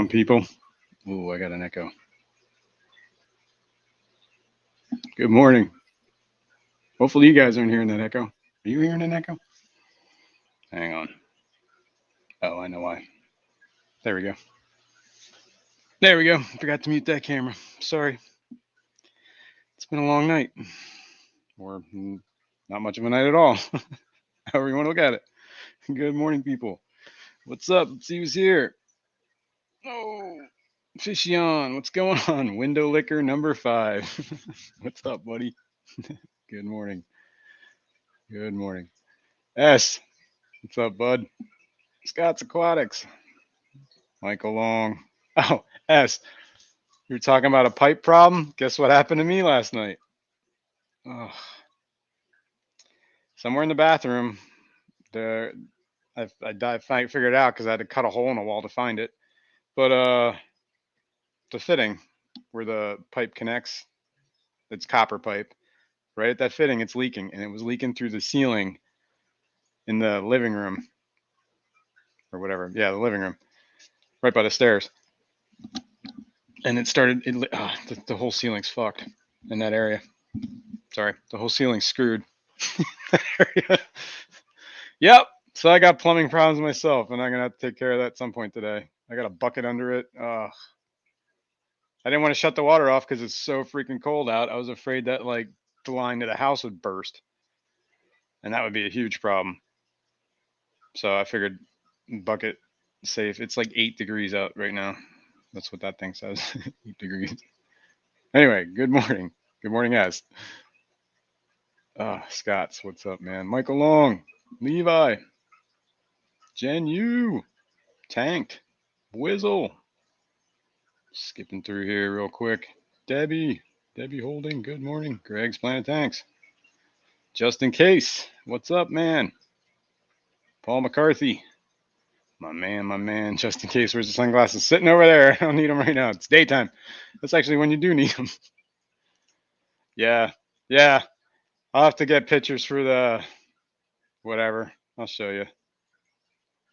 on, people? Ooh, I got an echo. Good morning. Hopefully you guys aren't hearing that echo. Are you hearing an echo? Hang on. Oh, I know why. There we go. There we go. Forgot to mute that camera. Sorry. It's been a long night. Or not much of a night at all. However you want to look at it. Good morning, people. What's up? Let's see who's here. Oh, Fishy on. What's going on? Window licker number 5. What's up, buddy? Good morning. Good morning. S. What's up, bud? Scott's Aquatics. Michael Long. Oh, S. You were talking about a pipe problem? Guess what happened to me last night? Oh. Somewhere in the bathroom, I figured it out because I had to cut a hole in the wall to find it. But the fitting where the pipe connects, it's copper pipe. Right at that fitting, it's leaking, and it was leaking through the ceiling in the living room or whatever. Yeah, the living room, right by the stairs. And it started. The whole ceiling's fucked in that area. Sorry, the whole ceiling's screwed. Yep. So I got plumbing problems myself, and I'm gonna have to take care of that at some point today. I got a bucket under it. I didn't want to shut the water off because it's so freaking cold out. I was afraid that like the line to the house would burst, and that would be a huge problem. So I figured bucket safe. It's like 8 degrees out right now. That's what that thing says. 8 degrees. Anyway, good morning. Good morning, guys. Scott's, what's up, man? Michael Long, Levi, Jen Yu, Tanked, Whizzle. Skipping through here real quick. Debbie Holding, good morning. Greg's Planet Tanks. Just in case, what's up, man? Paul McCarthy. My man, just in case. Where's the sunglasses? Sitting over there. I don't need them right now. It's daytime. That's actually when you do need them. Yeah. I'll have to get pictures for the whatever. I'll show you.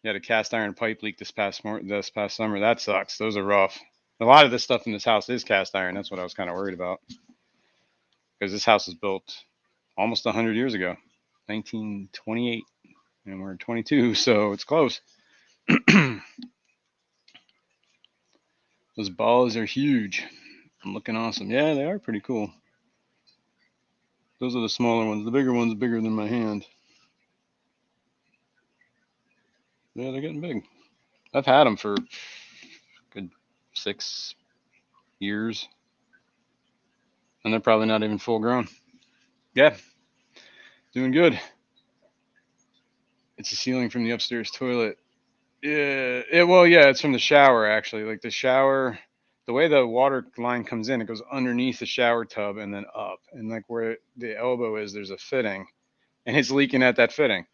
You had a cast iron pipe leak this past summer. That sucks. Those are rough. A lot of this stuff in this house is cast iron. That's what I was kind of worried about. Because this house was built almost 100 years ago, 1928. And we're 22, so it's close. Those balls are huge. I'm looking awesome. Yeah, they are pretty cool. Those are the smaller ones. The bigger one's bigger than my hand. Yeah, they're getting big. I've had them for a good 6 years. And they're probably not even full grown. Yeah, doing good. It's a ceiling from the upstairs toilet. Yeah, it's from the shower, actually. Like the shower, the way the water line comes in, it goes underneath the shower tub and then up. And like where the elbow is, there's a fitting. And it's leaking at that fitting.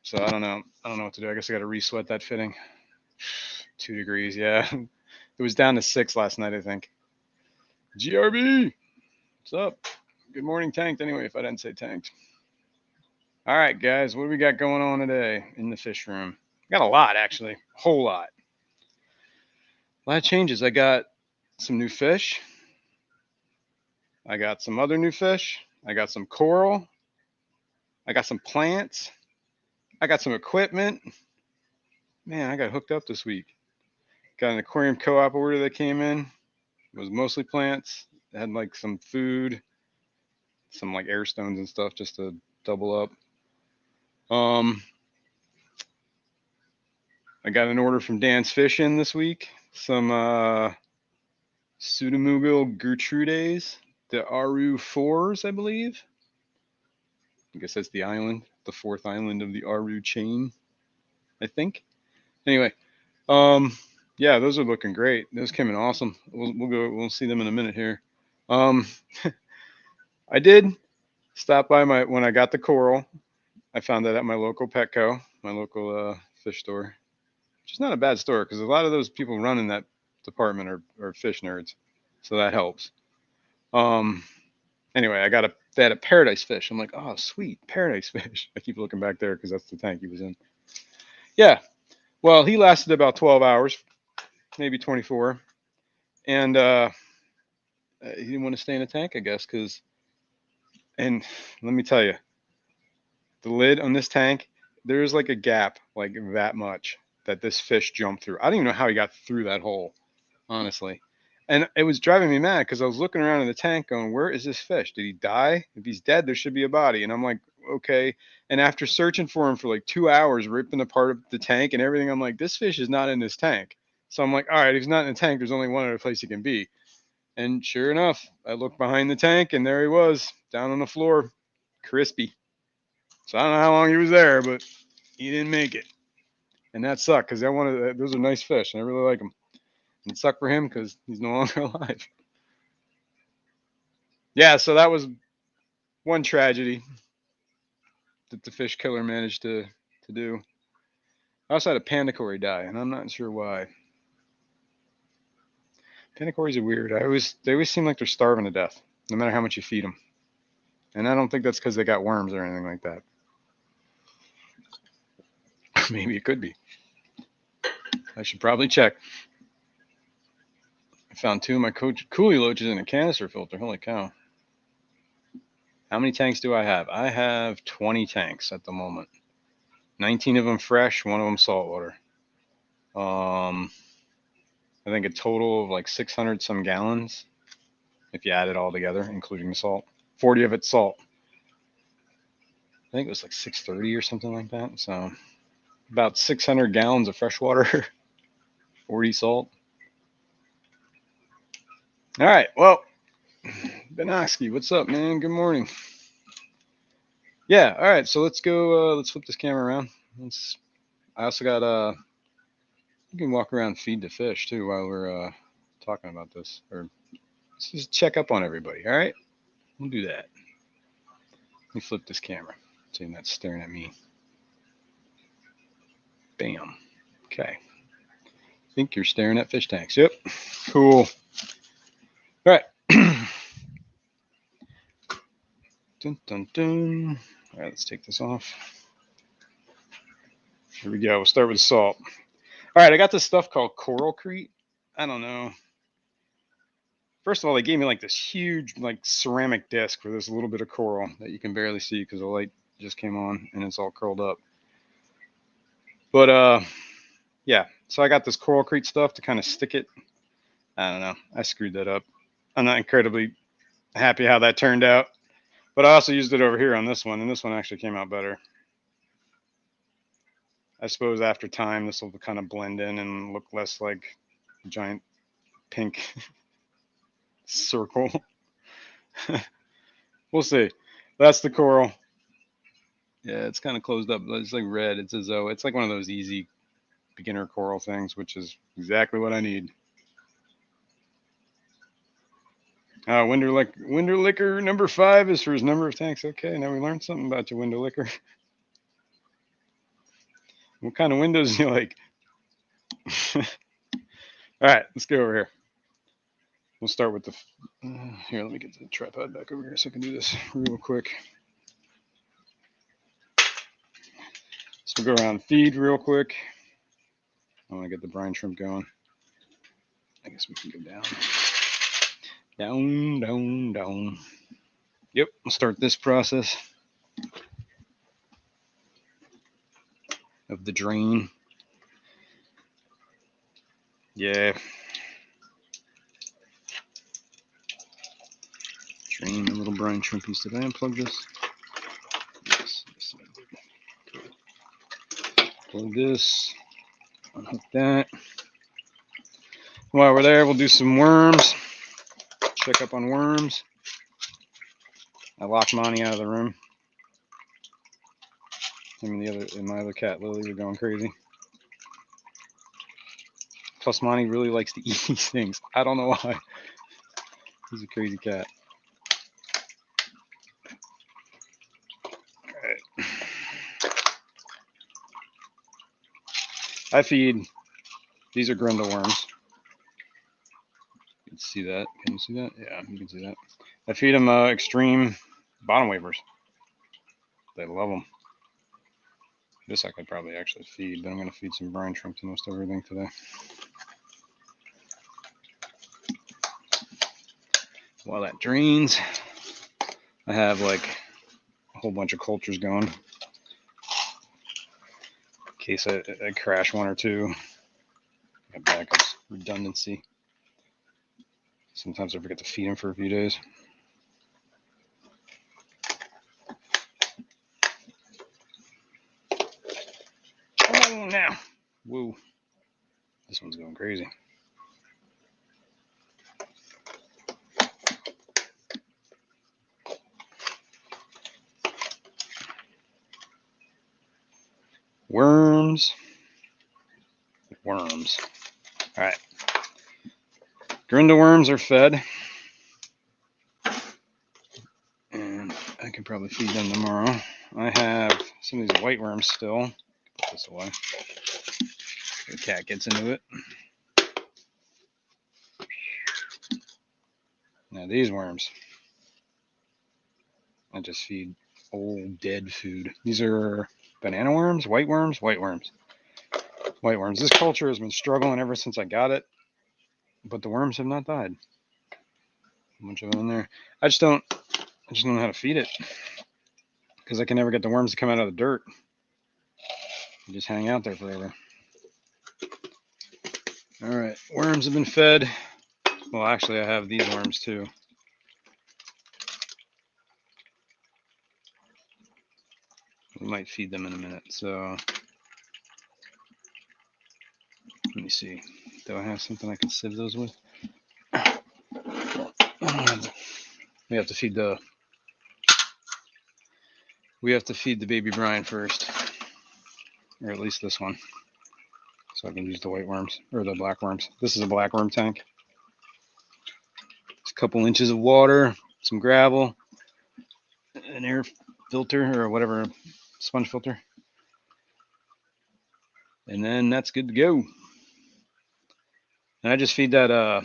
So I don't know what to do. I guess I got to re-sweat that fitting. 2 degrees, yeah. It was down to 6 last night, I think. GRB, what's up? Good morning, Tanked. Anyway, if I didn't say Tanked. All right, guys, what do we got going on today in the fish room? Got a lot, actually. A whole lot. A lot of changes. I got some new fish. I got some other new fish. I got some coral. I got some plants. I got some equipment. Man, I got hooked up this week. Got an aquarium co-op order that came in. It was mostly plants. It had like some food, some like air stones and stuff just to double up. I got an order from Dan's Fish in this week. Some Pseudomugil Gertrudes, the Aru 4s, I believe. I guess that's the island, the 4th island of the Aru chain, I think. Anyway, yeah, those are looking great. Those came in awesome. We'll see them in a minute here. I did stop by when I got the coral. I found that at my local Petco, my local fish store, which is not a bad store because a lot of those people running that department are fish nerds, so that helps. Anyway, they had a paradise fish. I'm like, oh, sweet, paradise fish. I keep looking back there because that's the tank he was in. Yeah, well, he lasted about 12 hours. maybe 24. And he didn't want to stay in a tank, I guess, and let me tell you, the lid on this tank, there's like a gap like that much that this fish jumped through. I don't even know how he got through that hole, honestly. And it was driving me mad because I was looking around in the tank going, where is this fish? Did he die? If he's dead, there should be a body. And I'm like, okay. And after searching for him for like 2 hours, ripping apart the tank and everything, I'm like, this fish is not in this tank. So I'm like, all right, if he's not in the tank, there's only one other place he can be. And sure enough, I looked behind the tank and there he was, down on the floor, crispy. So I don't know how long he was there, but he didn't make it. And that sucked because those are nice fish and I really like them. And it sucked for him because he's no longer alive. Yeah, so that was one tragedy that the fish killer managed to do. I also had a pandacory die, and I'm not sure why. Pandacories are weird. They always seem like they're starving to death, no matter how much you feed them. And I don't think that's because they got worms or anything like that. Maybe it could be. I should probably check. I found 2 of my coolie loaches in a canister filter. Holy cow. How many tanks do I have? I have 20 tanks at the moment. 19 of them fresh, 1 of them saltwater. I think a total of like 600 some gallons if you add it all together, including the salt. 40 of it's salt. I think it was like 630 or something like that. So about 600 gallons of fresh water, 40 salt. All right. Well, Benoski, what's up, man? Good morning. Yeah. All right. So let's go. Let's flip this camera around. I also got you can walk around and feed the fish too while we're talking about this, or let's just check up on everybody. All right. We'll do that. Let me flip this camera so you're not staring at me. Bam. Okay. I think you're staring at fish tanks. Yep. Cool. All right. Dun, dun, dun. All right, let's take this off. Here we go. We'll start with the salt. All right, I got this stuff called Coralcrete. I don't know. First of all, they gave me like this huge like ceramic disc with this little bit of coral that you can barely see because the light just came on and it's all curled up. But yeah, so I got this Coralcrete stuff to kind of stick it. I don't know. I screwed that up. I'm not incredibly happy how that turned out. But I also used it over here on this one, and this one actually came out better. I suppose after time, this will kind of blend in and look less like a giant pink circle. We'll see. That's the coral. Yeah, it's kind of closed up. It's like red. It's as though it's like one of those easy beginner coral things, which is exactly what I need. Window liquor number 5 is for his number of tanks. Okay, now we learned something about your window liquor. What kind of windows do you like? All right, let's go over here. We'll start with the. Here, let me get the tripod back over here so I can do this real quick. So we'll go around feed real quick. I want to get the brine shrimp going. I guess we can go down. Down, down, down. Yep, we'll start this process of the drain. Yeah. Drain the little brine shrimpies. Did I unplug this? Yes. Plug this. Unhook that. While we're there, we'll do some worms. Check up on worms. I locked Monty out of the room. Him and my other cat, Lily, are going crazy. Plus, Monty really likes to eat these things. I don't know why. He's a crazy cat. All right. I feed. These are Grindle worms. You can see that. Can you see that? Yeah, you can see that. I feed them extreme bottom wavers. They love them. This I could probably actually feed, but I'm going to feed some brine shrimp to most everything today. while that drains, I have like a whole bunch of cultures going in case I crash one or two. Got backups, redundancy. Sometimes I forget to feed them for a few days. Oh, now. Whoa. This one's going crazy. Worms. Worms. All right. Grinda worms are fed. And I can probably feed them tomorrow. I have some of these white worms still. Put this away. The cat gets into it. Now these worms, I just feed old dead food. These are banana worms, white worms, white worms. White worms. This culture has been struggling ever since I got it, but the worms have not died. A bunch of them in there. I just don't know how to feed it because I can never get the worms to come out of the dirt. They just hang out there forever. All right, worms have been fed. Well, actually, I have these worms too. We might feed them in a minute. So let me see. Do I have something I can sieve those with? We have to feed the baby brine first, or at least this one, so I can use the white worms or the black worms. This is a black worm tank. It's a couple inches of water, some gravel, an air filter or whatever, sponge filter, and then that's good to go. And I just feed that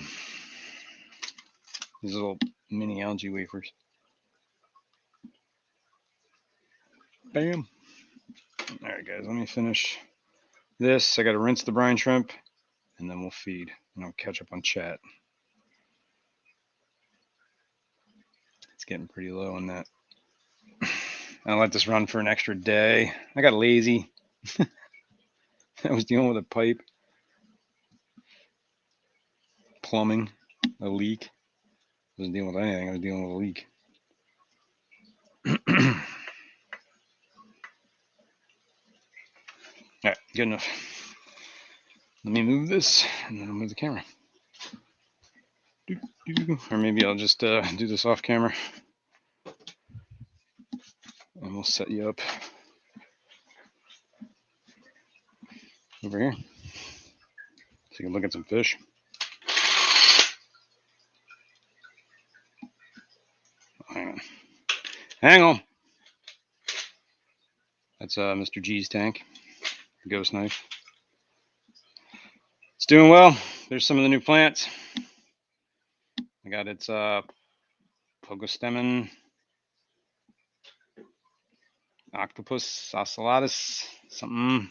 these little mini algae wafers. Bam. All right, guys, let me finish this. I got to rinse the brine shrimp, and then we'll feed, and I'll catch up on chat. It's getting pretty low on that. I'll let this run for an extra day. I got lazy. I was dealing with a pipe, plumbing, a leak. I wasn't dealing with anything. I was dealing with a leak. All right, good enough. Let me move this, and then I'll move the camera. Or maybe I'll just do this off camera, and we'll set you up over here so you can look at some fish. Hang on. That's Mr. G's tank, ghost knife. It's doing well. There's some of the new plants. I got its Pogostemon, Octopus, Ocellatus, something,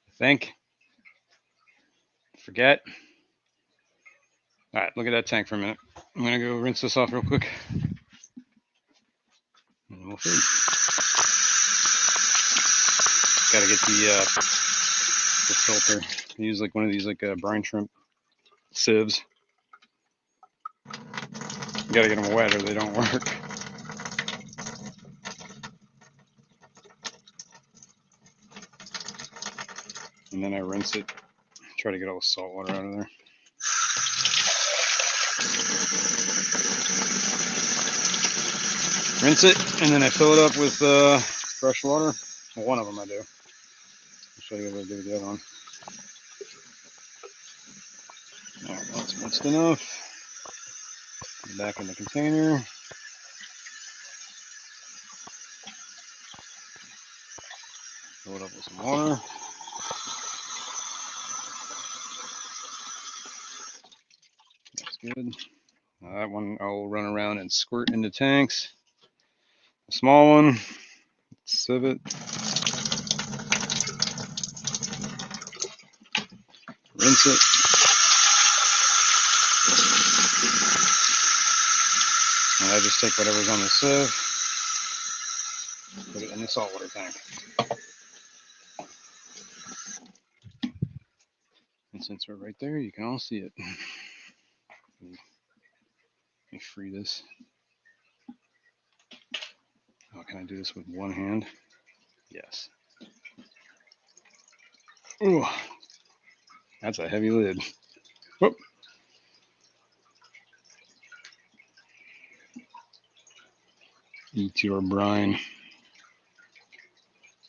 I think. Forget. All right, look at that tank for a minute. I'm going to go rinse this off real quick. And we'll feed. Got to get the filter. I use like one of these brine shrimp sieves. You got to get them wet or they don't work. And then I rinse it. Try to get all the salt water out of there. Rinse it, and then I fill it up with fresh water. Well, one of them I do. I'll show you what I do with the other one. All right, that's rinsed enough. Put it back in the container. Fill it up with some water. That's good. Now that one I'll run around and squirt into tanks. A small one, sieve it. Rinse it. And I just take whatever's on the sieve, put it in the saltwater tank. And since we're right there, you can all see it. Let me free this. Oh, can I do this with one hand? Yes. Ooh, that's a heavy lid. Whoop. Eat your brine.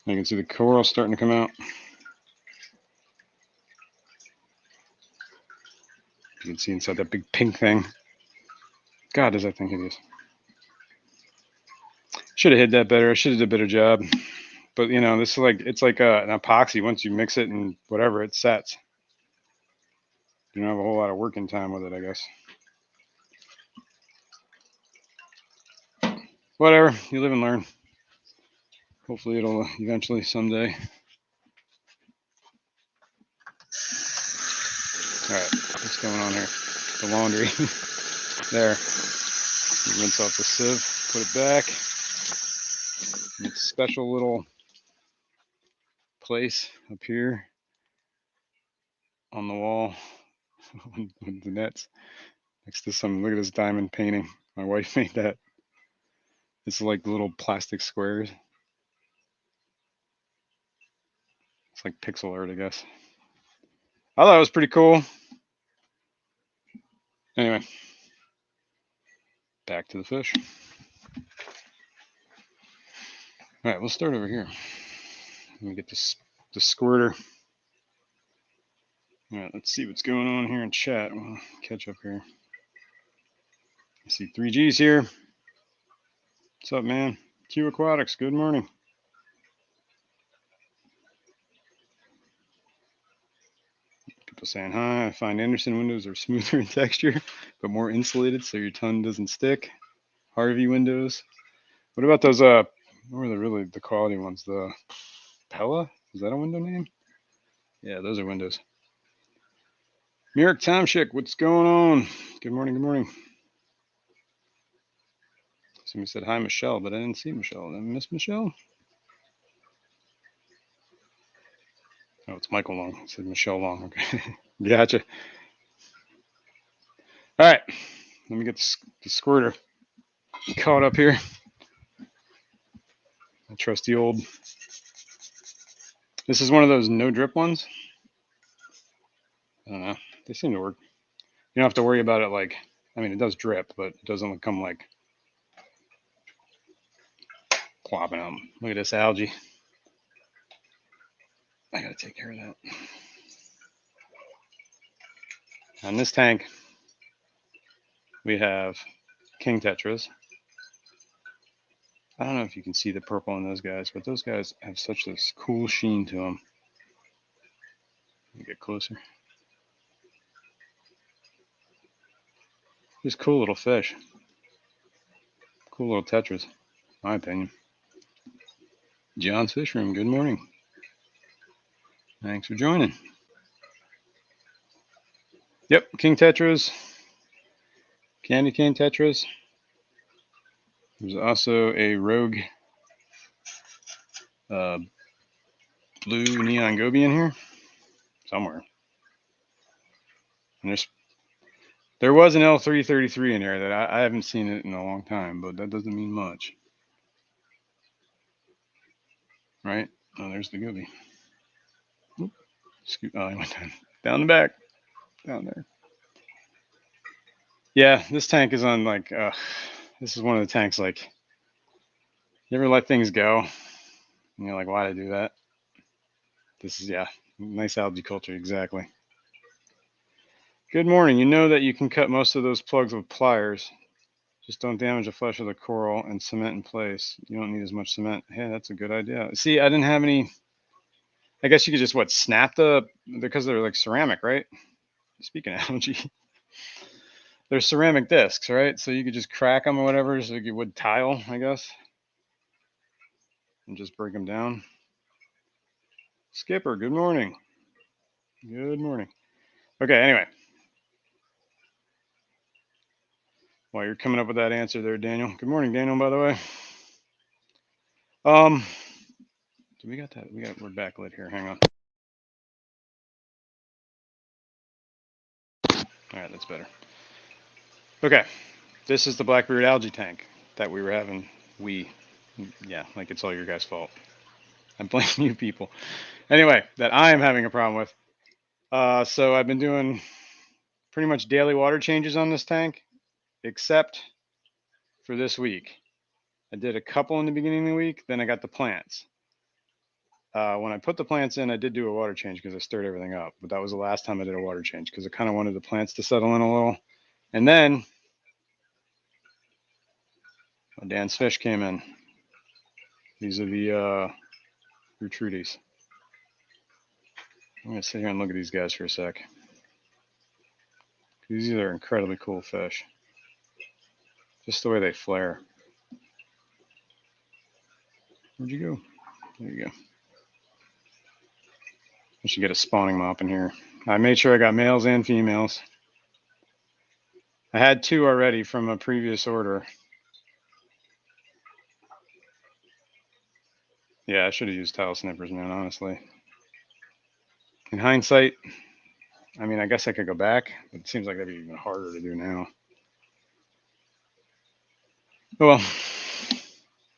I can see the coral starting to come out. You can see inside that big pink thing. God, does that thing hideous. Should have hid that better. I should have did a better job. But you know, this is like, it's like an epoxy. Once you mix it and whatever, it sets. You don't have a whole lot of working time with it, I guess. Whatever, you live and learn. Hopefully it'll eventually someday. All right, what's going on here? The laundry. There. You rinse off the sieve, put it back. It's a special little place up here on the wall with the nets next to some, look at this diamond painting. My wife made that. It's like little plastic squares. It's like pixel art, I guess. I thought it was pretty cool. Anyway, back to the fish. All right, we'll start over here. Let me get this the squirter. All right, let's see what's going on here in chat. We'll catch up here. I see 3G's here. What's up, man? Q Aquatics, good morning. People saying hi. I find Anderson windows are smoother in texture, but more insulated so your tongue doesn't stick. Harvey windows. What about those, what are the quality ones? The Pella? Is that a window name? Yeah, those are windows. Merrick Tomschick, what's going on? Good morning, good morning. Somebody said hi, Michelle, but I didn't see Michelle. Did I miss Michelle? Oh, it's Michael Long. It said Michelle Long. Okay, gotcha. All right, let me get the squirter caught up here. I trusty old. This is one of those no drip ones. I don't know. They seem to work. You don't have to worry about it like, I mean, it does drip, but it doesn't come like plopping out. Look at this algae. I gotta take care of that. On this tank, we have king tetras. I don't know if you can see the purple in those guys, but those guys have such this cool sheen to them. Let me get closer. Just cool little fish. Cool little tetras, in my opinion. John's Fishroom, good morning. Thanks for joining. Yep, king tetras, candy cane tetras. There's also a rogue blue neon goby in here somewhere. And there was an L333 in there that I haven't seen it in a long time, but that doesn't mean much. Right? Oh, there's the goby. Oh, I went down the back. Down there. Yeah, this tank is on like, this is one of the tanks like, you ever let things go? And you're like, why did I do that? This is, yeah, nice algae culture, exactly. Good morning. You know that you can cut most of those plugs with pliers. Just don't damage the flesh of the coral and cement in place. You don't need as much cement. Hey, that's a good idea. See, I didn't have any. I guess you could just, snap because they're like ceramic, right? Speaking of algae, they're ceramic discs, right? So you could just crack them or whatever, just like you would tile, I guess, and just break them down. Skipper, good morning. Good morning. Okay, anyway. While you're coming up with that answer there, Daniel. Good morning, Daniel, by the way. So we got that. We're backlit here. Hang on. All right, that's better. Okay, this is the Blackbeard Algae tank that we were having. Yeah, like it's all your guys' fault. I'm blaming you people. Anyway, that I am having a problem with. So I've been doing pretty much daily water changes on this tank, except for this week. I did a couple in the beginning of the week, then I got the plants. When I put the plants in, I did do a water change because I stirred everything up. But that was the last time I did a water change because I kind of wanted the plants to settle in a little. And then Dan's fish came in. These are the Retrudies. I'm going to sit here and look at these guys for a sec. These are incredibly cool fish. Just the way they flare. Where'd you go? There you go. I should get a spawning mop in here. I made sure I got males and females. I had 2 already from a previous order. Yeah, I should have used tile snippers, man, honestly. In hindsight, I mean, I guess I could go back, but it seems like that'd be even harder to do now. Oh well,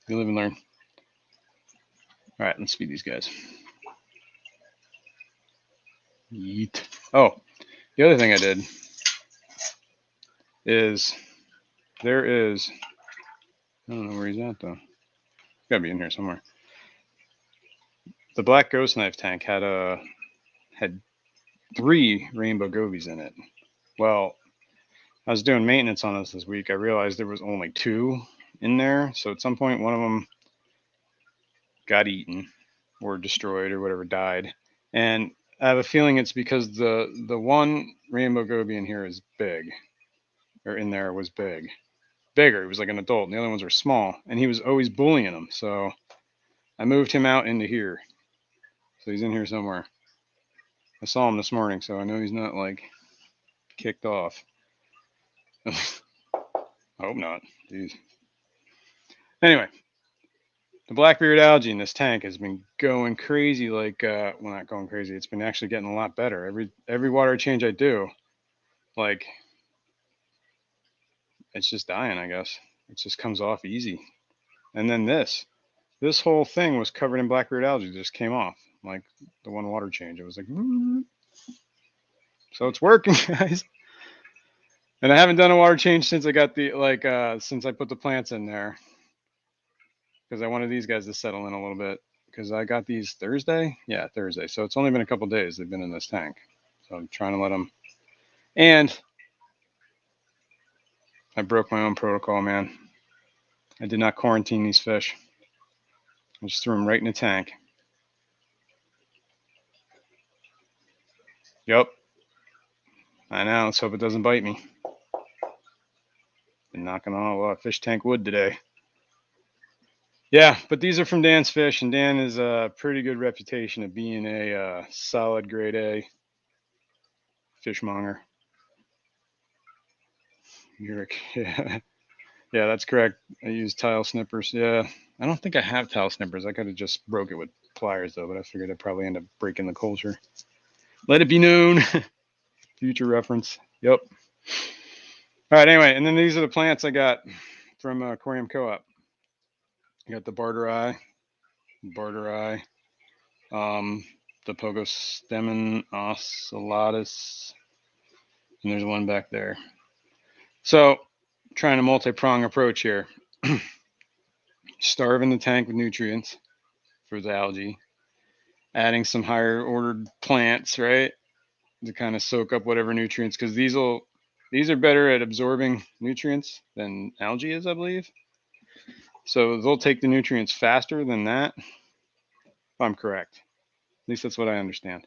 you live and learn. All right, let's feed these guys. Yeet. Oh, the other thing I did is there is, I don't know where he's at though. He's gotta be in here somewhere. The black ghost knife tank had 3 rainbow gobies in it. Well, I was doing maintenance on this week. I realized there was only 2 in there. So at some point, one of them got eaten or destroyed or whatever, died. And I have a feeling it's because the one rainbow goby in here is big, or in there was bigger. He was like an adult, and the other ones were small, and he was always bullying them. So I moved him out into here. So he's in here somewhere. I saw him this morning, so I know he's not like kicked off. I hope not. Jeez. Anyway, the Blackbeard algae in this tank has been going crazy. Like, well, not going crazy. It's been actually getting a lot better. Every water change I do, like, it's just dying. I guess it just comes off easy. And then this whole thing was covered in Blackbeard algae. Just came off like the one water change. It was like, so it's working, guys. And I haven't done a water change since I got the since I put the plants in there, because I wanted these guys to settle in a little bit, because I got these Thursday. Yeah, Thursday. So it's only been a couple days they've been in this tank. So I'm trying to let them. And I broke my own protocol, man. I did not quarantine these fish. I just threw them right in the tank. Yep. I know. Let's hope it doesn't bite me. Been knocking on a lot of fish tank wood today. Yeah, but these are from Dan's Fish, and Dan is a pretty good reputation of being a solid grade A fishmonger. Yeah. Yeah, that's correct. I use tile snippers. Yeah, I don't think I have tile snippers. I could have just broke it with pliers though, but I figured I'd probably end up breaking the culture. Let it be known. Future reference. Yep. All right. Anyway, and then these are the plants I got from Aquarium Co-op. I got the barter eye, the Pogostemon ocellatus, and there's one back there. So, trying a multi-prong approach here. Starving the tank with nutrients for the algae, adding some higher ordered plants, right, to kind of soak up whatever nutrients, because these are better at absorbing nutrients than algae is, I believe. So they'll take the nutrients faster than that, if I'm correct. At least that's what I understand.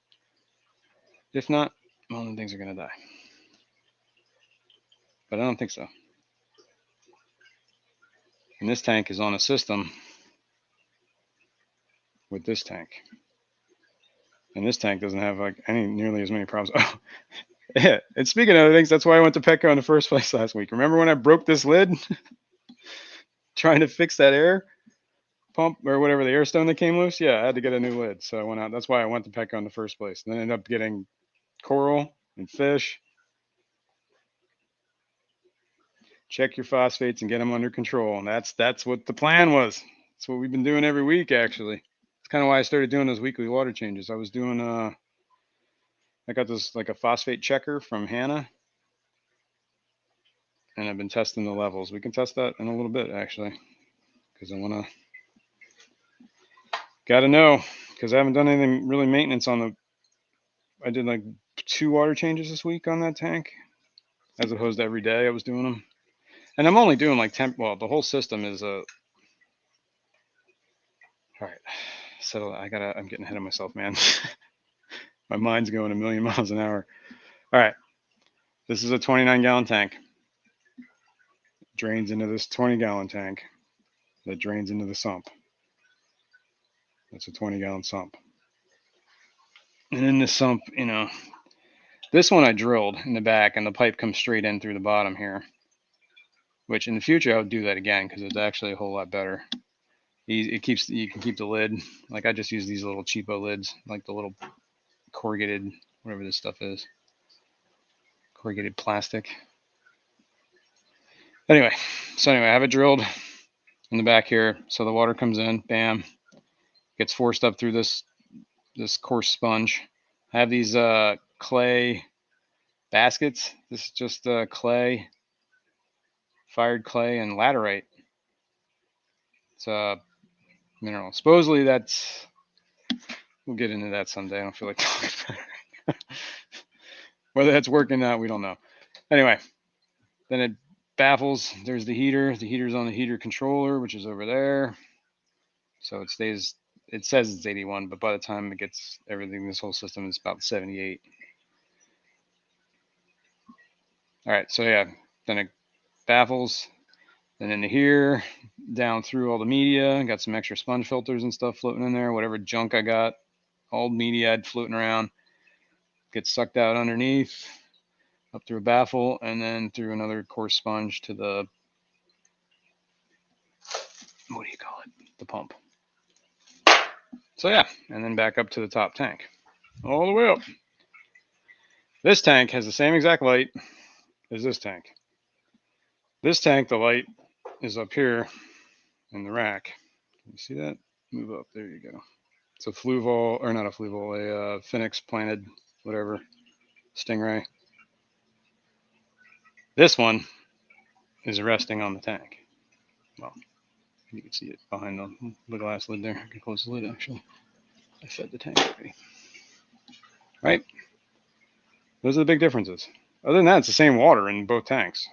If not, well, then things are going to die. But I don't think so. And this tank is on a system with this tank. And this tank doesn't have like nearly as many problems. Oh, Yeah. And speaking of other things, that's why I went to Petco in the first place last week. Remember when I broke this lid trying to fix that air pump or whatever, the air stone that came loose? Yeah, I had to get a new lid. So I went out. That's why I went to Petco in the first place. And then ended up getting coral and fish. Check your phosphates and get them under control. And that's what the plan was. That's what we've been doing every week, actually. It's kind of why I started doing those weekly water changes. I was doing I got this like a phosphate checker from Hannah, and I've been testing the levels. We can test that in a little bit, actually, because gotta know, because I haven't done anything really maintenance on I did like 2 water changes this week on that tank, as opposed to every day I was doing them. And I'm only doing like 10, well, the whole system is all right. So I'm getting ahead of myself, man. My mind's going a million miles an hour. All right. This is a 29-gallon tank. Drains into this 20-gallon tank that drains into the sump. That's a 20-gallon sump. And in this sump, this one I drilled in the back, and the pipe comes straight in through the bottom here. Which in the future I would do that again because it's actually a whole lot better. You can keep the lid. Like I just use these little cheapo lids, like the little corrugated, whatever this stuff is, corrugated plastic. Anyway, I have it drilled in the back here, so the water comes in, bam, gets forced up through this coarse sponge. I have these clay baskets. This is just clay, fired clay, and laterite. It's a mineral. Supposedly we'll get into that someday. I don't feel like talking about it. Whether that's working out, we don't know. Anyway, then it baffles. There's the heater. The heater's on the heater controller, which is over there. So it stays, it says it's 81, but by the time it gets everything, this whole system is about 78. All right, so yeah, then it baffles. Then into here, down through all the media, got some extra sponge filters and stuff floating in there, whatever junk I got, old media I had floating around, gets sucked out underneath, up through a baffle, and then through another coarse sponge to the, what do you call it? The pump. So yeah, and then back up to the top tank. All the way up. This tank has the same exact light as this tank. This tank, the light is up here in the rack. Can you see that? Move up. There you go. It's a Fluval, or not a Fluval, a Phoenix planted, whatever, Stingray. This one is resting on the tank. Well, you can see it behind the glass lid there. I can close the lid, actually. I fed the tank already. Right? Those are the big differences. Other than that, it's the same water in both tanks.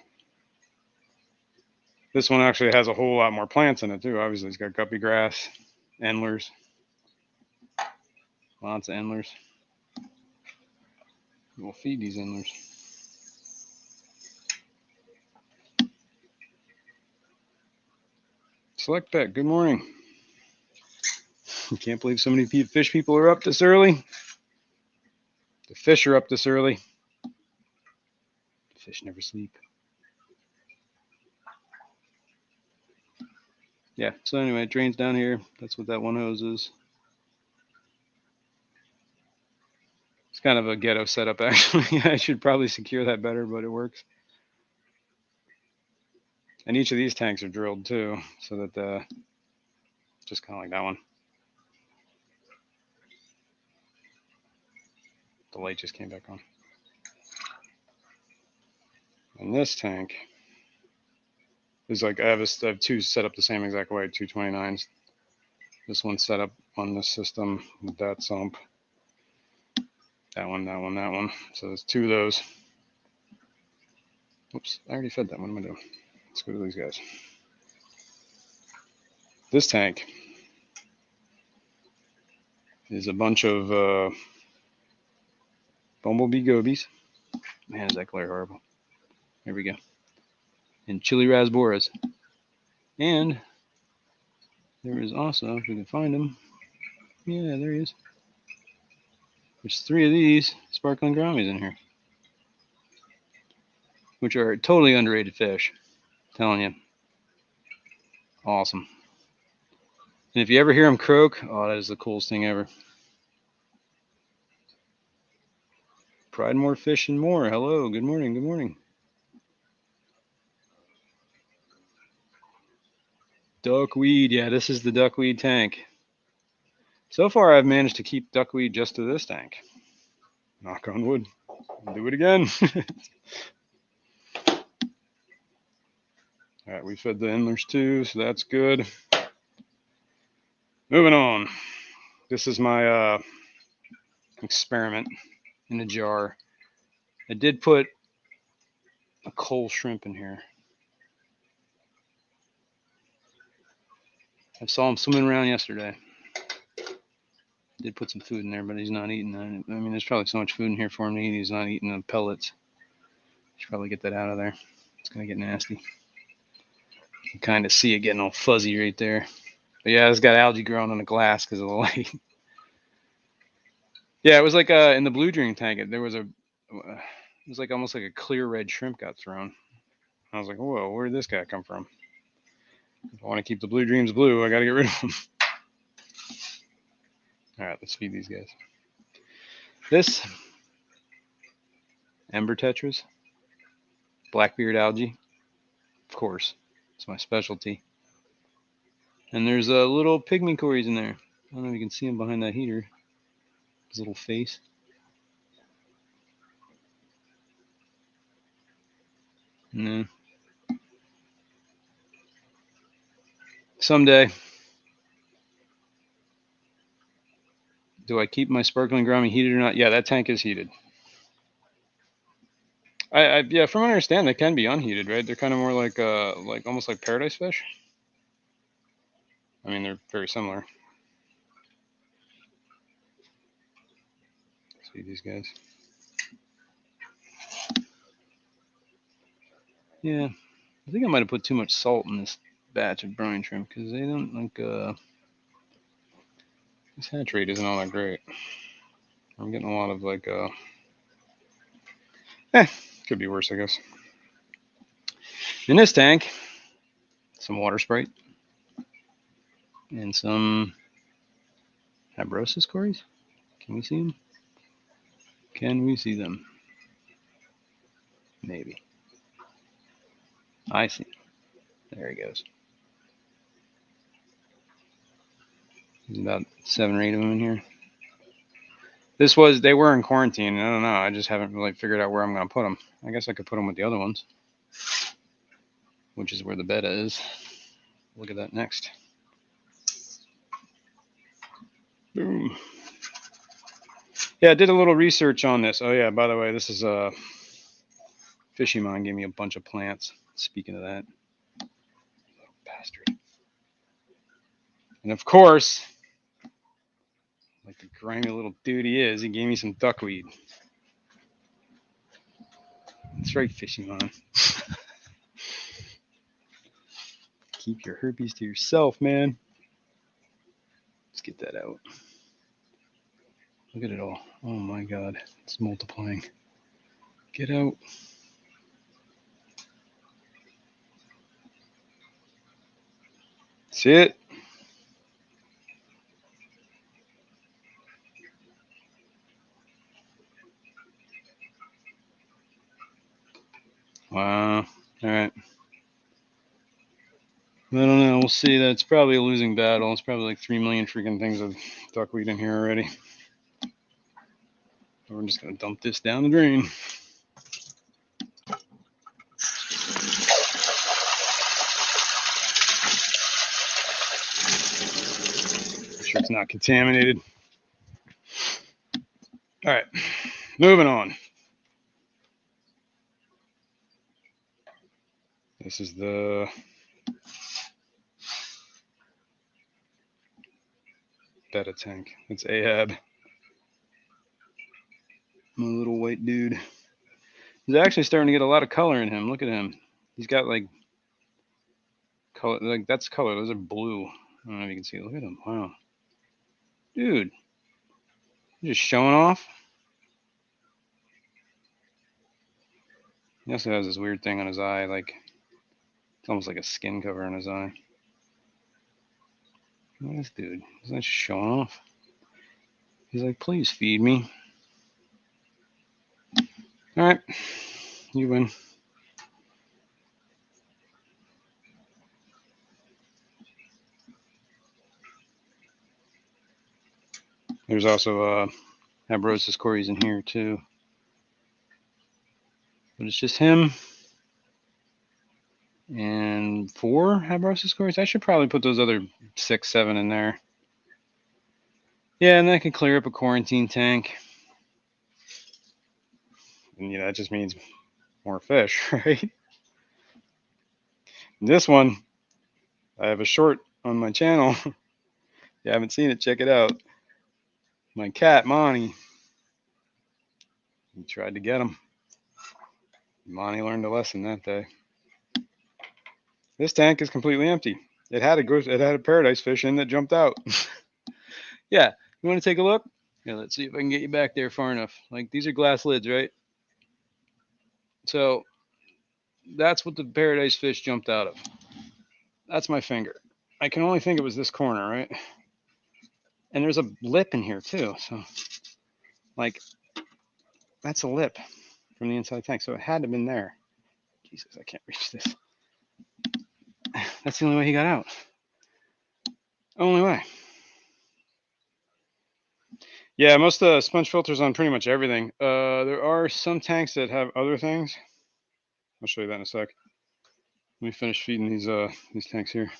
This one actually has a whole lot more plants in it, too. Obviously, it's got guppy grass, endlers. Lots of endlers. We'll feed these endlers. Select Bet, good morning. Can't believe so many fish people are up this early. The fish are up this early. The fish never sleep. Yeah, so anyway, it drains down here. That's what that one hose is. It's kind of a ghetto setup, actually. I should probably secure that better, but it works. And each of these tanks are drilled, too, so that just kind of like that one. The light just came back on. And this tank is like, I have 2 set up the same exact way, 229s. This one's set up on this system with that sump. That one, that one, that one. So there's 2 of those. Oops, I already fed that one. What am I doing? Let's go to these guys. This tank is a bunch of Bumblebee Gobies. Man, is that glare horrible. There we go. And chili rasboras. And there is also, if we can find him, yeah, there he is. There's 3 of these sparkling grammies in here. which are totally underrated fish. I'm telling you. Awesome. And if you ever hear them croak, oh, that is the coolest thing ever. Pride more fish and more. Hello, good morning, good morning. Duckweed, yeah, this is the duckweed tank. So far, I've managed to keep duckweed just to this tank. Knock on wood. I'll do it again. All right, we fed the endlers too, so that's good. Moving on. This is my experiment in a jar. I did put a coal shrimp in here. I saw him swimming around yesterday. Did put some food in there, but he's not eating that. I mean, there's probably so much food in here for him to eat. He's not eating the pellets. Should probably get that out of there. It's gonna get nasty. You can kind of see it getting all fuzzy right there. But yeah, it's got algae growing on the glass because of the light. Yeah, it was like in the blue dream tank. There was it was like almost like a clear red shrimp got thrown. I was like, whoa, where did this guy come from? If I want to keep the blue dreams blue, I got to get rid of them. All right, let's feed these guys. This Ember Tetras, Blackbeard Algae, of course, it's my specialty. And there's little pygmy cories in there. I don't know if you can see him behind that heater. His little face. No. Someday. Do I keep my sparkling grommy heated or not? Yeah, that tank is heated. Yeah, from what I understand, they can be unheated, right? They're kind of more like almost like paradise fish. I mean, they're very similar. See these guys. Yeah, I think I might have put too much salt in this batch of brine shrimp because they don't like this hatch rate isn't all that great. I'm getting a lot of like could be worse, I guess. In this tank, some water sprite and some Habrosis cories. Can we see them? Can we see them? Maybe. I see. There he goes. There's about 7 or 8 of them in here. They were in quarantine. I don't know. I just haven't really figured out where I'm going to put them. I guess I could put them with the other ones, which is where the betta is. Look at that next. Boom. Yeah, I did a little research on this. Oh yeah, by the way, this is Fishy Mind gave me a bunch of plants. Speaking of that, little bastard. And of course, like the grimy little dude he is, he gave me some duckweed. That's right, Fishy Mind. Keep your herpes to yourself, man. Let's get that out. Look at it all. Oh my god, it's multiplying. Get out. See it? Wow. All right. I don't know. We'll see. That's probably a losing battle. It's probably like 3 million freaking things of duckweed in here already. We're just going to dump this down the drain. Make sure it's not contaminated. All right. Moving on. This is the betta tank. It's Ahab. My little white dude. He's actually starting to get a lot of color in him. Look at him. He's got like color. Like that's color. Those are blue. I don't know if you can see. Look at him. Wow. Dude. You're just showing off. He also has this weird thing on his eye, like it's almost like a skin cover on his eye. Look at this dude. He's not showing off. He's like, please feed me. All right, you win. There's also Habrosis Corys in here too, but it's just him and 4 Habrosis Corys. I should probably put those other 6, 7 in there. Yeah, and then I can clear up a quarantine tank. And you know, that just means more fish, right? This one, I have a short on my channel. If you haven't seen it, check it out. My cat, Monty, he tried to get him. Monty learned a lesson that day. This tank is completely empty. It had a paradise fish in that jumped out. Yeah, you want to take a look? Yeah, let's see if I can get you back there far enough. Like, these are glass lids, right? So that's what the paradise fish jumped out of. That's my finger. I can only think it was this corner, right? And there's a lip in here too. So, like, that's a lip from the inside the tank. So it had to have been there. Jesus, I can't reach this. That's the only way he got out. Only way. Yeah, most of the sponge filters on pretty much everything. There are some tanks that have other things. I'll show you that in a sec. Let me finish feeding these tanks here.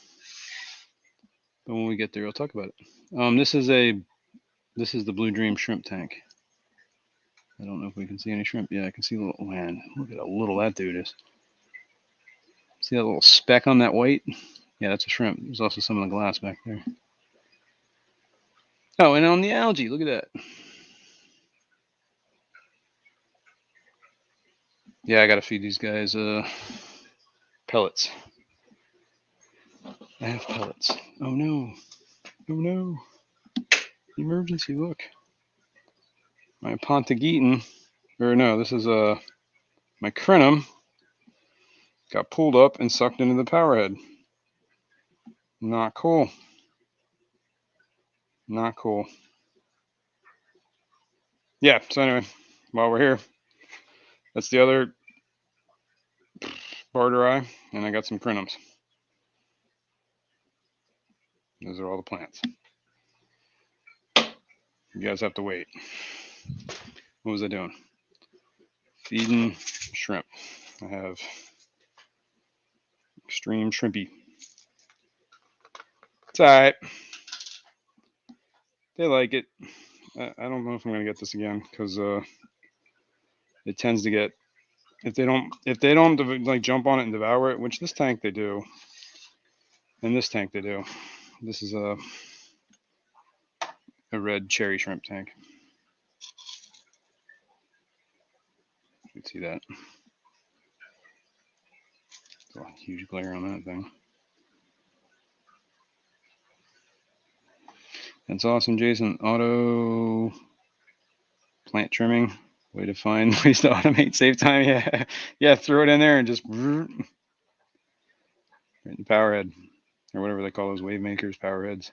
But when we get there, I'll talk about it. This is the Blue Dream shrimp tank. I don't know if we can see any shrimp. Yeah, I can see a little. Man, look at how little that dude is. See that little speck on that white? Yeah, that's a shrimp. There's also some of the glass back there. Oh, and on the algae, look at that. Yeah, I gotta feed these guys pellets. I have pellets. Oh no. Oh no. Emergency, look. My Pontageton, or no, this is my crinum got pulled up and sucked into the power head. Not cool. Not cool. Yeah, so anyway, while we're here, that's the other barter eye, and I got some crinums. Those are all the plants. You guys have to wait. What was I doing? Feeding shrimp. I have extreme shrimpy. It's alright. They like it. I don't know if I'm gonna get this again because it tends to get if they don't like jump on it and devour it, which this tank they do, and this tank they do. This is a red cherry shrimp tank. You can see that. There's a huge glare on that thing. That's awesome, Jason. Auto plant trimming. Way to find ways to automate, save time. Yeah, yeah. Throw it in there and just right in the power head, or whatever they call those wave makers, power heads.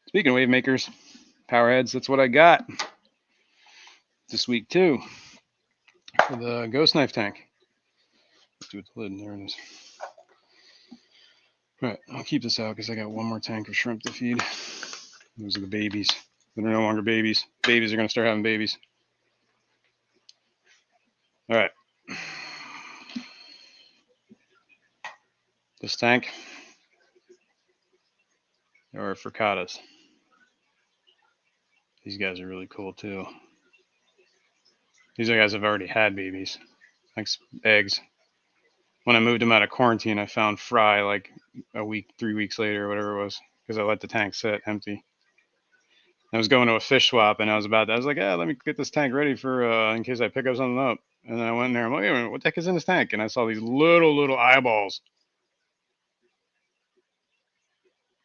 Speaking of wave makers, power heads, that's what I got this week too for the ghost knife tank. Let's do it with the lid. There it is. All right, I'll keep this out because I got one more tank of shrimp to feed. Those are the babies. They're no longer babies. Babies are going to start having babies. All right. This tank are fricatas. These guys are really cool too. These guys have already had babies, like eggs. When I moved them out of quarantine, I found fry like a week, 3 weeks later, or whatever it was, because I let the tank sit empty. I was going to a fish swap, and I was like, yeah, let me get this tank ready for in case I pick up something up. And then I went in there. I'm like, wait a minute, what the heck is in this tank? And I saw these little eyeballs.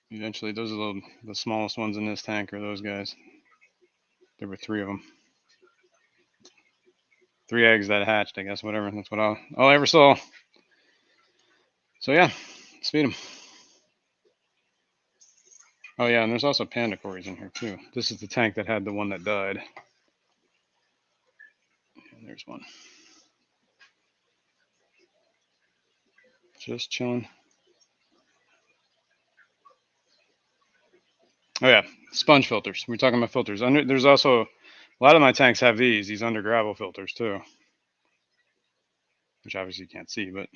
Eventually, those are the smallest ones in this tank are those guys. There were 3 of them. 3 eggs that hatched, I guess, whatever. That's what all I ever saw. So yeah, let's feed them. Oh yeah, and there's also panda cories in here too. This is the tank that had the one that died. And there's one. Just chilling. Oh yeah, sponge filters. We're talking about filters. There's also a lot of my tanks have these under gravel filters too, which obviously you can't see, but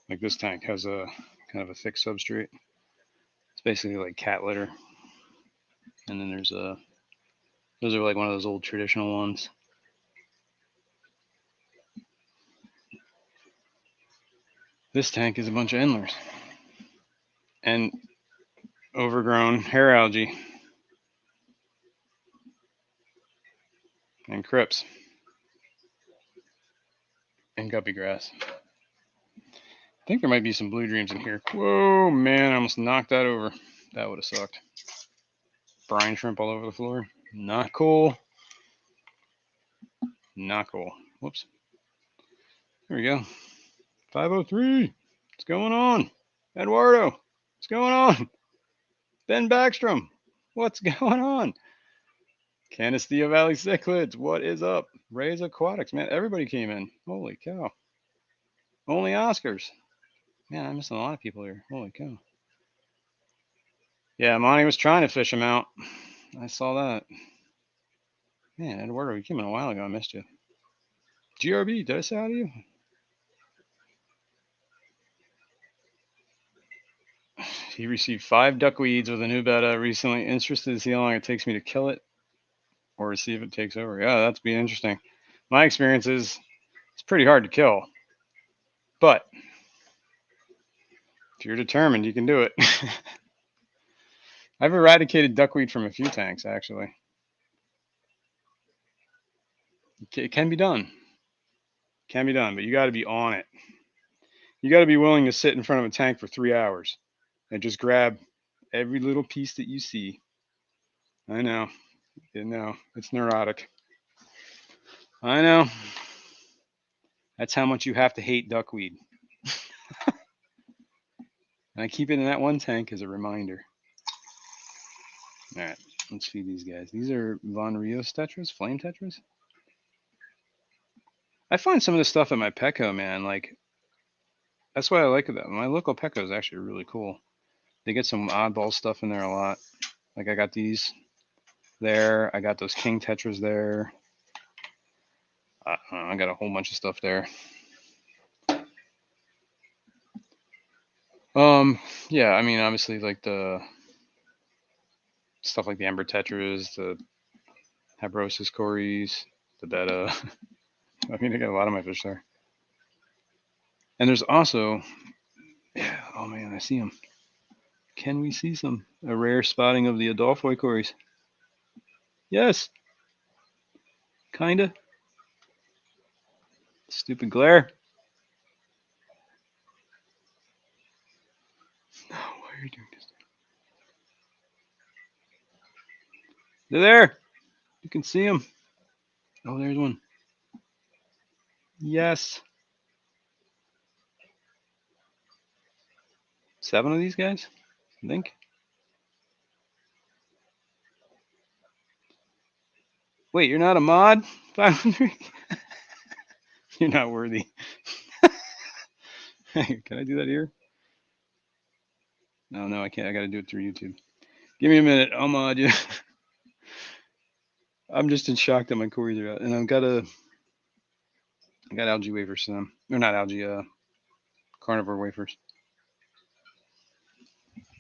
like this tank has a kind of a thick substrate. It's basically like cat litter. And then there's those are like one of those old traditional ones. This tank is a bunch of endlers and overgrown hair algae and crips and guppy grass. I think there might be some blue dreams in here. Whoa, man, I almost knocked that over. That would have sucked. Brine shrimp all over the floor. Not cool. Not cool. Whoops. There we go. 503. What's going on? Eduardo. What's going on? Ben Backstrom. What's going on? Canisteo Valley Cichlids. What is up? Ray's Aquatics. Man, everybody came in. Holy cow. Only Oscars. Man, I'm missing a lot of people here. Holy cow. Yeah, Monty was trying to fish him out. I saw that. Man, Eduardo, you came in a while ago. I missed you. GRB, did I say hi to you? He received 5 duckweeds with a new betta recently. Interested to see how long it takes me to kill it or see if it takes over. Yeah, that's be interesting. My experience is it's pretty hard to kill. But if you're determined, you can do it. I've eradicated duckweed from a few tanks, actually. It can be done. Can be done, but you got to be on it. You got to be willing to sit in front of a tank for 3 hours and just grab every little piece that you see. I know. You know, it's neurotic. I know. That's how much you have to hate duckweed. And I keep it in that one tank as a reminder. All right, let's feed these guys. These are Von Rios Tetras, Flame Tetras. I find some of the stuff at my Petco, man, like, that's why I like it. My local Petco is actually really cool. They get some oddball stuff in there a lot. Like I got these there. I got those King Tetras there. I got a whole bunch of stuff there. Yeah, I mean, obviously, like the stuff like the Ember Tetras, the Habrosis Cories, the Betta. I mean, I got a lot of my fish there. And there's also, yeah, oh man, I see them. Can we see some? A rare spotting of the Adolphoi Cories. Yes. Kinda. Stupid glare. No, why are you doing this? They're there. You can see them. Oh, there's one. Yes. 7 of these guys, I think. Wait, you're not a mod? 500? You're not worthy. Hey, can I do that here? No, I can't. I got to do it through YouTube. Give me a minute. I'll mod you. I'm just in shock that my cories are out. And I got algae wafers to them. They're not algae, carnivore wafers.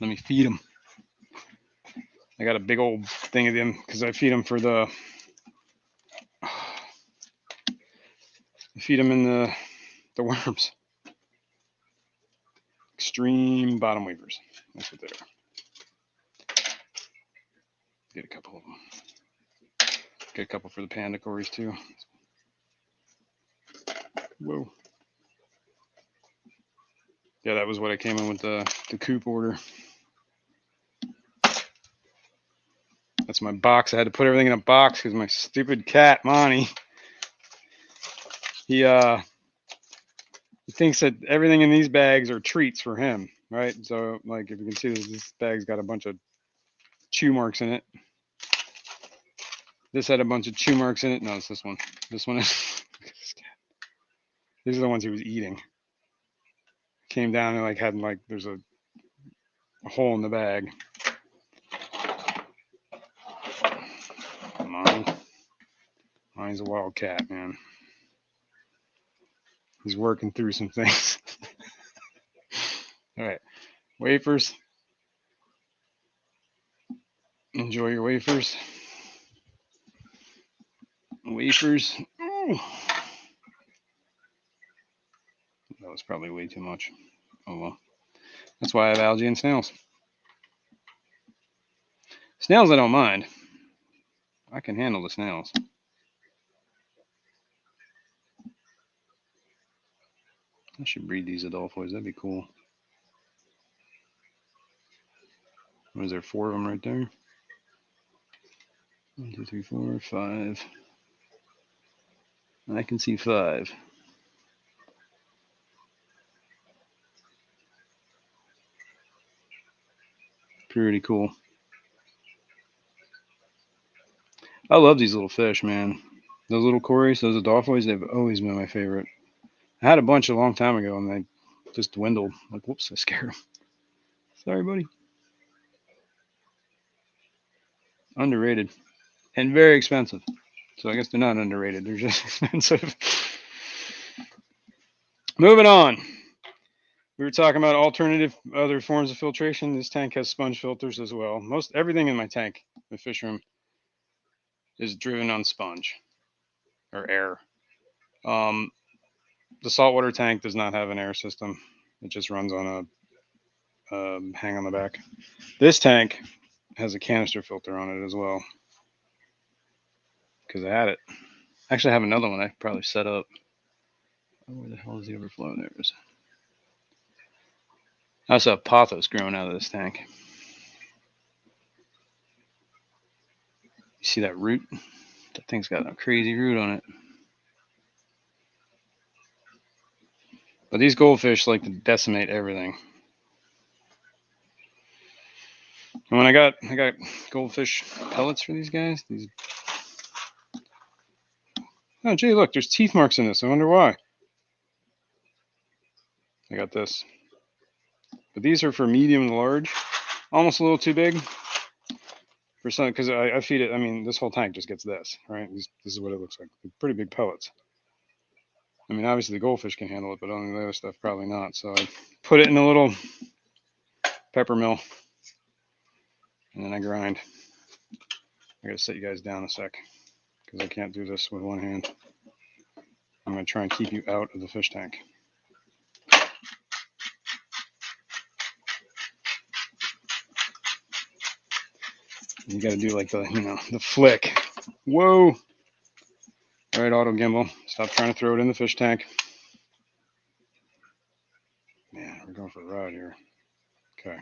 Let me feed them. I got a big old thing of them because I feed them for the. I feed them in the worms. Extreme bottom wafers. That's what they are. Get a couple of them. Get a couple for the panda cories too. Whoa. Yeah, that was what I came in with the coop order. That's my box. I had to put everything in a box because my stupid cat, Monty, He thinks that everything in these bags are treats for him, right? So, like, if you can see, this bag's got a bunch of chew marks in it. This had a bunch of chew marks in it. No, it's this one. This one is. These are the ones he was eating. Came down and like had like there's a hole in the bag. Mine's a wild cat, man. He's working through some things. All right, wafers. Enjoy your wafers. Wafers. Ooh. That was probably way too much. Oh well. That's why I have algae and snails. Snails I don't mind. I can handle the snails. I should breed these Adolphos. That'd be cool. Was there 4 of them right there? 1, 2, 3, 4, 5. I can see 5. Pretty cool. I love these little fish, man. Those little cories, those Adolphos, they've always been my favorite. I had a bunch a long time ago, and they just dwindled. Like, whoops, I scared them. Sorry, buddy. Underrated. And very expensive. So I guess they're not underrated. They're just expensive. Moving on. We were talking about alternative other forms of filtration. This tank has sponge filters as well. Most everything in my tank, the Fishroom, is driven on sponge or air. The saltwater tank does not have an air system. It just runs on a hang on the back. This tank has a canister filter on it as well because I had it. Actually, I have another one I could probably set up. Oh, where the hell is the overflow? There it is. I also have pothos growing out of this tank. You see that root? That thing's got a crazy root on it. But these goldfish like to decimate everything. And when I got goldfish pellets for these guys. Oh, gee, look, there's teeth marks in this. I wonder why. I got this. But these are for medium and large. Almost a little too big for some, because I feed it. I mean, this whole tank just gets this, right? This is what it looks like. They're pretty big pellets. I mean, obviously the goldfish can handle it, but on the other stuff, probably not. So I put it in a little pepper mill, and then I grind. I gotta set you guys down a sec, because I can't do this with one hand. I'm gonna try and keep you out of the fish tank. You gotta do like the flick. Whoa! All right, auto gimbal. Stop trying to throw it in the fish tank. Man, we're going for a ride here. Okay.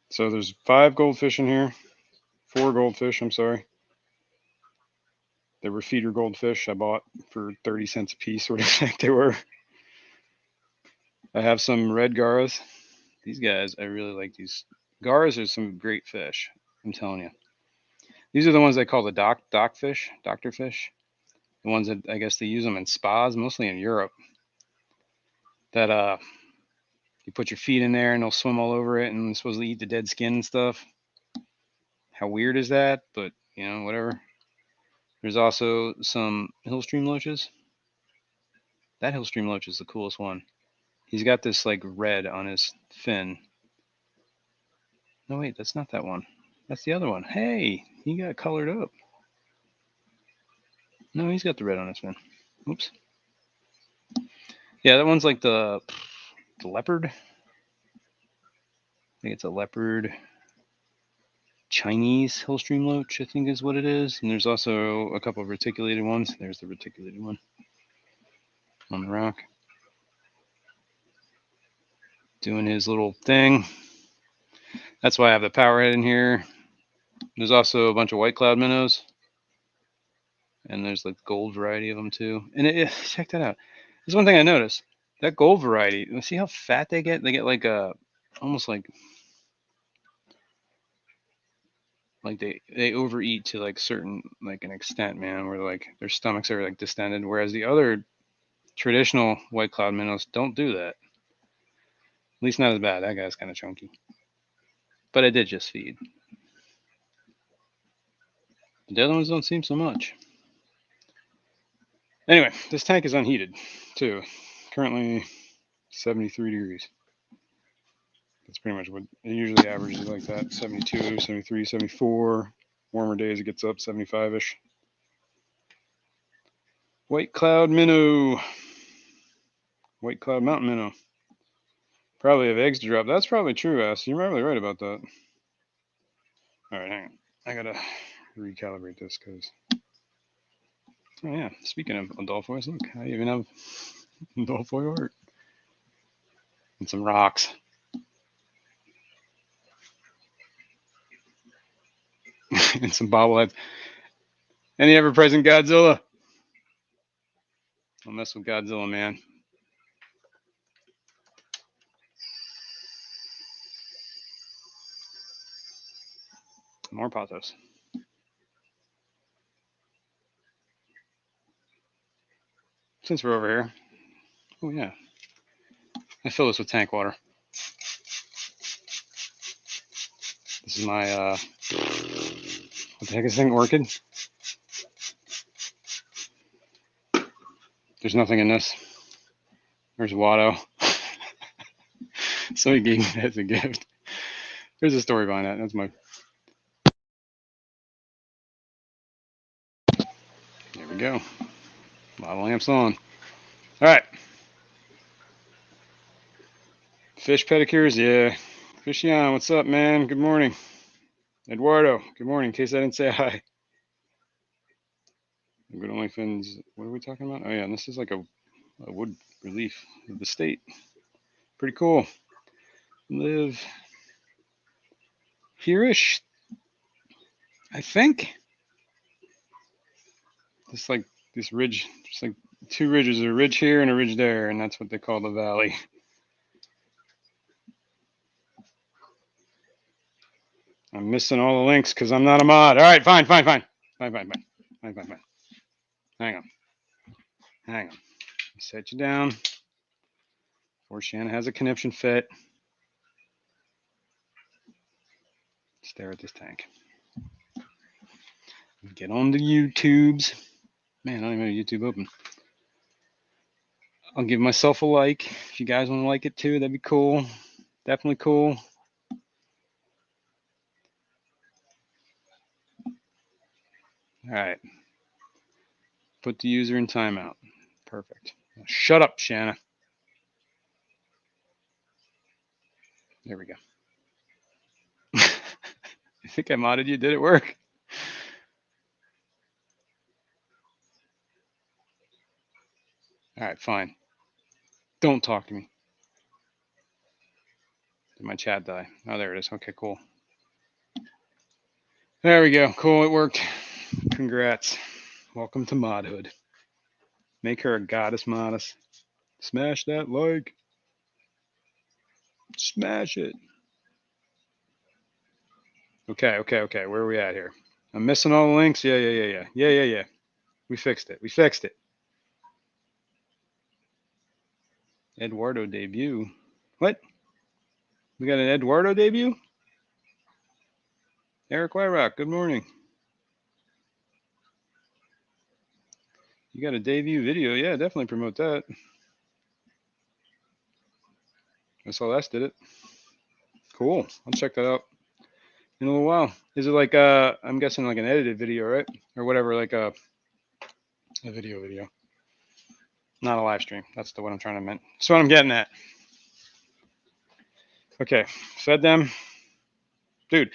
So there's 5 goldfish in here. 4 goldfish, I'm sorry. They were feeder goldfish I bought for 30 cents a piece, or whatever the heck they were. I have some red garas. These guys, I really like these. Garas are some great fish, I'm telling you. These are the ones they call the doctor fish. The ones that I guess they use them in spas, mostly in Europe. That you put your feet in there and they'll swim all over it and supposedly eat the dead skin and stuff. How weird is that? But whatever. There's also some hillstream loaches. That hillstream loach is the coolest one. He's got this like red on his fin. No, wait, that's not that one. That's the other one. Hey, he got colored up. No, he's got the red on his fin. Oops. Yeah, that one's like the leopard. I think it's a leopard. Chinese hillstream loach, I think is what it is. And there's also a couple of reticulated ones. There's the reticulated one on the rock. Doing his little thing. That's why I have the power head in here. There's also a bunch of white cloud minnows. And there's like gold variety of them too. And check that out. There's one thing I noticed. That gold variety, see how fat they get? They get like almost like they overeat to like certain like an extent, man, where like their stomachs are like distended, whereas the other traditional white cloud minnows don't do that. At least not as bad. That guy's kind of chunky. But I did just feed. The other ones don't seem so much. Anyway, this tank is unheated too. Currently 73 degrees. That's pretty much what it usually averages like that. 72, 73, 74. Warmer days it gets up 75-ish. White cloud minnow. White cloud mountain minnow. Probably have eggs to drop. That's probably true, Ass. You're probably right about that. All right, hang on. I gotta recalibrate this because. Oh yeah. Speaking of Adolfois, look, I even have Adolfois art and some rocks. And some bobbleheads. And the ever-present Godzilla. Don't mess with Godzilla, man. More pathos. Since we're over here. Oh, yeah. I fill this with tank water. This is my, what the heck is this thing? Orchid? There's nothing in this. There's Watto. Somebody gave me that as a gift. There's a story behind that. That's my. There we go. A lot of lamps on. All right. Fish pedicures, yeah. Fishy on, what's up, man? Good morning. Eduardo, good morning. In case I didn't say hi. Good only fins. What are we talking about? Oh yeah, and this is like a wood relief of the state. Pretty cool. Live here-ish, I think. Just like this ridge, just like two ridges, a ridge here and a ridge there, and that's what they call the valley. I'm missing all the links because I'm not a mod. All right, fine. Hang on. Set you down. Before Shanna has a conniption fit. Stare at this tank. Get on the YouTubes. Man, I don't even have YouTube open. I'll give myself a like. If you guys want to like it too, that'd be cool. Definitely cool. All right. Put the user in timeout. Perfect. Now shut up, Shanna. There we go. I think I modded you. Did it work? All right, fine. Don't talk to me. Did my chat die? Oh, there it is. Okay, cool. There we go. Cool, it worked. Congrats. Welcome to modhood. Make her a goddess modess. Smash that like. Smash it. Okay. Where are we at here? I'm missing all the links. Yeah. We fixed it. Eduardo debut. What? We got an Eduardo debut? Eric Wyrock, good morning. You got a debut video? Yeah, definitely promote that. SLS did it. Cool. I'll check that out in a little while. Is it like I'm guessing like an edited video, right? Or whatever, like a video. Not a live stream. That's the what I'm trying to meant. That's what I'm getting at. Okay, fed them. Dude.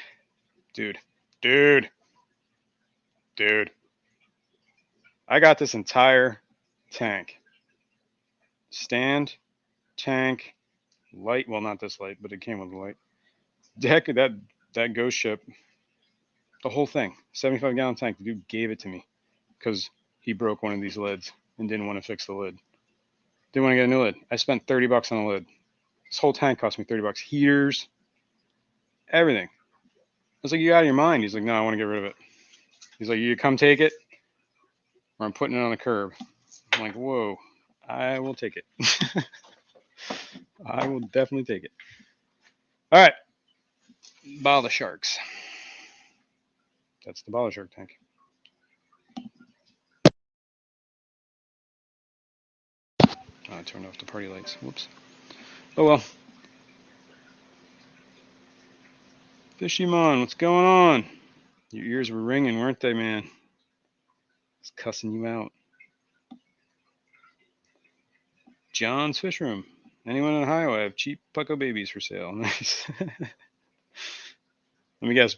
I got this entire tank. Stand, tank, light. Well, not this light, but it came with the light. Heck, that ghost ship. The whole thing, 75-gallon tank. The dude gave it to me because he broke one of these lids and didn't want to fix the lid. Didn't want to get a new lid. I spent $30 on the lid. This whole tank cost me $30. Heaters, everything. I was like, you out of your mind? He's like, no, I want to get rid of it. He's like, you come take it, or I'm putting it on the curb. I'm like, whoa, I will take it. I will definitely take it. All right, bottle sharks. That's the bottle shark tank. Oh, I turned off the party lights. Whoops. Oh well. Fishymon, what's going on? Your ears were ringing, weren't they, man? I was cussing you out. John's Fishroom. Anyone on the highway have cheap Pucko babies for sale? Nice. Let me guess.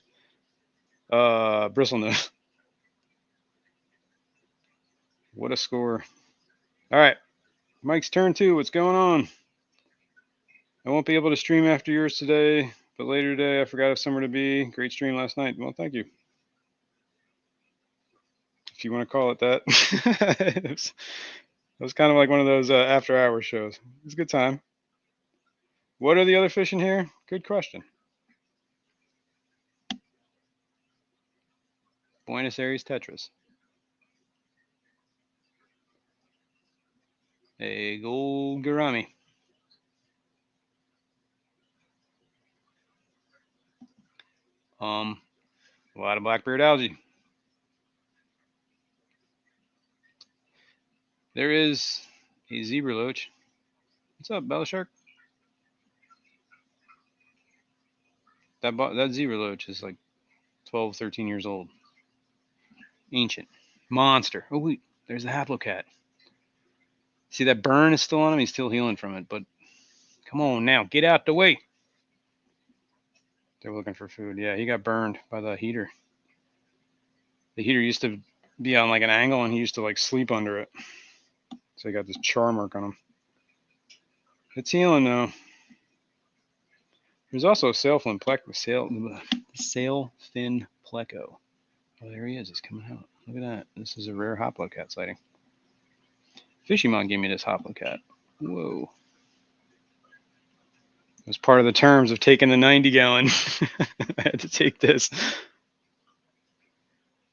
Bristlenose. What a score. All right. Mike's turn too. What's going on? I won't be able to stream after yours today, but later today I forgot of somewhere to be. Great stream last night. Well, thank you. If you want to call it that. It was kind of like one of those after-hour shows. It was a good time. What are the other fish in here? Good question. Buenos Aires Tetras. A gold gourami. A lot of Blackbeard Algae. There is a zebra loach. What's up, Bella Shark? That zebra loach is like 12, 13 years old. Ancient. Monster. Oh, wait. There's the haplocat. See, that burn is still on him. He's still healing from it, but come on now. Get out the way. They're looking for food. Yeah, he got burned by the heater. The heater used to be on like an angle, and he used to like sleep under it. So he got this char mark on him. It's healing now. There's also a sailfin pleco. Oh, there he is. He's coming out. Look at that. This is a rare hoplocat sighting. Fishymon gave me this hoplocat. Whoa. It was part of the terms of taking the 90-gallon. I had to take this.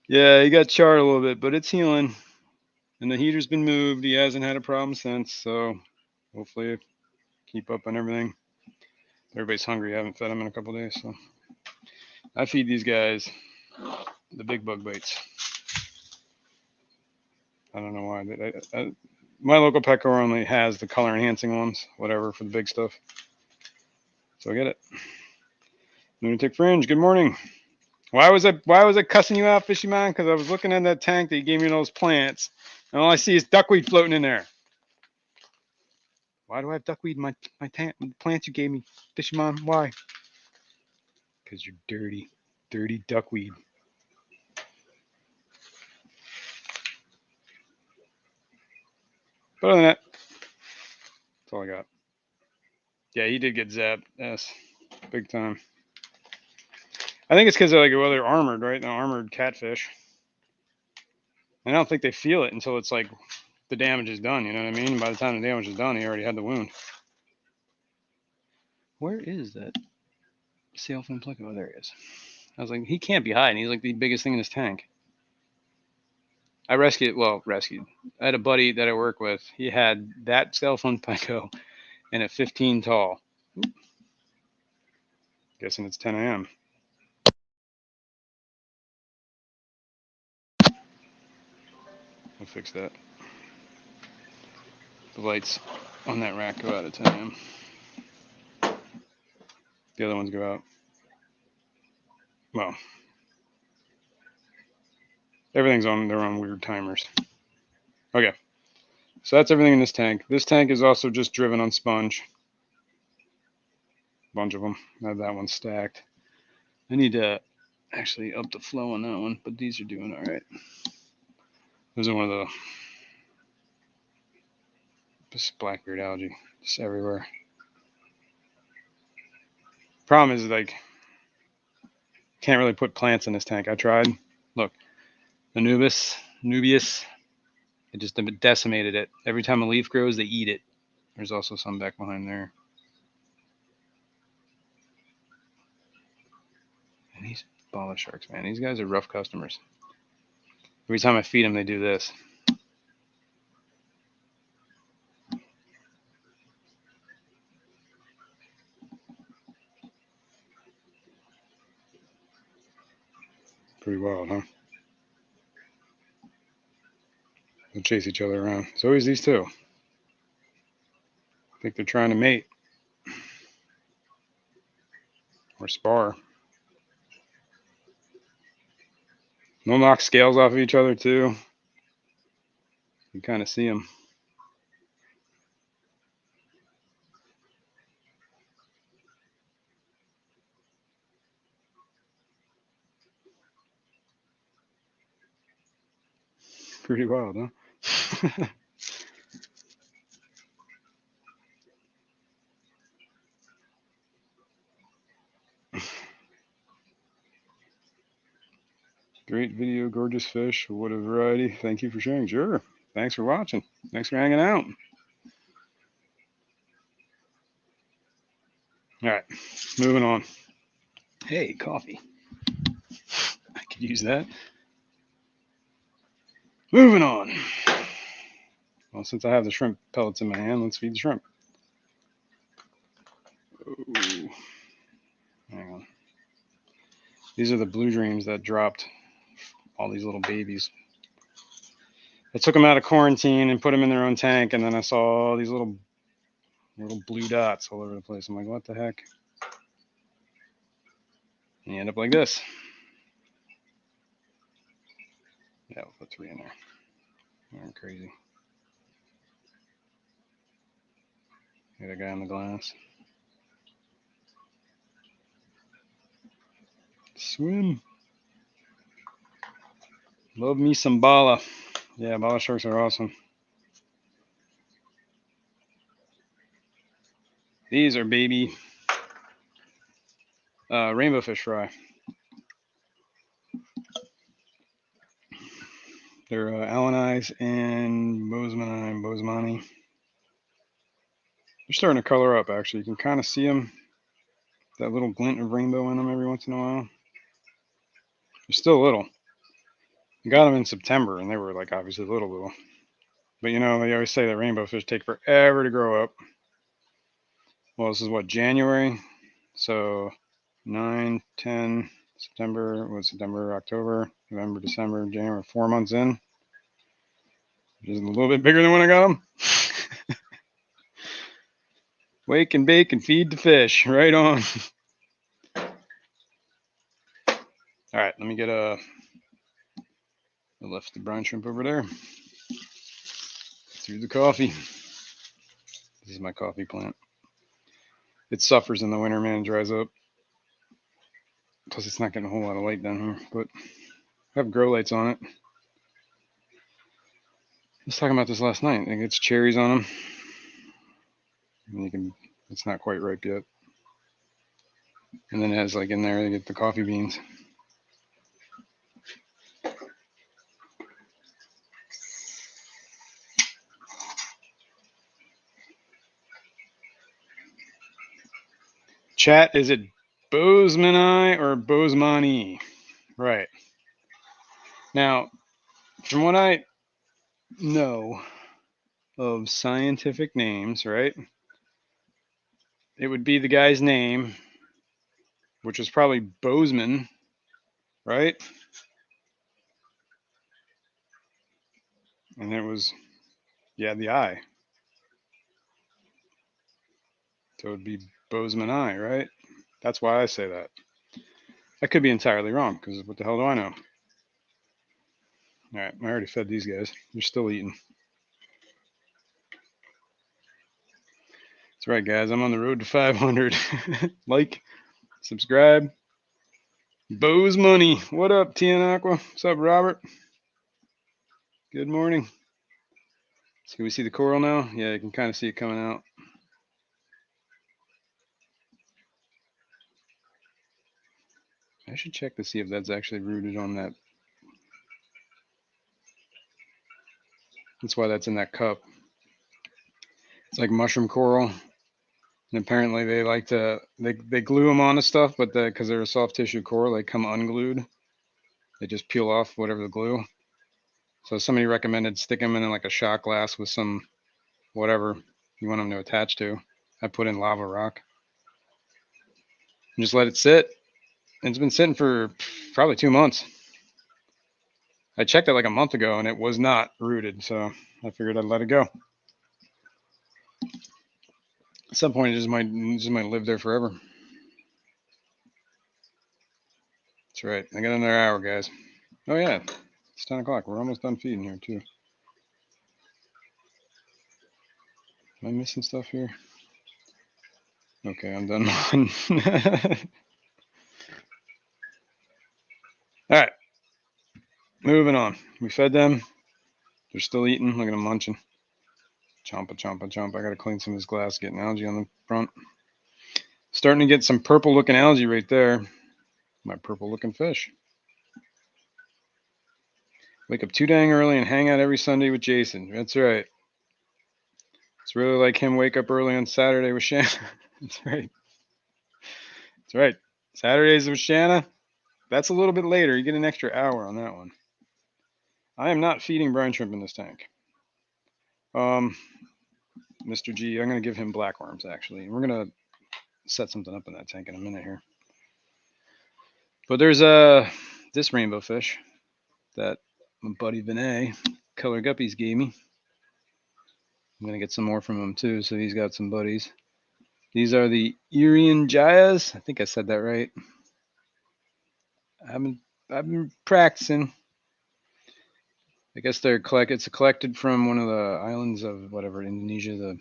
Yeah, he got charred a little bit, but it's healing. And the heater's been moved. He hasn't had a problem since, so hopefully keep up on everything. Everybody's hungry. I haven't fed them in a couple days, so I feed these guys the big bug bites. I don't know why. My local Petco only has the color enhancing ones, whatever, for the big stuff. So I get it. Lunatic Fringe, good morning. Why was I cussing you out, Fishymon? Because I was looking at that tank that you gave me those plants, and all I see is duckweed floating in there. Why do I have duckweed in my plants you gave me, Fishymon? Why? Because you're dirty duckweed. But other than that, that's all I got. Yeah, he did get zapped. Yes, big time. I think it's because they're armored, right? They're armored catfish. I don't think they feel it until it's like the damage is done. You know what I mean? By the time the damage is done, he already had the wound. Where is that sailfin pleco? Oh, there he is. I was like, he can't be hiding. He's like the biggest thing in this tank. I rescued. I had a buddy that I work with. He had that sailfin pleco and a 15 tall. Oop. Guessing it's 10 a.m. I'll fix that. The lights on that rack go out at 10 a.m. The other ones go out. Well, everything's on their own weird timers. Okay. So that's everything in this tank. This tank is also just driven on sponge. A bunch of them. I have that one stacked. I need to actually up the flow on that one, but these are doing all right. Those are one of the just Blackbeard algae just everywhere. Problem is, like, Can't really put plants in this tank. I tried. Look, Nubius. It just decimated it. Every time a leaf grows, they eat it. There's also some back behind there. And these bala sharks, man, these guys are rough customers. Every time I feed them, they do this. Pretty wild, huh? They'll chase each other around. It's always these two. I think they're trying to mate. Or spar. They'll knock scales off of each other, too. You kind of see them. Pretty wild, huh? Great video, gorgeous fish. What a variety. Thank you for sharing. Sure. Thanks for watching. Thanks for hanging out. All right, moving on. Hey, coffee. I could use that. Moving on. Well, since I have the shrimp pellets in my hand, let's feed the shrimp. Ooh. Hang on. These are the blue dreams that dropped all these little babies. I took them out of quarantine and put them in their own tank, and then I saw all these little blue dots all over the place. I'm like, what the heck? And you end up like this. Yeah, we'll put 3 in there. They're crazy. Got a guy on the glass. Swim. Love me some bala. Yeah, bala sharks are awesome. These are baby rainbow fish fry. They're Alanize and Bosemani. They're starting to color up, actually. You can kind of see them. That little glint of rainbow in them every once in a while. They're still little. I got them in September, and they were like obviously little. But you know, they always say that rainbow fish take forever to grow up. Well, this is what, January? So 9, 10, September, October, November, December, January, 4 months in. Just a little bit bigger than when I got them. Wake and bake and feed the fish. Right on. All right, let me get I left the brine shrimp over there. Through the coffee. This is my coffee plant. It suffers in the winter, man. It dries up. Plus, it's not getting a whole lot of light down here. But I have grow lights on it. I was talking about this last night. It gets cherries on them. And it's not quite ripe yet. And then it has like in there, they get the coffee beans. Chat, is it Bosemani or Bosemani? Right. Now, from what I know of scientific names, right, it would be the guy's name, which is probably Bozeman, right? And it was, the I. So it would be Bosemani, right? That's why I say that. I could be entirely wrong, because what the hell do I know? All right, I already fed these guys. They're still eating. That's right, guys. I'm on the road to 500. Like, subscribe. Bo's Money. What up, Tian Aqua? What's up, Robert? Good morning. So can we see the coral now? Yeah, you can kind of see it coming out. I should check to see if that's actually rooted on that. That's why that's in that cup. It's like mushroom coral. And apparently they like to, they glue them onto stuff, but because they're a soft tissue coral, they come unglued. They just peel off whatever the glue. So somebody recommended stick them in like a shot glass with some whatever you want them to attach to. I put in lava rock. And just let it sit. And it's been sitting for probably 2 months. I checked it like a month ago and it was not rooted, so I figured I'd let it go. At some point, it just might live there forever. That's right. I got another hour, guys. Oh yeah, it's 10 o'clock. We're almost done feeding here too. Am I missing stuff here? Okay, I'm done. All right, moving on. We fed them. They're still eating. Look at them munching. Chompa, chompa, chompa. I got to clean some of this glass, getting algae on the front. Starting to get some purple looking algae right there. My purple looking fish. Wake up too dang early and hang out every Sunday with Jason. That's right. It's really like him wake up early on Saturday with Shanna. That's right. That's right. Saturdays with Shanna. That's a little bit later. You get an extra hour on that one. I am not feeding brine shrimp in this tank. Mr. G, I'm going to give him blackworms, actually. We're going to set something up in that tank in a minute here. But there's this rainbow fish that my buddy Vinay, Color Guppies, gave me. I'm going to get some more from him, too, so he's got some buddies. These are the Irian Jayas. I think I said that right. I've been practicing. I guess it's collected from one of the islands of whatever, Indonesia,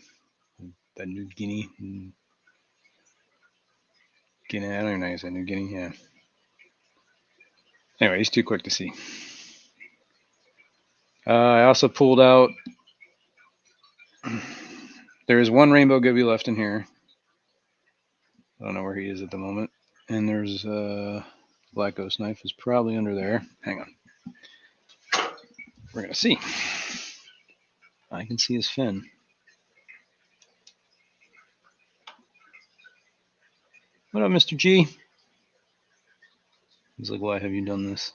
the New Guinea. I don't even know how you say New Guinea, yeah. Anyway, he's too quick to see. I also pulled out, there is one rainbow goby left in here. I don't know where he is at the moment. And there's black ghost knife is probably under there. Hang on. We're going to see. I can see his fin. What up, Mr. G? He's like, why have you done this?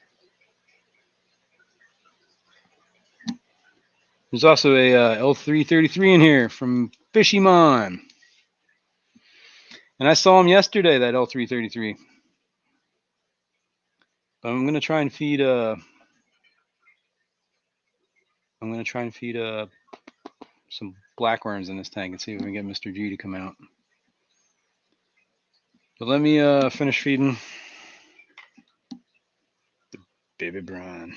There's also a L333 in here from Fishymon. And I saw him yesterday, that L333. But I'm going to try and feed some blackworms in this tank and see if we can get Mr. G to come out. But let me finish feeding the baby brine.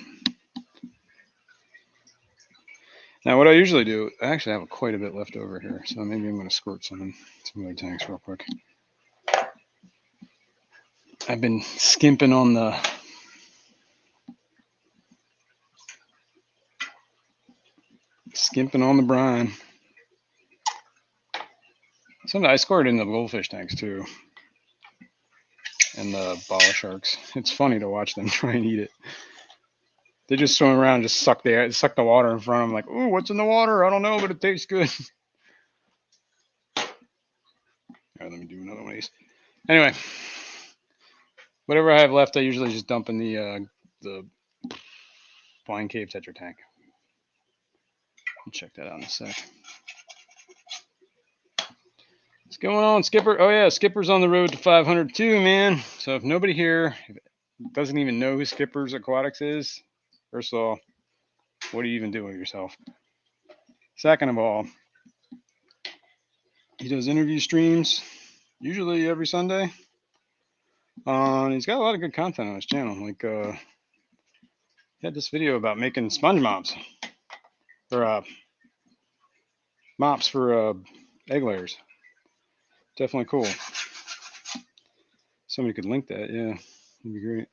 Now, what I usually do, I actually have quite a bit left over here, so maybe I'm going to squirt some other tanks real quick. I've been skimping on the brine. Sometimes I squirt in the goldfish tanks too, and the bala sharks. It's funny to watch them try and eat it. They just swim around and just suck the water in front of them, like, ooh, what's in the water? I don't know, but it tastes good. All right, let me do another one of these. Anyway, whatever I have left, I usually just dump in the Flying Cave Tetra tank. I'll check that out in a sec. What's going on, Skipper? Oh yeah, Skipper's on the road to 500 too, man. So if nobody here doesn't even know who Skipper's Aquatics is, first of all, what are you even doing with yourself? Second of all, he does interview streams, usually every Sunday. He's got a lot of good content on his channel. Like, he had this video about making sponge mops, or mops for egg layers. Definitely cool. Somebody could link that, yeah, that'd be great.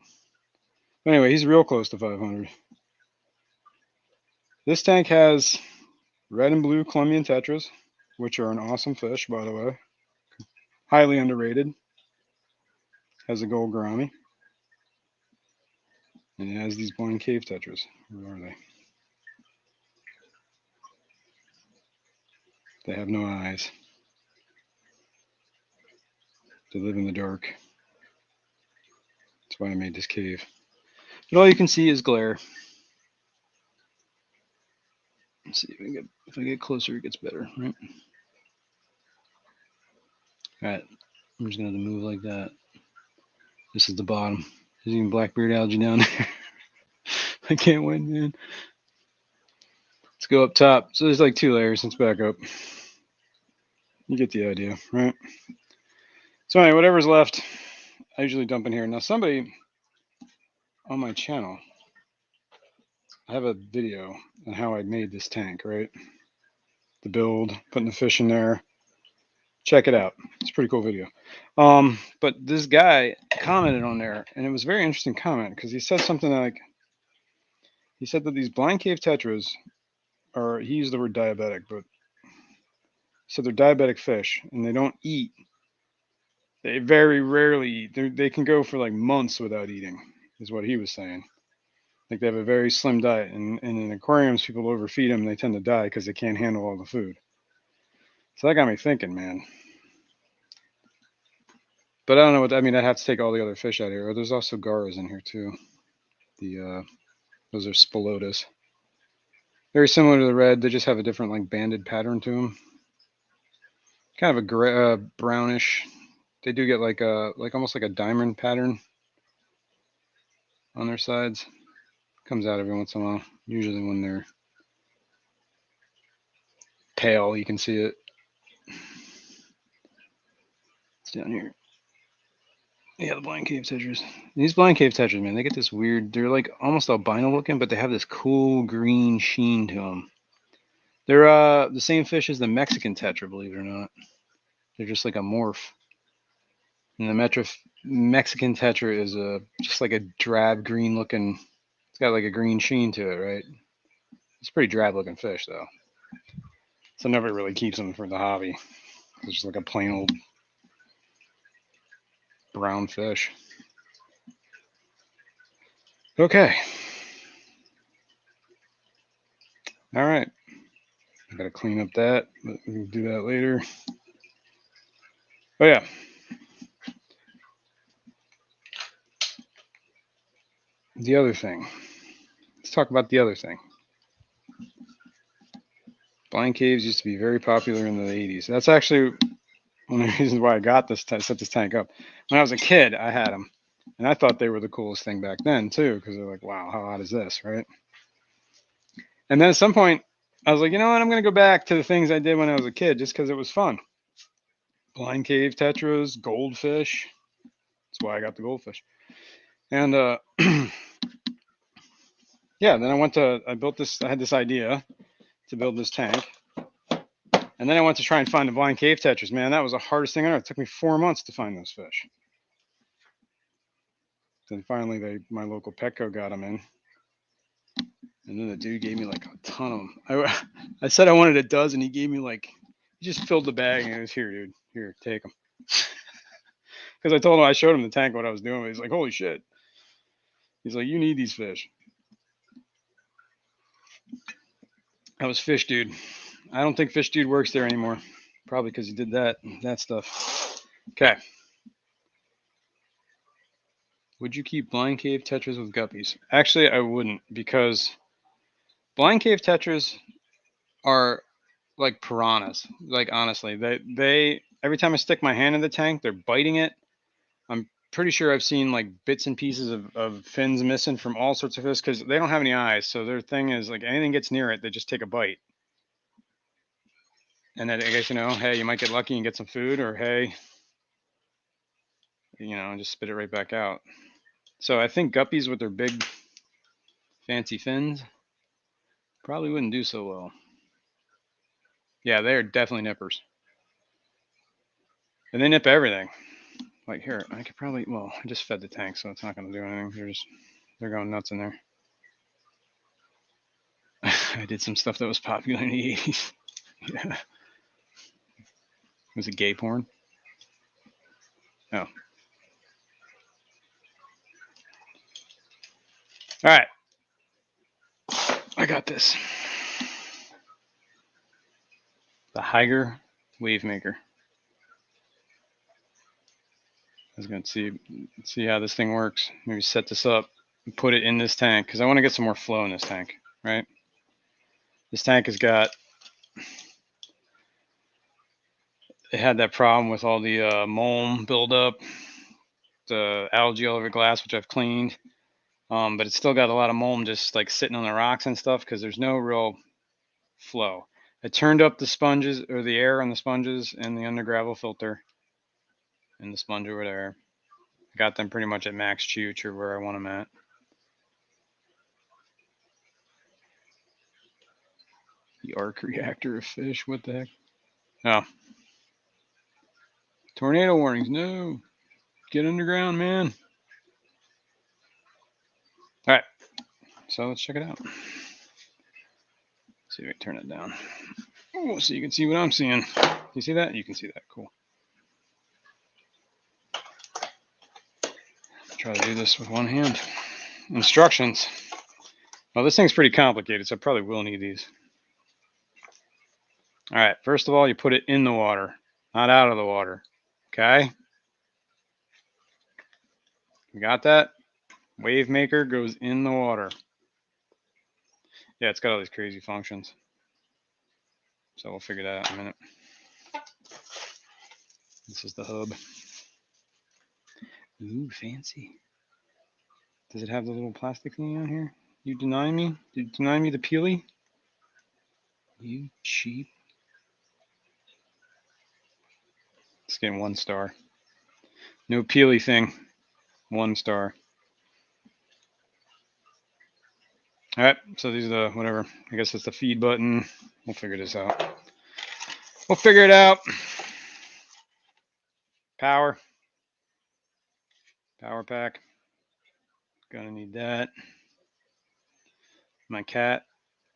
But anyway, he's real close to 500. This tank has red and blue Colombian Tetras, which are an awesome fish, by the way. Highly underrated. Has a gold gourami. And it has these blind cave tetras. Where are they? They have no eyes. They live in the dark. That's why I made this cave. But all you can see is glare. Let's see if I get closer, it gets better, right? All right, I'm just gonna move like that. This is the bottom. There's even Blackbeard Algae down there. I can't win, man. Let's go up top. So there's like 2 layers. Let's back up. You get the idea, right? So anyway, whatever's left, I usually dump in here. Now somebody on my channel, I have a video on how I made this tank, right? The build, putting the fish in there. Check it out. It's a pretty cool video. But this guy commented on there, and it was a very interesting comment because he said something like, he said that these blind cave tetras are, he used the word diabetic, but so they're diabetic fish and they don't eat. They very rarely eat. They can go for like months without eating, is what he was saying. Like they have a very slim diet, and in aquariums, people overfeed them. They tend to die because they can't handle all the food. So that got me thinking, man. But I don't know what, I mean, I'd have to take all the other fish out here. Oh, there's also garas in here too. Those are spilotas. Very similar to the red. They just have a different like banded pattern to them. Kind of a gray, brownish. They do get like almost like a diamond pattern on their sides. Comes out every once in a while. Usually when they're pale, you can see it. It's down here. Yeah, the blind cave tetras. These blind cave tetras, man, they get this weird. They're like almost albino looking, but they have this cool green sheen to them. They're the same fish as the Mexican tetra, believe it or not. They're just like a morph. And the Mexican tetra is just like a drab green looking. It's got like a green sheen to it, right? It's a pretty drab looking fish though. So nobody really keeps them for the hobby. It's just like a plain old brown fish. Okay. All right. I gotta clean up that, but we can do that later. Oh yeah. The other thing. Let's talk about the other thing. Blind caves used to be very popular in the 80s. That's actually one of the reasons why I got this, set this tank up. When I was a kid, I had them. And I thought they were the coolest thing back then, too, because they're like, wow, how hot is this, right? And then at some point, I was like, you know what? I'm going to go back to the things I did when I was a kid just because it was fun. Blind cave tetras, goldfish. That's why I got the goldfish. And yeah, then I built this, I had this idea to build this tank. And then I went to try and find the blind cave tetras. Man, that was the hardest thing on earth. It took me 4 months to find those fish. Then finally, my local Petco got them in. And then the dude gave me like a ton of them. I said I wanted a dozen. He gave me like, he just filled the bag and it was, here, dude. Here, take them. Because I told him, I showed him the tank, what I was doing. He's like, holy shit. He's like, you need these fish. That was Fish Dude. I don't think Fish Dude works there anymore. Probably because he did that stuff. Okay. Would you keep blind cave tetras with guppies? Actually, I wouldn't, because blind cave tetras are like piranhas. Like honestly, they every time I stick my hand in the tank, they're biting it. I'm pretty sure I've seen like bits and pieces of fins missing from all sorts of fish because they don't have any eyes. So their thing is like anything gets near it, they just take a bite. And then I guess, hey, you might get lucky and get some food, or hey, just spit it right back out. So I think guppies with their big fancy fins probably wouldn't do so well. Yeah, they're definitely nippers. And they nip everything. Like here, I could probably, well, I just fed the tank, so it's not going to do anything. They're going nuts in there. I did some stuff that was popular in the 80s. Yeah. Was it gay porn? Oh. All right. I got this. The Higer Wave Maker. I was going to see how this thing works. Maybe set this up and put it in this tank because I want to get some more flow in this tank, right? This tank has got, it had that problem with all the mulm buildup, the algae all over glass, which I've cleaned. But it's still got a lot of mulm just like sitting on the rocks and stuff because there's no real flow. I turned up the sponges or the air on the sponges and the under gravel filter and the sponge over there. I got them pretty much at max chooch or where I want them at. The arc reactor of fish, what the heck? Oh. Tornado warnings, no. Get underground, man. All right, so let's check it out. See if I can turn it down. Oh, so you can see what I'm seeing. You see that? You can see that. Cool. Try to do this with one hand. Instructions. Well, this thing's pretty complicated, so I probably will need these. All right, first of all, you put it in the water, not out of the water. Okay? You got that? Wave maker goes in the water. Yeah, it's got all these crazy functions. So we'll figure that out in a minute. This is the hub. Ooh, fancy. Does it have the little plastic thing on here? You deny me? Did you deny me the peely? You cheap. It's getting 1 star. No peely thing. 1 star. All right, so these are the, whatever. I guess it's the feed button. We'll figure this out. We'll figure it out. Power. Power pack. Gonna need that. My cat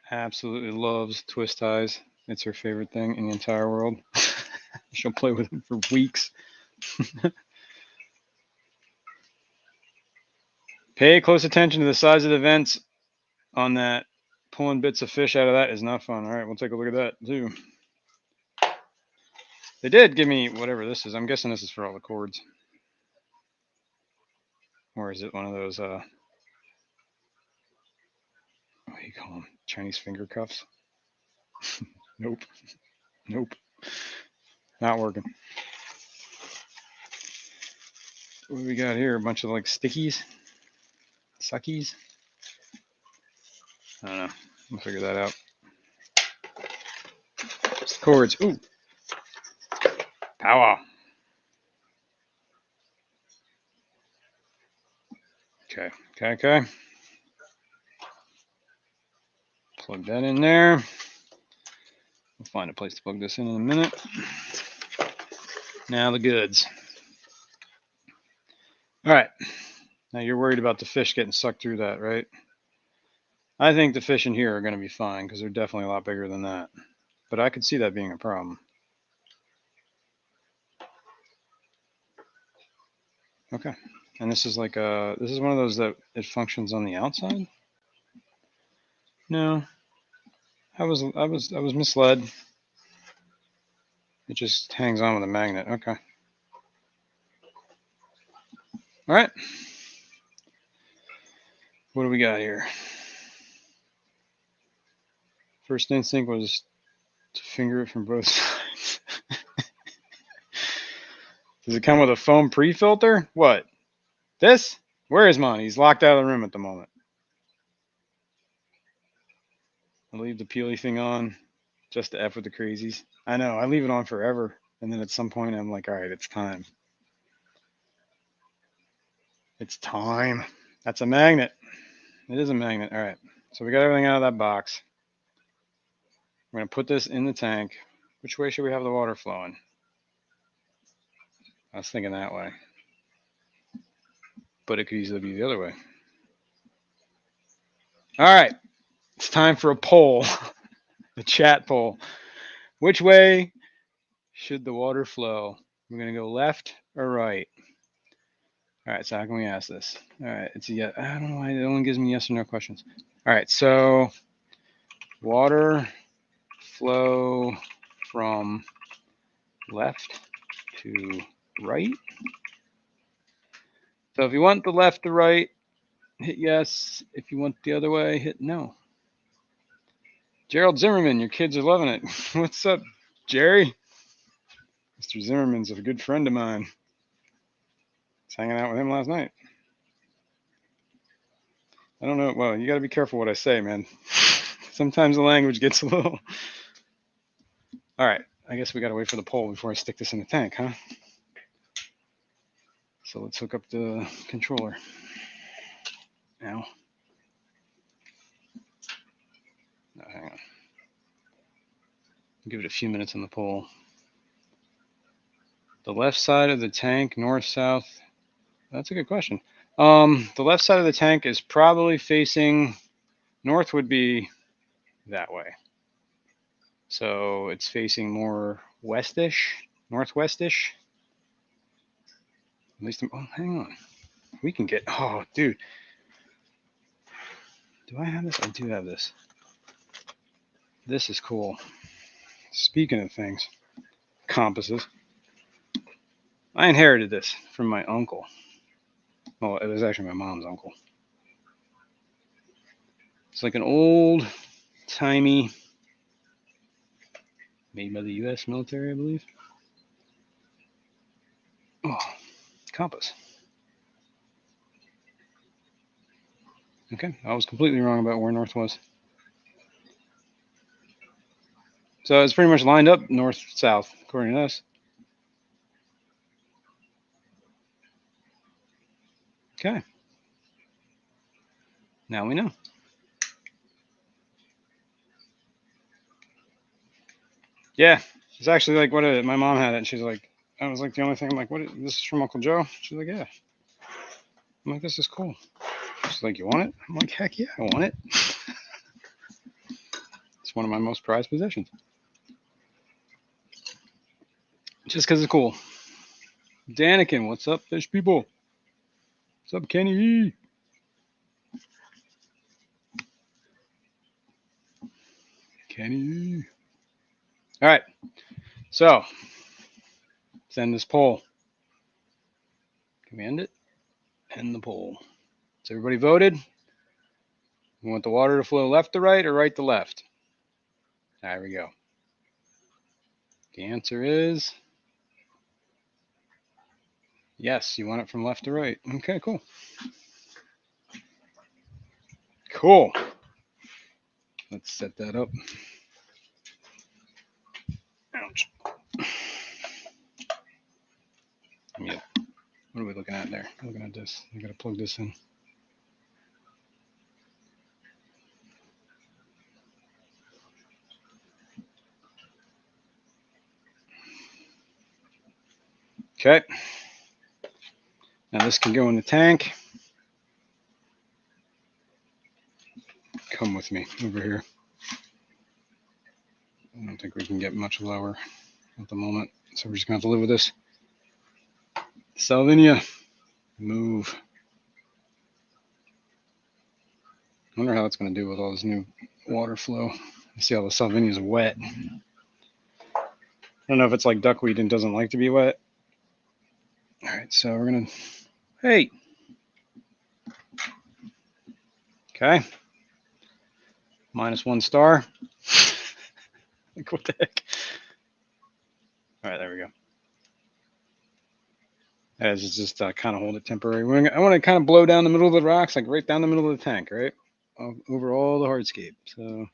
absolutely loves twist ties. It's her favorite thing in the entire world. She'll play with them for weeks. Pay close attention to the size of the vents on that. Pulling bits of fish out of that is not fun. All right, we'll take a look at that too. They did give me whatever this is. I'm guessing this is for all the cords. Or is it one of those, what do you call them? Chinese finger cuffs? Nope. Nope. Not working. What do we got here? A bunch of like stickies? Suckies? I don't know. We'll figure that out. Cords. Ooh. Power. Okay. Plug that in there. We'll find a place to plug this in a minute. Now the goods. All right. Now you're worried about the fish getting sucked through that, right? I think the fish in here are going to be fine because they're definitely a lot bigger than that. But I could see that being a problem. Okay. And this is like this is one of those that it functions on the outside? No. I was misled. It just hangs on with a magnet. Okay. All right. What do we got here? First instinct was to finger it from both sides. Does it come with a foam pre-filter? What? This? Where is mine? He's locked out of the room at the moment. I leave the peely thing on just to F with the crazies. I know, I leave it on forever. And then at some point I'm like, all right, it's time. It's time. That's a magnet. It is a magnet. All right. So we got everything out of that box. We're going to put this in the tank. Which way should we have the water flowing? I was thinking that way. But it could easily be the other way. All right. It's time for a poll. The chat poll. Which way should the water flow? We're going to go left or right? All right, so how can we ask this? All right, it's a yes. I don't know why it only gives me yes or no questions. All right, so water flow from left to right. So if you want the left to right, hit yes. If you want the other way, hit no. Gerald Zimmerman, your kids are loving it. What's up, Jerry? Mr. Zimmerman's a good friend of mine. I was hanging out with him last night. I don't know. Well, you got to be careful what I say, man. Sometimes the language gets a little. All right. I guess we got to wait for the pole before I stick this in the tank, huh? So let's hook up the controller. Now. No, hang on. Give it a few minutes on the pole. The left side of the tank, north, south. That's a good question. The left side of the tank is probably facing north, would be that way. So it's facing more westish, northwestish. At least, oh, hang on. We can get, oh, dude. Do I have this? I do have this. This is cool. Speaking of things, compasses. I inherited this from my uncle. Well, it was actually my mom's uncle. It's like an old timey, made by the U.S. military, I believe. Oh, compass. Okay, I was completely wrong about where north was. So it's pretty much lined up north-south, according to us. Okay. Now we know. Yeah, it's actually like what my mom had it, and she's like, I was like the only thing. I'm like, what? This is from Uncle Joe. She's like, yeah. I'm like, this is cool. She's like, you want it? I'm like, heck yeah, I want it. It's one of my most prized possessions. Just because it's cool. Danikin, what's up, fish people? What's up, Kenny? Kenny. All right. So, let's end this poll. Can we end it? End the poll. So everybody voted. We want the water to flow left to right or right to left? There we go. The answer is yes, you want it from left to right. Okay, cool. Cool. Let's set that up. Ouch. Yeah. What are we looking at there? Looking at this. I gotta plug this in. Okay. Now this can go in the tank. Come with me over here. I don't think we can get much lower at the moment, so we're just gonna have to live with this. Salvinia, move. I wonder how it's gonna do with all this new water flow. You see how the Salvinia is wet. I don't know if it's like duckweed and doesn't like to be wet. All right, so we're gonna, hey. Okay. -1 star. Like, what the heck? All right, there we go. As it's just kind of hold it temporary. I want to kind of blow down the middle of the rocks, like right down the middle of the tank, right? Over all the hardscape. So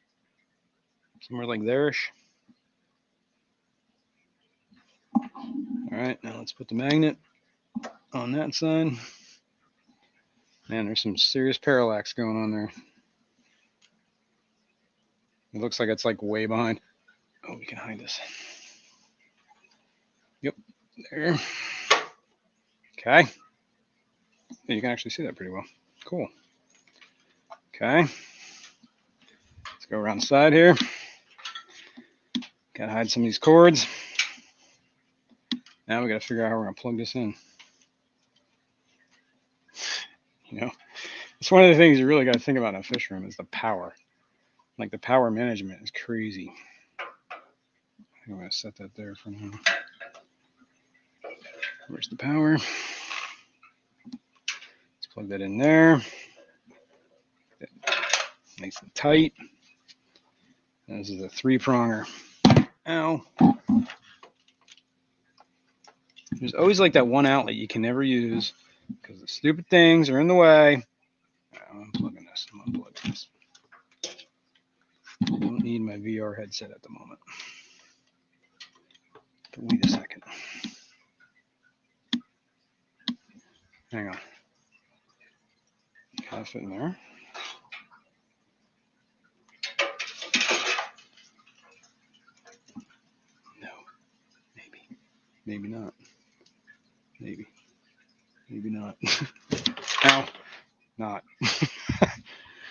somewhere like there-ish. All right, now let's put the magnet on that side. Man, there's some serious parallax going on there. It looks like it's like way behind. Oh, we can hide this. Yep, there. Okay. Yeah, you can actually see that pretty well. Cool. Okay. Let's go around the side here. Gotta hide some of these cords. Now we gotta figure out how we're gonna plug this in. You know, it's one of the things you really got to think about in a fish room is the power. Like the power management is crazy. I'm going to set that there for now. Where's the power? Let's plug that in there. Nice and tight. And this is a 3-pronger. Ow. There's always like that one outlet you can never use because the stupid things are in the way. I'm unplugging this. I'm unplugging this. I don't need my VR headset at the moment. But wait a second. Hang on. Can I fit in there? No. Maybe. Maybe not. Maybe. Maybe not. Ow. Not.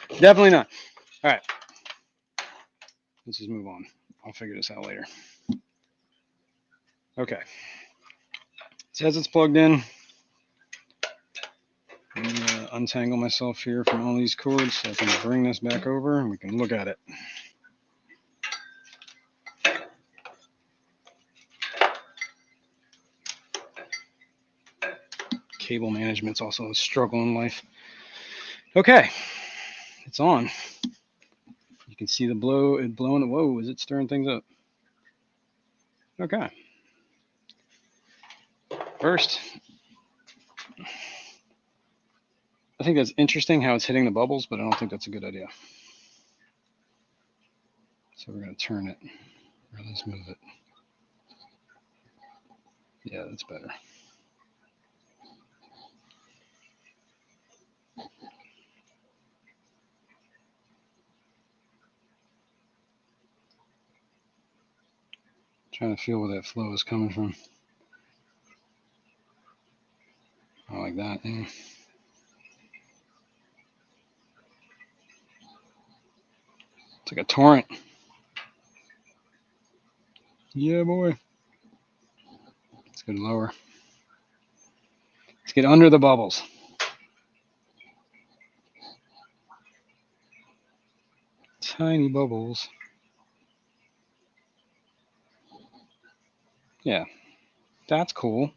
Definitely not. All right. Let's just move on. I'll figure this out later. Okay. It says it's plugged in. I'm going to untangle myself here from all these cords so I can bring this back over and we can look at it. Cable management's also a struggle in life. Okay. It's on. You can see the it blowing. Whoa, is it stirring things up? Okay. First, I think that's interesting how it's hitting the bubbles, but I don't think that's a good idea. So we're going to turn it. Or let's move it. Yeah, that's better. Trying to feel where that flow is coming from. I like that. Yeah. It's like a torrent. Yeah, boy. Let's go lower. Let's get under the bubbles. Tiny bubbles. Yeah, that's cool.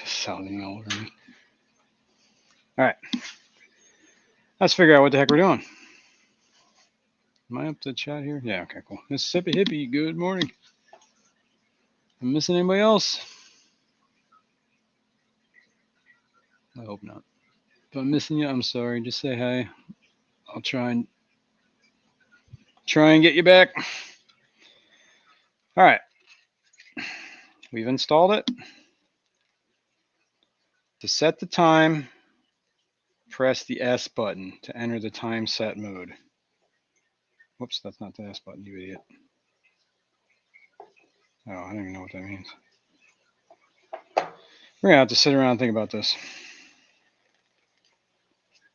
Sounding all over me. All right. Let's figure out what the heck we're doing. Am I up to chat here? Yeah, okay, cool. Mississippi Hippie, good morning. I'm missing anybody else? I hope not. If I'm missing you, I'm sorry. Just say hi. I'll try and get you back. All right. We've installed it. To set the time, press the S button to enter the time set mode. Whoops, that's not the S button, you idiot. Oh, I don't even know what that means. We're gonna have to sit around and think about this.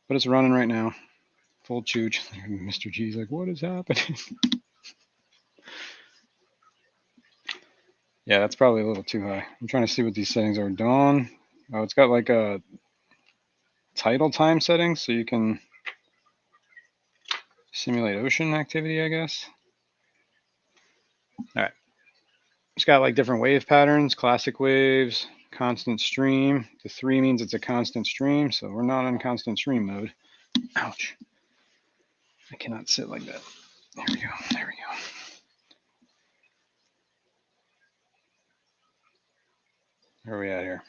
But it's running right now. Full chooch. Mr. G's like, what is happening? Yeah, that's probably a little too high. I'm trying to see what these settings are. Dawn. Oh, it's got like a tidal time setting, so you can simulate ocean activity, I guess. All right. It's got like different wave patterns, classic waves, constant stream. The 3 means it's a constant stream, so we're not in constant stream mode. Ouch. I cannot sit like that. There we go. There we go. Where are we at here?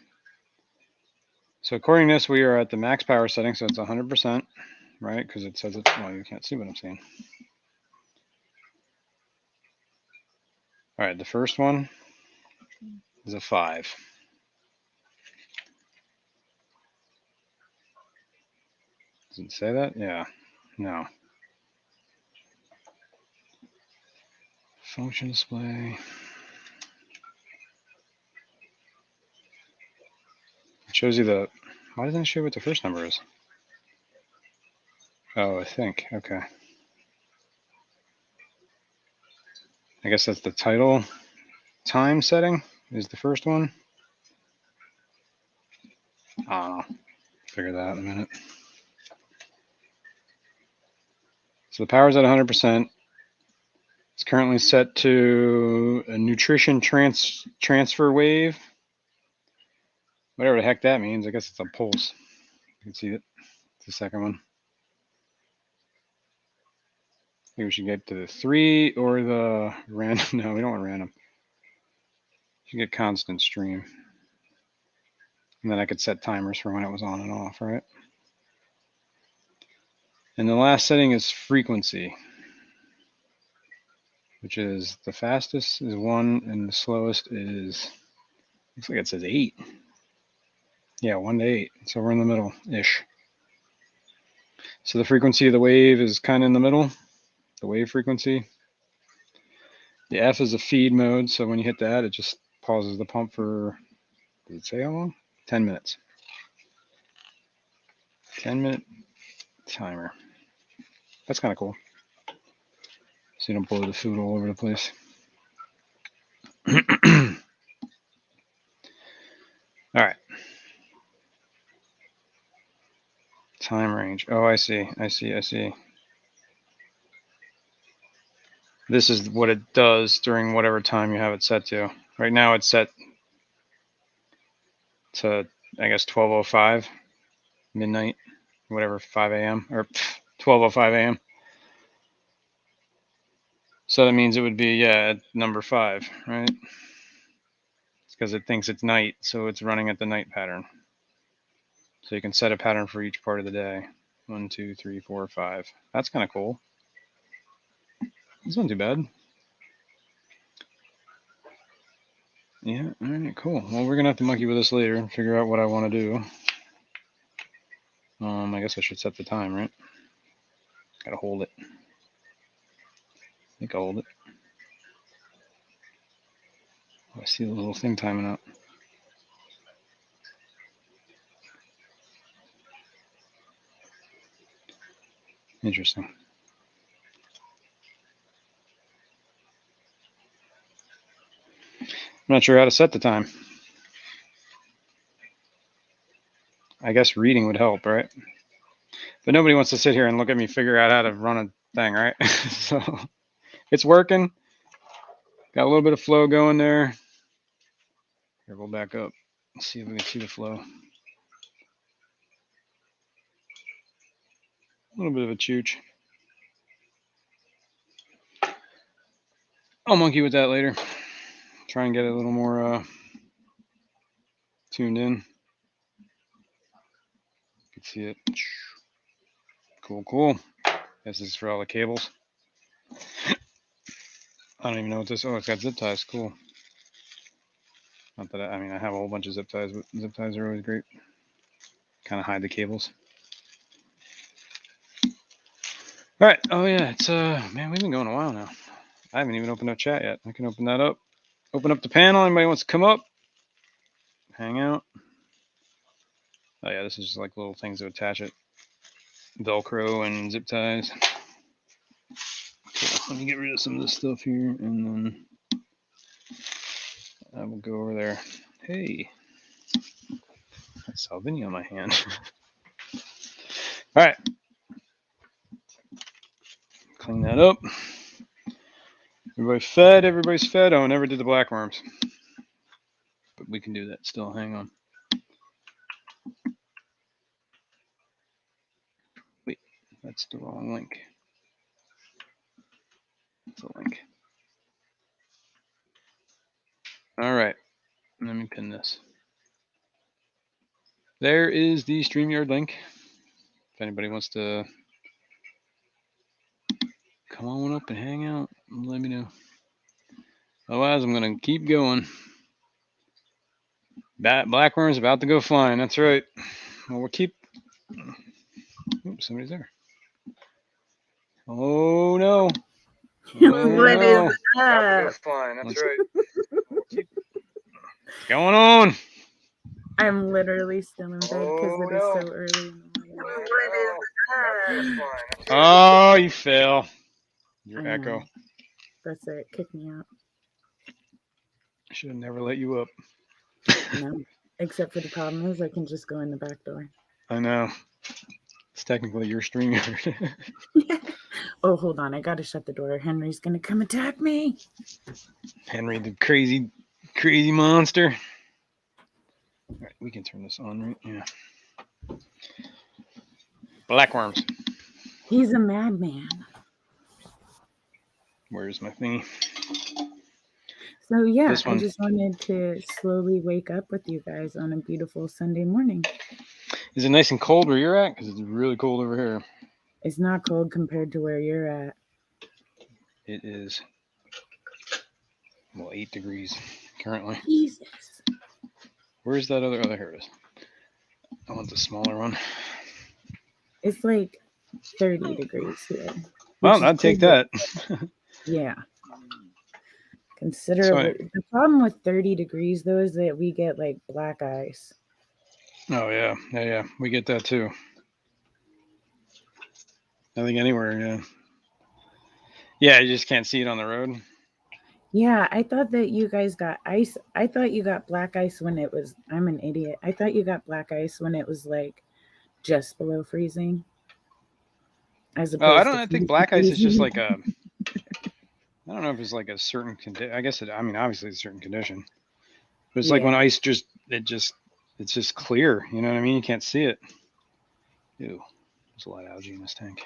So according to this, we are at the max power setting, so it's 100%, right? Because it says it's, well, you can't see what I'm saying. All right, the first one is a 5. Does it say that? Yeah. No. Function display. It shows you the, why doesn't it show what the first number is? Oh, I think. Okay. I guess that's the title time setting is the first one. I'll figure that out in a minute. So the power's at 100%. It's currently set to a nutrition transfer wave. Whatever the heck that means. I guess it's a pulse. You can see it. It's the second one. I think we should get to the 3 or the random. No, we don't want random. You should get constant stream. And then I could set timers for when it was on and off, right? And the last setting is frequency, which is the fastest is 1 and the slowest is, looks like it says 8. Yeah, 1 to 8. So we're in the middle-ish. So the frequency of the wave is kind of in the middle, the wave frequency. The F is a feed mode, so when you hit that, it just pauses the pump for, does it say how long? 10 minutes. 10-minute timer. That's kind of cool. So you don't blow the food all over the place. All right. Time range. Oh, I see. This is what it does during whatever time you have it set to. Right now it's set to, I guess, 12:05 midnight, whatever, 5 a.m. or 12:05 a.m. So that means it would be, yeah, at number 5, right? It's because it thinks it's night, so it's running at the night pattern. So you can set a pattern for each part of the day. 1, 2, 3, 4, 5. That's kind of cool. It's not too bad. Yeah, all right, cool. Well, we're going to have to monkey with this later and figure out what I want to do. I guess I should set the time, right? Gotta hold it. I think I'll hold it. Oh, I see the little thing timing out. Interesting. I'm not sure how to set the time. I guess reading would help, right? But nobody wants to sit here and look at me figure out how to run a thing, right? So it's working. Got a little bit of flow going there. Here, we'll back up. Let's see if we can see the flow. A little bit of a chooch. I'll monkey with that later. Try and get it a little more tuned in. You can see it. Cool. This is for all the cables. I don't even know what this. Oh, it's got zip ties. Cool. Not that I have a whole bunch of zip ties, but zip ties are always great. Kind of hide the cables. All right. Oh yeah, it's man, we've been going a while now. I haven't even opened up chat yet. I can open that up. Open up the panel. Anybody wants to come up? Hangout. Oh yeah, this is just like little things to attach it. Velcro and zip ties. Okay, let me get rid of some of this stuff here, and then I will go over there. Hey, that's Salvini on my hand. All right, clean that up. Everybody's fed. Oh, I never did the black worms, but we can do that still. Hang on. Wait, that's the wrong link. It's a link. All right, let me pin this. There is the StreamYard link. If anybody wants to come on up and hang out, let me know. Otherwise, I'm going to keep going. That blackworm's about to go flying. That's right. Well, we'll keep. Oops, somebody's there. Oh no! What is that? That's right. We'll keep going on. I'm literally still in bed because it is so early in the morning. Oh, you fail. Your echo. That's it. Kick me out. I should have never let you up. No, Except for the problem is I can just go in the back door. I know. It's technically your StreamYard. Oh, hold on. I got to shut the door. Henry's going to come attack me. Henry, the crazy monster. All right, we can turn this on, right? Yeah. Blackworms. He's a madman. Where's my thingy? So, yeah, This one. I just wanted to slowly wake up with you guys on a beautiful Sunday morning. Is it nice and cold where you're at? Because it's really cold over here. It's not cold compared to where you're at. It is, 8 degrees currently. Jesus. Where's that other? Oh, here it is. I want the smaller one. It's like 30 degrees here. Well, I'd take that. Yeah. Considerably. The problem with 30 degrees, though, is that we get like black ice. Oh, yeah. Yeah. We get that too. I think anywhere, yeah. Yeah, you just can't see it on the road. Yeah, I thought that you guys got ice. I thought you got black ice when it was, I'm an idiot. I thought you got black ice when it was like just below freezing. As opposed I think black ice is just like a, I don't know if it's like a certain condition. I guess obviously it's a certain condition. But it's like when ice it's just clear. You know what I mean? You can't see it. Ew, there's a lot of algae in this tank.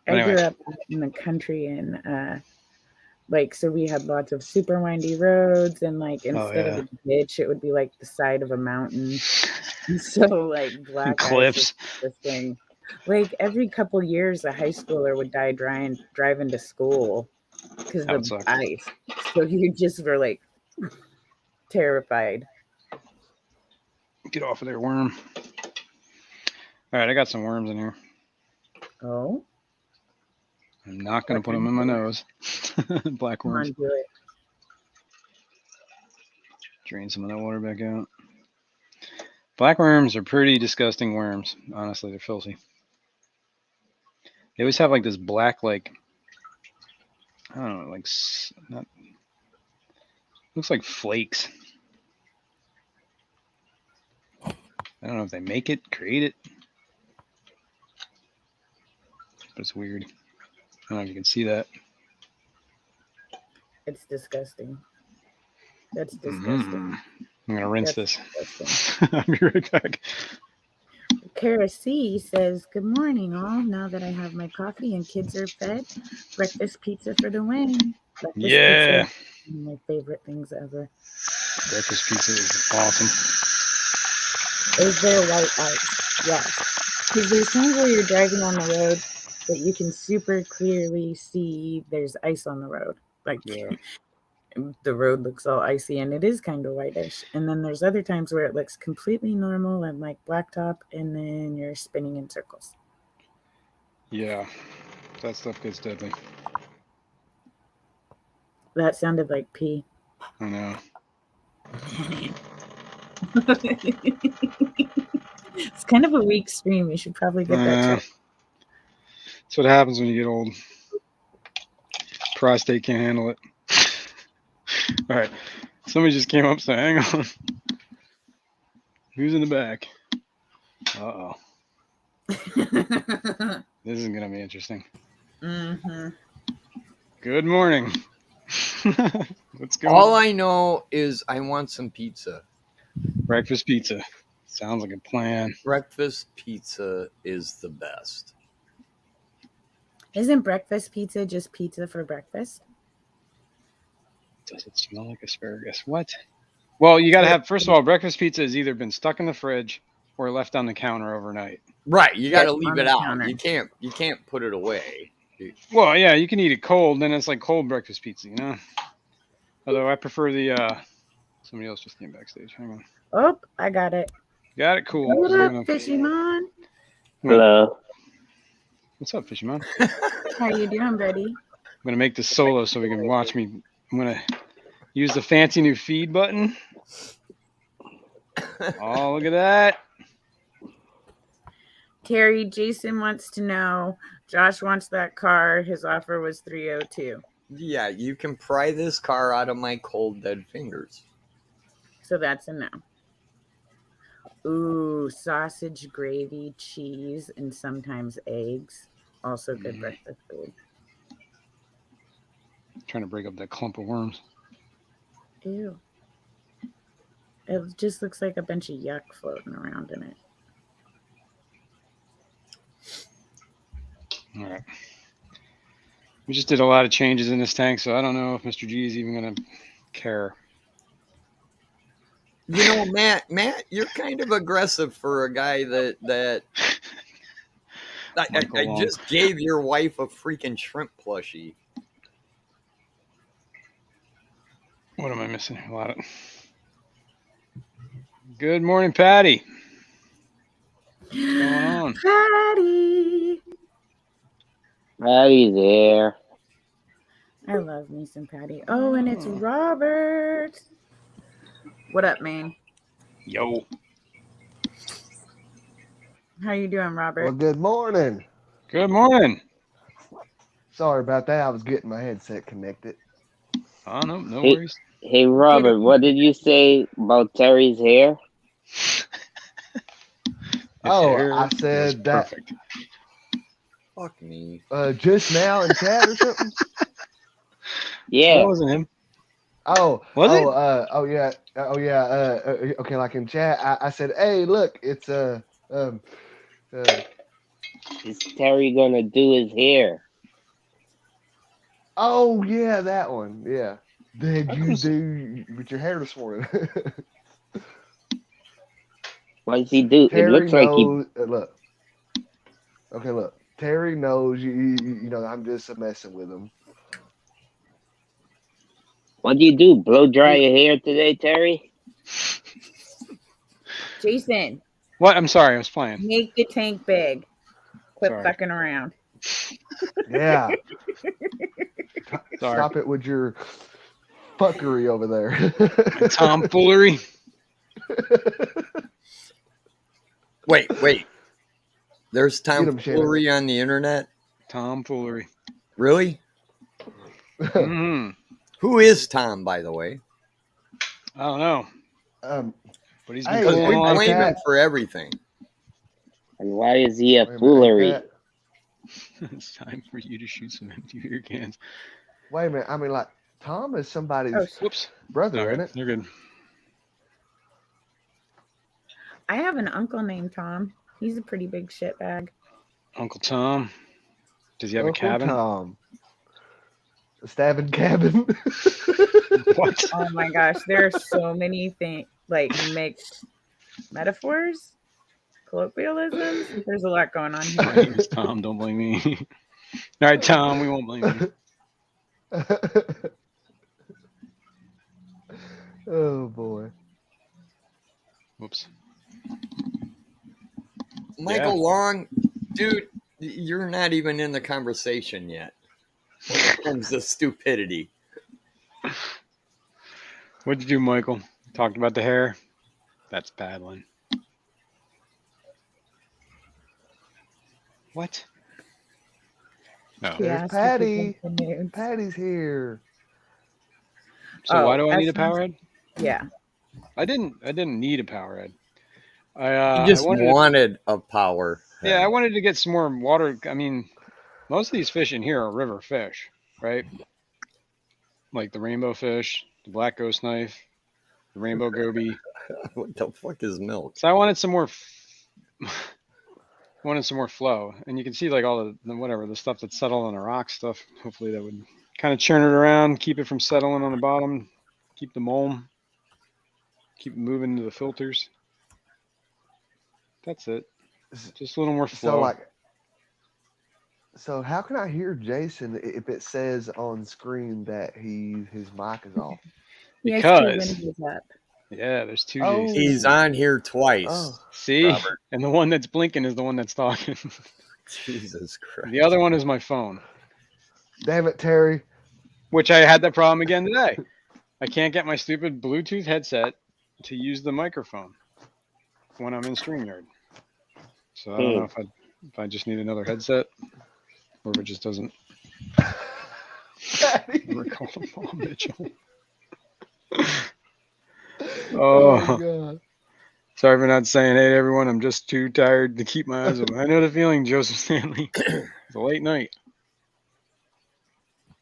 I grew up in the country and so we had lots of super windy roads and like instead of a ditch, it would be like the side of a mountain. And so like black cliffs. This thing. Like every couple years, a high schooler would die driving to school because of the ice. So you just were like terrified. Get off of there, worm. All right, I got some worms in here. Oh. I'm not going to put them in my nose. Black worms. Come on, do it. Drain some of that water back out. Black worms are pretty disgusting worms. Honestly, they're filthy. They always have like this black, like, I don't know, like, looks like flakes. I don't know if they make it, create it. But it's weird. I don't know if you can see that. It's disgusting. That's disgusting. I'm going to rinse this. I'll be right back. Kara C says, good morning, all. Now that I have my coffee and kids are fed, breakfast pizza for the win. Breakfast pizza is one of my favorite things ever. Breakfast pizza is awesome. Is there white ice? Yes. Because there's times where you're driving on the road that you can super clearly see there's ice on the road. Like, the road looks all icy and it is kind of whitish. And then there's other times where it looks completely normal and like blacktop, and then you're spinning in circles. Yeah, that stuff gets deadly. That sounded like pee. I know. It's kind of a weak stream. You should probably get that checked. That's what happens when you get old. Prostate can't handle it. All right. Somebody just came up, so hang on. Who's in the back? Uh-oh. This is going to be interesting. Mm-hmm. Good morning. What's going All I know is I want some pizza. Breakfast pizza. Sounds like a plan. Breakfast pizza is the best. Isn't breakfast pizza just pizza for breakfast? Does it smell like asparagus? What? Well, you got to have, first of all, breakfast pizza has either been stuck in the fridge or left on the counter overnight. Right. You got to leave it out. You can't put it away. Well, yeah, you can eat it cold. Then it's like cold breakfast pizza, you know? Although I prefer the, somebody else just came backstage. Hang on. Oh, I got it. Got it. Cool. What up, Fishy Man? Hello. What's up, Fishy Man? How you doing, buddy? I'm going to make this solo so we can watch me. I'm going to use the fancy new feed button. Oh, look at that. Terry, Jason wants to know, Josh wants that car. His offer was $302. Yeah, you can pry this car out of my cold, dead fingers. So that's a no. Ooh, sausage, gravy, cheese, and sometimes eggs. Also good breakfast food. Trying to break up that clump of worms. Ew. It just looks like a bunch of yuck floating around in it. All right. We just did a lot of changes in this tank, so I don't know if Mr. G is even going to care. You know, Matt, you're kind of aggressive for a guy that I just gave your wife a freaking shrimp plushie. What am I missing? A lot of. Good morning, Patty. What's going on? Patty. Patty's there. I love me some Patty. Oh, and it's Robert. What up, man? Yo. How you doing, Robert? Well, good morning. Good morning. Sorry about that. I was getting my headset connected. Oh, no worries. Hey, Robert, what did you say about Terry's hair? I said that. Perfect. Fuck me. Just now in chat or something. Yeah. That wasn't him. Was it? Okay, like in chat, I said, hey, look, it's Is Terry gonna do his hair? Oh yeah, that one. Yeah. Did you do with your hair this morning? What does he do? Terry It looks knows, like he. Look. Okay, look. Terry knows you know I'm just messing with him. What do you do? Blow dry your hair today, Terry? Jason. What? I'm sorry, I was playing. Make the tank big. Quit Sorry. fucking around. Yeah. Sorry. Stop it with your fuckery over there. Tomfoolery. Wait. There's tomfoolery on the internet? Tomfoolery. Really? Mm-hmm. Who is Tom, by the way? I don't know. But he's been Because we fooling blame him for everything. And why is he a foolery? It's time for you to shoot some empty beer cans. Wait a minute. I mean, like, Tom is somebody's brother, isn't it? You're good. I have an uncle named Tom. He's a pretty big shitbag. Uncle Tom. Does he have a cabin? Tom. A stabbing cabin. What? Oh my gosh, there are so many things, like mixed metaphors, colloquialisms. There's a lot going on here. My name is Tom. Don't blame me. All right, Tom. We won't blame you. Oh boy. Whoops. Michael Long, dude, you're not even in the conversation yet. When it comes to stupidity. What'd you do, Michael? Talked about the hair? That's paddling. What? No. There's Patty. Patty's here. So why do I need a power head? Yeah. I didn't need a power head. I just wanted a power head. Yeah, I wanted to get some more water. I mean, most of these fish in here are river fish, right? Like the rainbow fish, the black ghost knife, the rainbow goby. What the fuck is milk? So I wanted some more. Wanted some more flow, and you can see like all the stuff that's settled on the rock stuff. Hopefully that would kind of churn it around, keep it from settling on the bottom, keep the mulm, keep moving to the filters. That's it. Just a little more flow. So how can I hear Jason if it says on screen that his mic is off? Because there's two. Oh. He's on here twice. Oh. See, Robert. And the one that's blinking is the one that's talking. Jesus Christ. The other one is my phone. Damn it, Terry. Which I had that problem again today. I can't get my stupid Bluetooth headset to use the microphone when I'm in StreamYard. So I don't know if I just need another headset or if it just doesn't. Oh, God. sorry for not saying hey to everyone. I'm just too tired to keep my eyes open. I know the feeling, Joseph Stanley. It's a late night.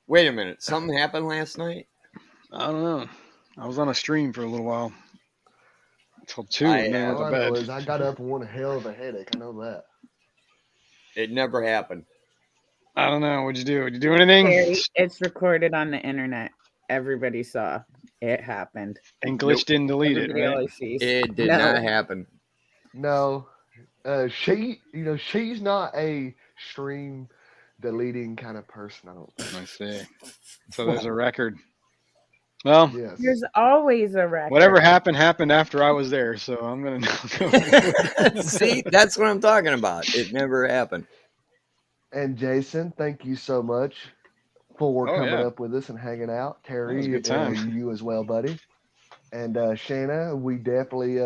Wait a minute. Something happened last night? I don't know. I was on a stream for a little while. Until 2, and then I All went I to know bed. is I got up and one hell of a headache. I know that. It never happened. I don't know. What'd you do? Did you do anything? Terry, it's recorded on the internet. Everybody saw it happened. And Glitch didn't delete it, Everybody right? always sees. It did No. not happen. No, she's not a stream deleting kind of person. I don't think. I see. So there's a record. Well, Yes. There's always a record. whatever happened after I was there. So I'm gonna go. See, that's what I'm talking about. It never happened. And Jason, thank you so much for Oh, coming yeah. up with us and hanging out. Terry, was a good time. you as well, buddy. And Shanna, we definitely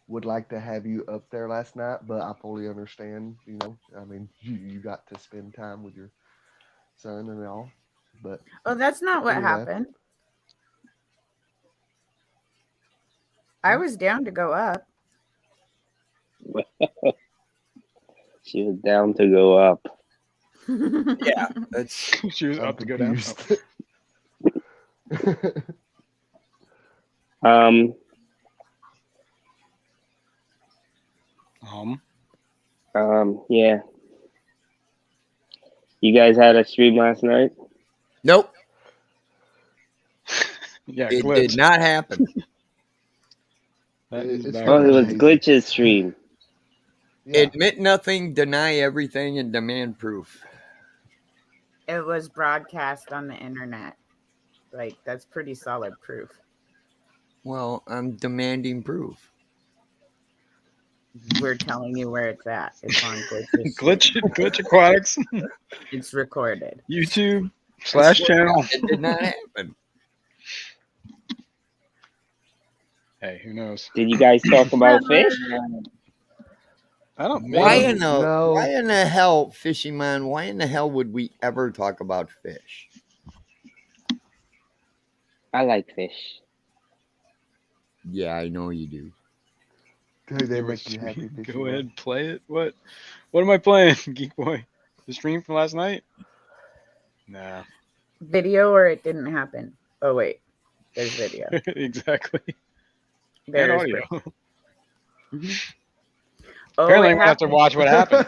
would like to have you up there last night, but I fully understand. You know, I mean, you got to spend time with your son and all. But Oh, that's not what Anyway. happened. I was down to go up. She was down to go up. Yeah, that's She was I'm up to go down. confused. Yeah. You guys had a stream last night? nope. Yeah, It Glitch. did not happen. That is It's back. Oh, it was Amazing. Glitch's stream. Yeah. Admit nothing, deny everything, and demand proof. It was broadcast on the internet. Like, that's pretty solid proof. Well, I'm demanding proof. We're telling you where it's at. It's on Glitch's stream. Glitch Aquatics. It's recorded. YouTube / channel. It did not happen. Hey, who knows? Did you guys talk about fish? I don't. Why maybe. in the No. why in the hell, Fishing Man? Why in the hell would we ever talk about fish? I like fish. Yeah, I know you do. Do they You were make you happy? streaming. Fishy Go Boy? ahead, play it. What am I playing, Geek Boy? The stream from last night? Nah. Video or it didn't happen. Oh, wait. There's video. Exactly. And There's audio. Oh, Apparently, it I'm gonna have to happened. watch what happened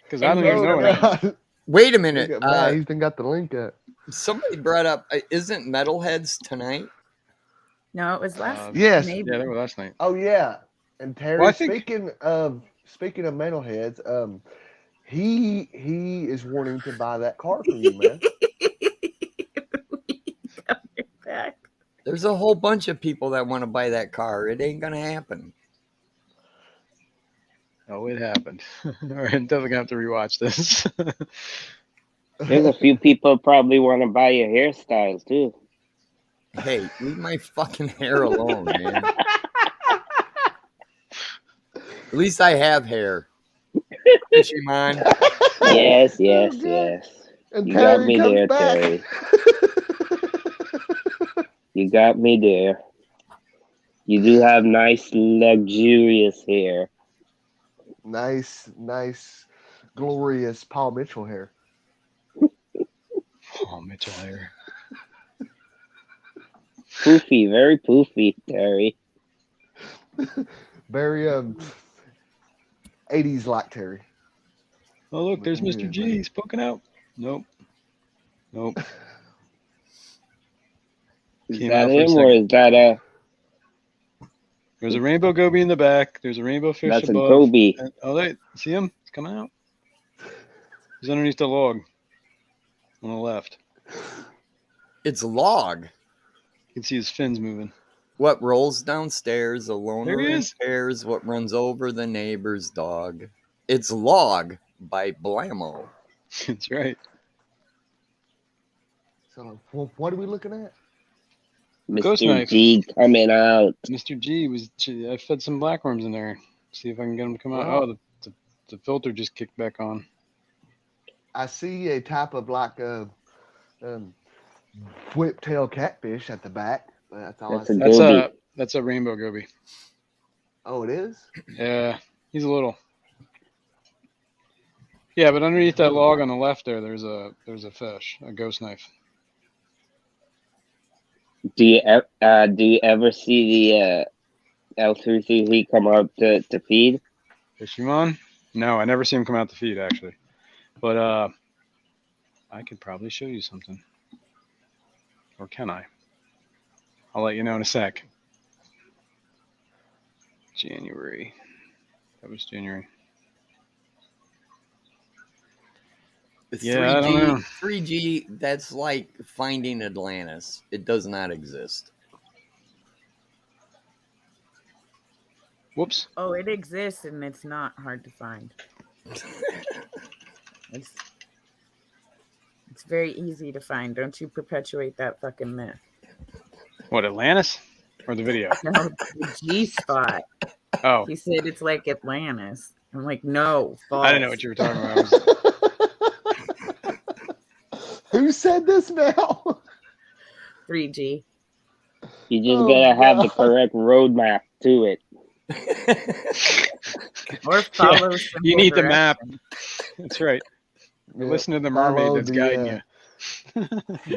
because I And don't even here's know the what happened. God. Wait a minute. Look at Matt, he's been got the link up. Somebody brought up, isn't Metalheads tonight? No, it was last. Yes. Maybe. Yeah, that was last night. Oh yeah. And Terry, Well, I think- speaking of metalheads, he is wanting to buy that car from you, man. Back. There's a whole bunch of people that want to buy that car. It ain't gonna happen. Oh, it happened. All right, I'm definitely gonna have to rewatch this. There's a few people probably want to buy your hairstyles too. Hey, leave my fucking hair alone, man. At least I have hair. Fishy man. Yes, yes, God. yes. And You got Terry me comes there, back. Terry. You got me there. You do have nice, luxurious hair. Nice, glorious Paul Mitchell hair. Oh, Mitchell hair. Poofy, very poofy, Terry. Very 80s like Terry. Oh, look, there's Looking Mr. good, G. buddy. He's poking out. Nope. Is Came that out for a him or second. is that a? There's a rainbow goby in the back. There's a rainbow fish That's a above. Kobe. Oh, there. See him? He's coming out. He's underneath the log on the left. It's log. You can see his fins moving. What rolls downstairs alone There he is. repairs what runs over the neighbor's dog. It's Log by Blammo. That's right. So, what are we looking at? Ghost Mr. knife. G coming out. Mr. G was. I fed some blackworms in there. See if I can get them to come out. Wow. Oh, the filter just kicked back on. I see a type of like whiptail catfish at the back. That's all That's I a see. That's Goby. That's a rainbow goby. Oh, it is? Yeah, he's a little. Yeah, but underneath that log on the left there's a fish, a ghost knife. Do you ever see the L333 come out to feed? Fishroom? No, I never see him come out to feed actually. But I could probably show you something. Or can I? I'll let you know in a sec. January. That was January. Yeah, I don't know. 3G, that's like finding Atlantis. It does not exist. Whoops. Oh, it exists and it's not hard to find. It's very easy to find. Don't you perpetuate that fucking myth. What, Atlantis? Or the video? No, the G spot. Oh. He said it's like Atlantis. I'm like, no, false. I didn't know what you were talking about. Who said this now? 3G. You just gotta have the God. correct roadmap to it. Or follow you need the map. directions. That's right. Yeah, Listen to the mermaid follow that's the, guiding you.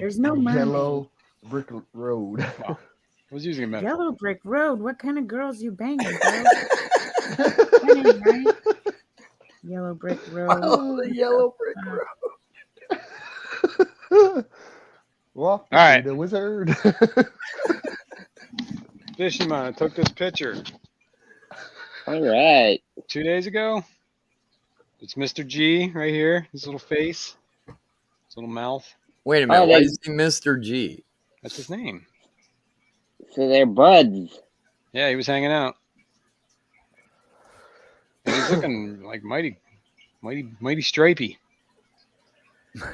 There's no mermaid. Yellow brick road. Wow. I was using a metaphor. Yellow brick road. What kind of girls you banging, bro? That ain't right. Yellow brick road. Oh, the yellow brick road. Walk All right. the wizard. Fisherman, I took this picture All right. 2 days ago. It's Mr. G right here. His little face. His little mouth. Wait a minute. Oh, Why they- is he Mr. G? That's his name. So they're buds. Yeah, he was hanging out. And he's looking like mighty stripey.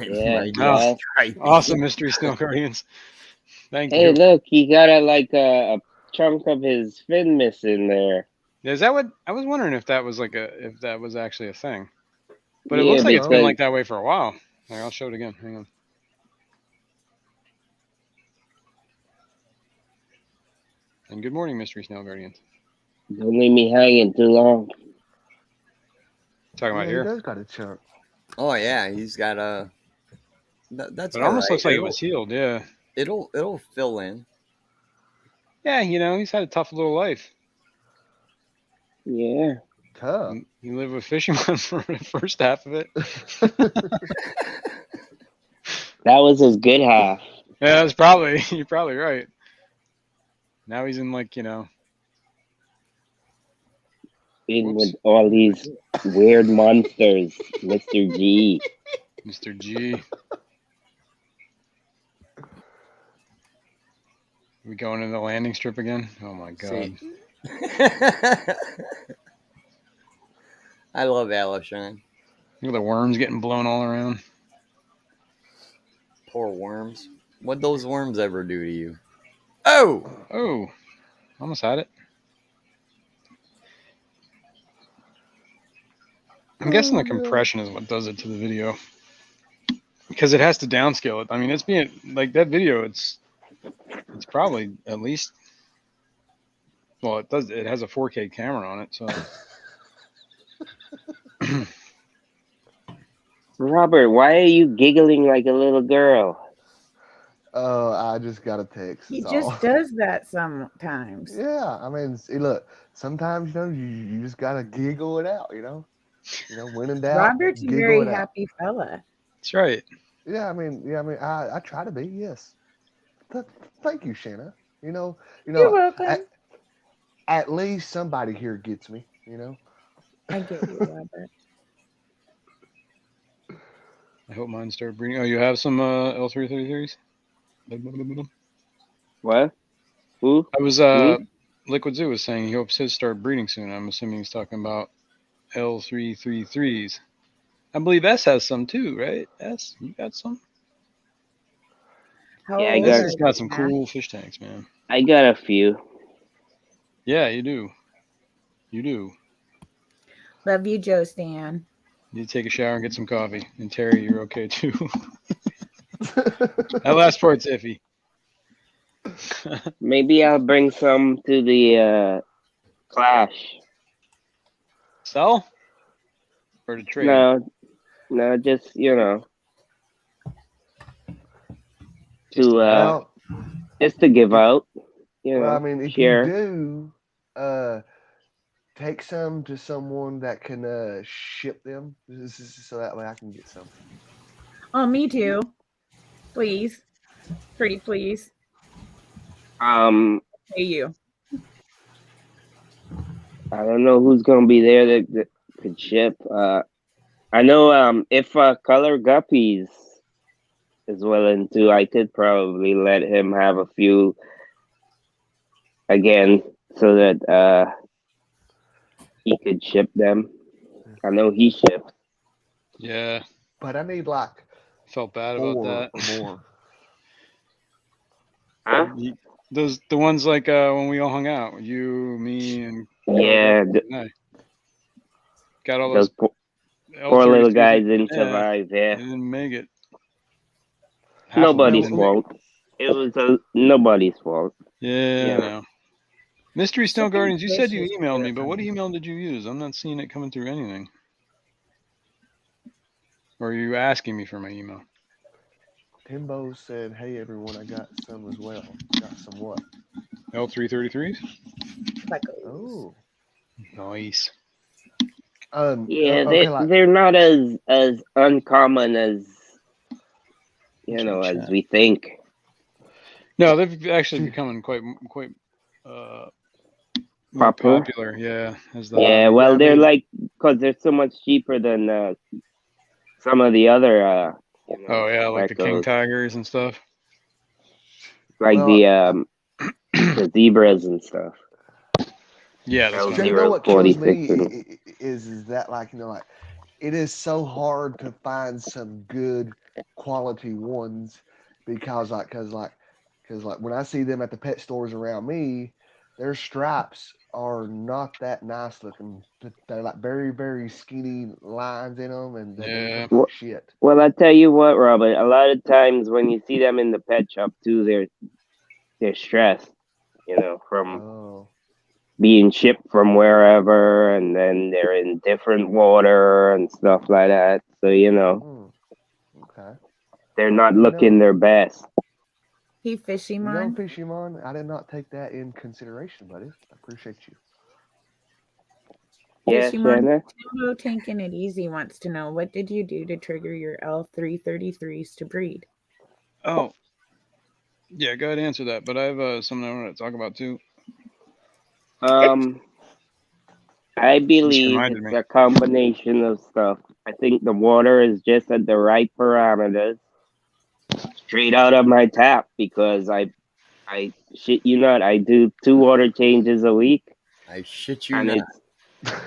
Yeah, My Oh, right. Awesome, Mystery Snow Guardians. Thank Hey, you. look, he got a chunk of his fin missing there. Is that what I was wondering if that was if that was actually a thing? But it Yeah, looks like it's been because- like that way for a while. Here, I'll show it again. Hang on. And good morning, Mystery Snow Guardians. Don't leave me hanging too long. Talking about He here. does got a chunk. Oh yeah, he's got a. That's. It almost all looks right. like it was healed. Yeah. It'll fill in. Yeah, he's had a tough little life. Yeah. Tough. He lived with fishermen for the first half of it. That was his good half. Yeah, you're probably right. Now he's in In Whoops. with all these weird monsters, Mr. G. Mr. G. We going into the landing strip again? Oh my god. See. I love Alashon. Look at the worms getting blown all around. Poor worms. What'd those worms ever do to you? Oh! Oh, almost had it. I'm guessing the compression is what does it to the video. Because it has to downscale it. I mean, it's being like that video, it's probably at least, well, it has a 4K camera on it, so. Robert, why are you giggling like a little girl? Oh, I just got a text. He that's just all. does that sometimes. Yeah, I mean, see, look, sometimes you just gotta giggle it out, when in doubt. Robert's a giggle very it out. happy fella. That's right. Yeah, I mean, I try to be, yes. Thank you, Shanna. You're welcome. At least somebody here gets me, I get you, Robert. I hope mine start breeding. Oh, you have some L333s? What? Who? I was Me? Liquid Zoo was saying he hopes his start breeding soon. I'm assuming he's talking about L333s. I believe S has some too, right? S, you got some? How Yeah, I old got- S are has you, got some Matt? cool fish tanks, man. I got a few. Yeah, you do. You do. Love you, Joe Stan. You take a shower and get some coffee. And Terry, you're okay too. That last part's iffy. Maybe I'll bring some to the clash. Sell or to trade? No, just Just to Well, just to give out. well, I mean, if share. you do, take some to someone that can ship them, so that way I can get some. Oh, me too. Please. Pretty please. Hey, you. I don't know who's gonna be there that could ship. I know if Color Guppies is willing to, I could probably let him have a few again, so that he could ship them. I know he shipped. Yeah, But I need like felt bad about 4 that. or more. Huh? The ones like when we all hung out, you, me, and Yeah, got all those those poor little L32s guys that didn't survive. Yeah, didn't make it. Half of them nobody's didn't. fault. It was nobody's fault. Yeah, Yeah. I know. Mystery Snow Shipping Guardians, you said you fish is emailed me, but what terrifying. email did you use? I'm not seeing it coming through anything. Or are you asking me for my email? Timbo said, "Hey everyone, I got some as well. Got some what? L333s? Oh, Nice. Yeah, okay, like they're not as uncommon as as we think. No, they've actually See- becoming quite more Popular? popular. Yeah, as Yeah, the well, I they're mean, like because they're so much cheaper than some of the other oh yeah, like the king geckos, tigers and stuff. like well, the zebras and stuff. Yeah, that's what I you meant. know what kills 46 me and is that like like it is so hard to find some good quality ones because when I see them at the pet stores around me, their stripes are not that nice looking. They're like very very skinny lines in them, and they Yeah. look like shit. well, I tell you what, Robert. A lot of times when you see them in the pet shop too, they're stressed, from Oh, being shipped from wherever, and then they're in different water and stuff like that. So okay. they're not You looking know, their best. He fishy you know, man. Fishymon, I did not take that in consideration, buddy. I appreciate you. Yeah, Fishy man. Shanna. Timbo Tankin' It Easy wants to know, what did you do to trigger your L333s to breed? Oh, yeah. Go ahead and answer that. But I have something I want to talk about too. I Just believe reminded it's me. a combination of stuff. I think the water is just at the right parameters, straight out of my tap, because I shit you not, I do 2 water changes a week, I shit you and not.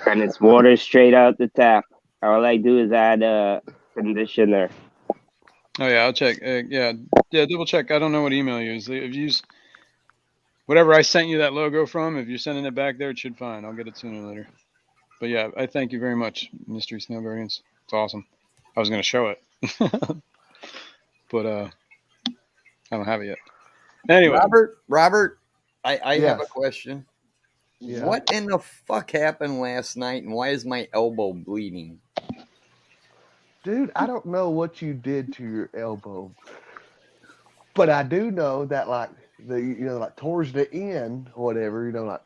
it's water straight out the tap. All I do is add a conditioner. Oh yeah, I'll check. Yeah, double check. I don't know what email you use. If you use whatever I sent you that logo from, if you're sending it back there, it should fine. I'll get it sooner or later. But yeah, I thank you very much, Mystery Snow Guardians. It's awesome. I was gonna show it, but I don't have it yet. Anyway, Robert, I have a Yes. question. Yeah. What in the fuck happened last night, and why is my elbow bleeding? Dude, I don't know what you did to your elbow, but I do know that like like towards the end, or whatever,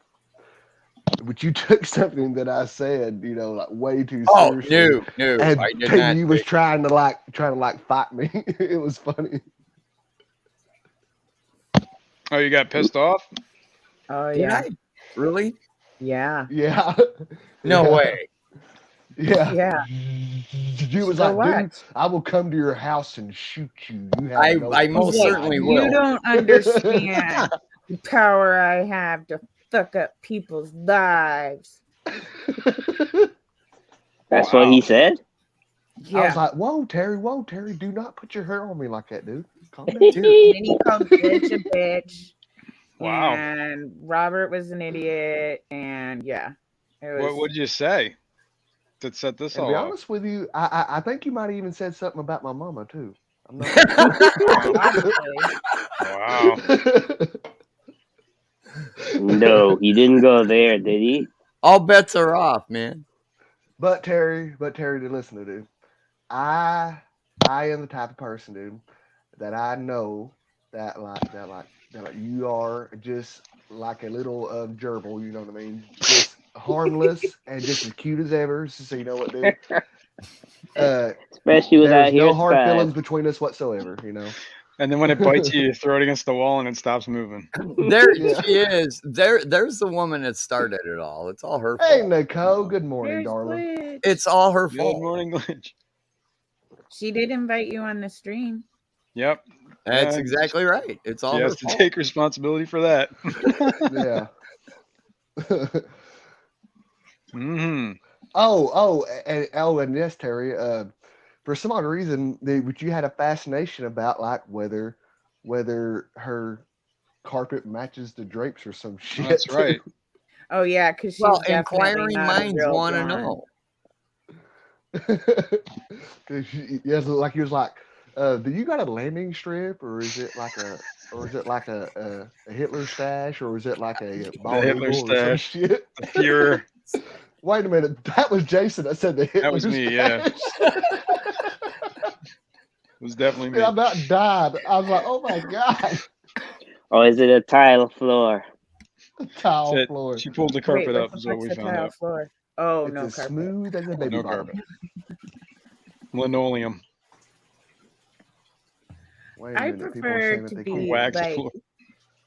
but you took something that I said, like way too Oh seriously, no, and I did not. you was trying to fight me. It was funny. oh, you got pissed off? Oh, Did yeah. I really? Yeah. Yeah. No Yeah. way. Yeah. Yeah. You was So like, what? dude, I will come to your house and shoot you. You have I no most He's like, certainly you will. don't understand the power I have to fuck up people's lives. That's Wow. what he said. Yeah. I was like, whoa, Terry, do not put your hair on me like that, dude. Calm down. And then he called Bitch a bitch. Wow. And Robert was an idiot. And yeah. It was, What would you say to set this And to all be up? honest with you, I think you might have even said something about my mama too. I'm not probably. Wow. No, he didn't go there, did he? All bets are off, man. But Terry, to listen to, dude. I am the type of person, dude, that I know that you are just like a little gerbil. You know what I mean? Just harmless and just as cute as ever. So you know what, dude? Especially with that There's no hard hairstyle. feelings between us whatsoever. You know. And then when it bites you, you throw it against the wall and it stops moving. There Yeah. she is. There's the woman that started it all. It's all her Hey, fault. Nicole. Good morning, There's darling. Glitch. It's all her Good fault. morning, Glitch. She did invite you on the stream. Yep. That's Yeah, exactly right. It's all She her has to fault. take responsibility for that. Yeah. Mm-hmm. And yes, Terry. For some odd reason, but you had a fascination about like whether her carpet matches the drapes or some shit. That's right. Oh yeah, because she's Well, definitely inquiring not a minds real want to blonde. know. Yes, like he was like, do you got a landing strip, or is it like a Hitler stash, or is it like a bald Hitler eagle or some stash. shit? The Fuhrer. Wait a minute, that was Jason that said the Hitler That was me, yeah. stash. It was definitely me. I about died. I was like, oh my god, Or is it a tile floor? tile That's it. floor. She pulled the Wait, carpet what up, the is what fuck's we the found tile out. floor? Oh, It's no as carpet. smooth as a baby No bottom. carpet. Linoleum. Wait a I minute, people are saying prefer that to they be can't. Waxed like, floor.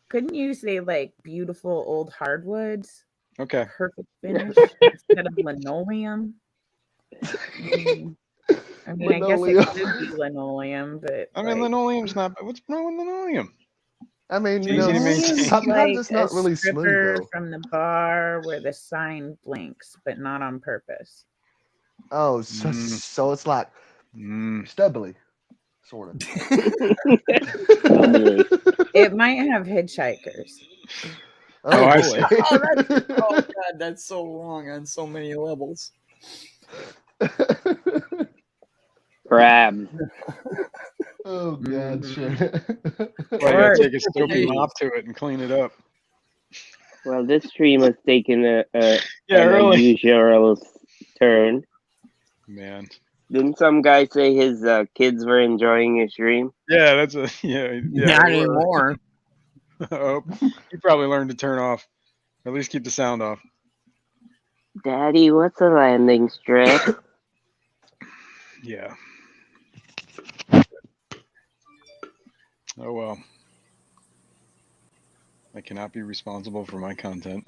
couldn't you say like beautiful old hardwoods? Okay. Perfect finish instead of linoleum. I mean, I guess it Linoleum. could be linoleum, but I mean, like, linoleum's not. What's wrong with linoleum? I mean, It's easy to maintain. sometimes like it's not a really smooth stripper though. from the bar where the sign blinks, but not on purpose. Oh, so it's like stubbly, sort of. Stubbly. It might have hitchhikers. Oh, I boy. see. Oh god, that's so wrong on so many levels. Crab. Oh god, sure. Well, you gotta take a soapy mop to it and clean it up. Well, this stream has taken Yeah, an really. unusual turn. Man. Didn't some guy say his kids were enjoying his stream? Yeah, that's a yeah. Not they were. anymore. Oh, he probably learned to turn off, or at least keep the sound off. Daddy, what's a landing strip? Yeah. Oh well. I cannot be responsible for my content.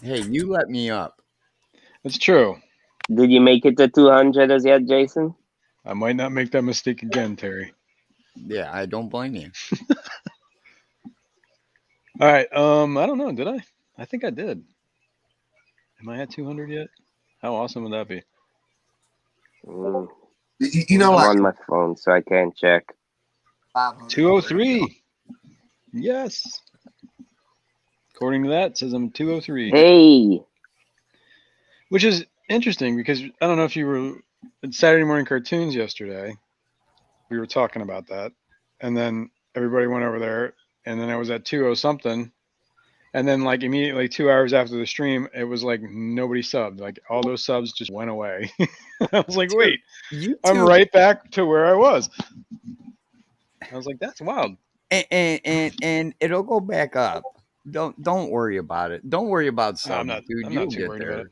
Hey, you let me up. That's true. Did you make it to 200 as yet, Jason? I might not make that mistake again, Terry. Yeah, I don't blame you. All right. I don't know. Did I? I think I did. Am I at 200 yet? How awesome would that be? You know, I'm on my phone, so I can't check. 203. Yes. According to that, it says I'm 203. Hey. Which is interesting because I don't know if you were at Saturday morning cartoons yesterday. We were talking about that, and then everybody went over there, and then I was at 20 something, and then like immediately 2 hours after the stream, it was like nobody subbed. Like all those subs just went away. I was like, wait, I'm right back to where I was. I was like, that's wild. And it'll go back up. Don't worry about it. Don't worry about subs, dude. You'll get there.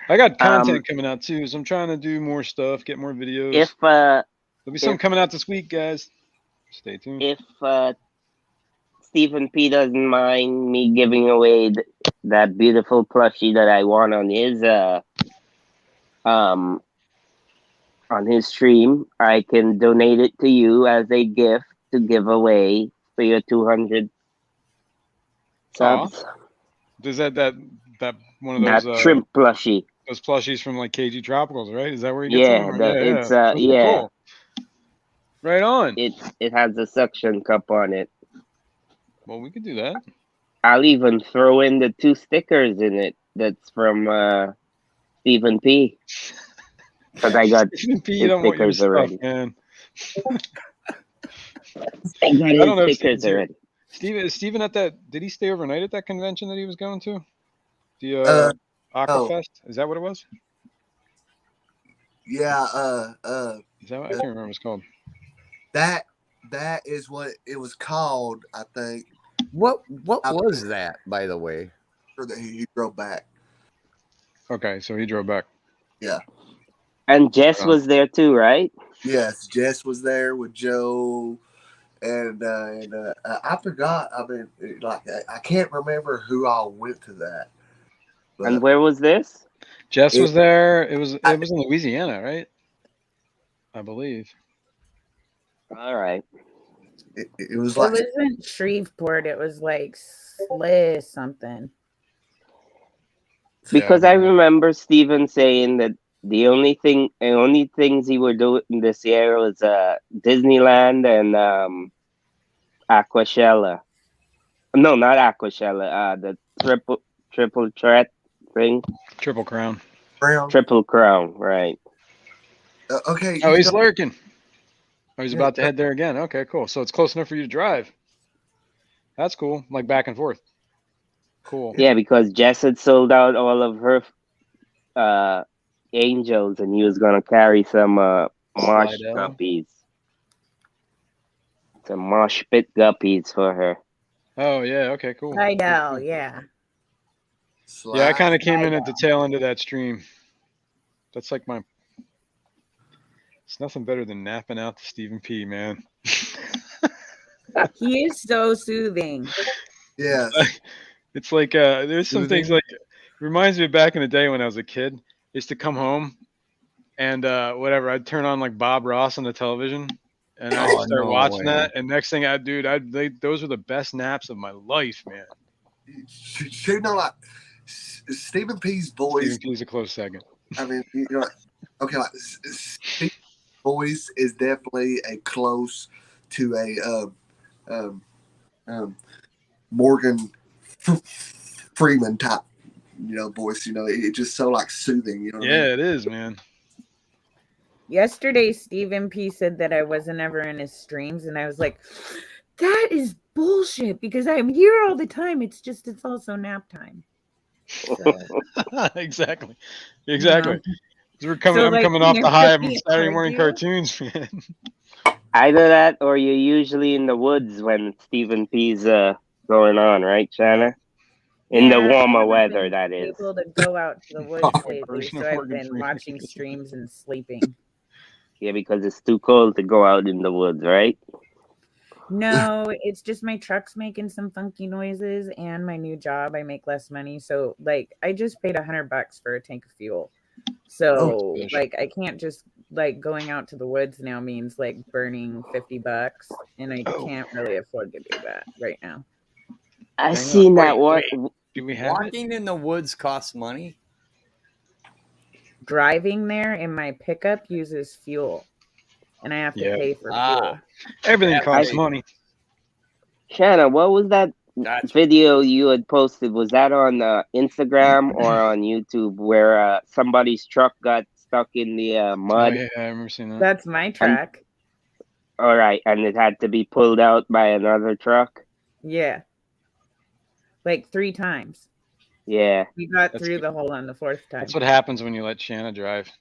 I got content coming out too, so I'm trying to do more stuff, get more videos. There'll be some coming out this week, guys. Stay tuned. If Stephen P doesn't mind me giving away that beautiful plushie that I won on his stream, I can donate it to you as a gift to give away for your 200 subs. Is that one of those that shrimp plushie? Those plushies from like KG Tropicals, right? Is that where you get them? It's cool. Right on. It has a suction cup on it. Well, we could do that. I'll even throw in the 2 stickers in it. That's from Stephen P. Because I got Stephen P, you don't want your stickers already. stuff, man. I got his don't know if stickers Steven's here. already. Is Steven at that? Did he stay overnight at that convention that he was going to? The Oh, Aquafest? Is that what it was? yeah. Is that what, I can't remember what it's called. That is what it was called, I think. What was that, by the way? Or that he drove back. Okay, so he drove back. Yeah. And Jess was there too, right? Yes, Jess was there with Joe, and I forgot. I mean, I can't remember who all went to that. But And where was this? Jess was there. It was in Louisiana, right? I believe. All right. It was It like wasn't Shreveport. It was like Sliss something. Because Yeah, I remember Steven saying that the only things he would do this year was Disneyland and Aquashella. No, not Aquashella. The triple threat thing. Triple Crown. brown. Triple Crown, right? Okay. Oh, you he's know- lurking. Oh, he's Yeah. about to head there again. Okay, cool. So it's close enough for you to drive. That's cool. Like back and forth. Cool. Yeah, because Jess had sold out all of her angels, and he was gonna carry some mosh Slidell. guppies, some mosh pit guppies for her. Oh yeah. Okay. Cool. Slidell, yeah. Yeah, I Slide. kind of came in at the tail end of that stream. That's like my. It's nothing better than napping out to Stephen P. Man. He is so soothing. Yes. It's like there's some things Soothing. like it reminds me of back in the day when I was a kid. Used to come home and whatever, I'd turn on like Bob Ross on the television and I'd Oh, start no watching way. that. And next thing those were the best naps of my life, man. You know, like Stephen P's voice. Stephen P's a close second. I mean, you know, okay, like Stephen's voice is definitely a close to a Morgan Freeman type, voice. It's just so like soothing. You know what I Yeah, mean? it is, man. Yesterday, Stephen P said that I wasn't ever in his streams, and I was like, that is bullshit because I'm here all the time. It's also nap time. So, Exactly. you 'Cause I'm coming off when the you're high of 50 Saturday morning cardio- cartoons, man. Either that, or you're usually in the woods when Stephen P's going on, right, Shanna? In the Yeah, I warmer haven't weather, been that is. able to go out to the woods lately, Version of so I've Morgan been Freeman. watching streams and sleeping. Yeah, because it's too cold to go out in the woods, right? No, it's just my truck's making some funky noises, and my new job, I make less money. So, like, I just paid $100 for a tank of fuel. So, gosh. like, I can't just like going out to the woods now means like burning $50, and I can't really afford to do that right now. I Hang seen on. that Wait, one. Do we have it? Walking in the woods costs money. Driving there in my pickup uses fuel, and I have to Yeah. pay for Ah. fuel. Everything That costs way- money. Shanna, what was that Gotcha. video you had posted? Was that on Instagram or on YouTube where somebody's truck got stuck in the Oh, mud? yeah, I remember seeing that. That's my truck. All right, and it had to be pulled out by another truck? Yeah. Like 3 times. Yeah. We got That's through good. the hole on the 4th time. That's what happens when you let Shanna drive.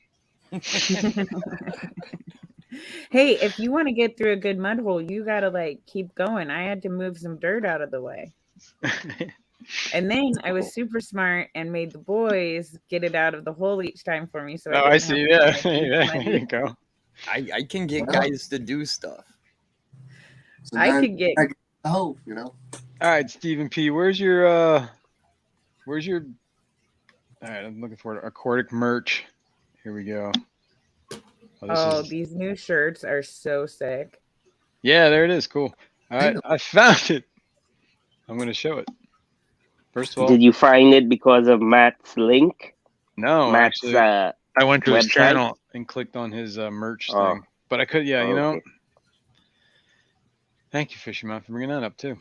Hey, if you want to get through a good mud hole, you gotta like keep going. I had to move some dirt out of the way. And then I was super smart and made the boys get it out of the hole each time for me. So Oh, I didn't see. have Yeah, to, like, yeah, muddy. there you go. I can get Wow. guys to do stuff. So I now could get All right, Stephen P. Where's your all right, I'm looking for aquatic merch. Here we go. these new shirts are so sick. Yeah, there it is. Cool. All right, I found it. I'm gonna show it. First of all, Did you find it because of Matt's link? no, Matt's actually, I went to his website? channel and clicked on his merch Oh. thing. But I could, yeah, you know. Okay. Thank you, Fisherman, for bringing that up too.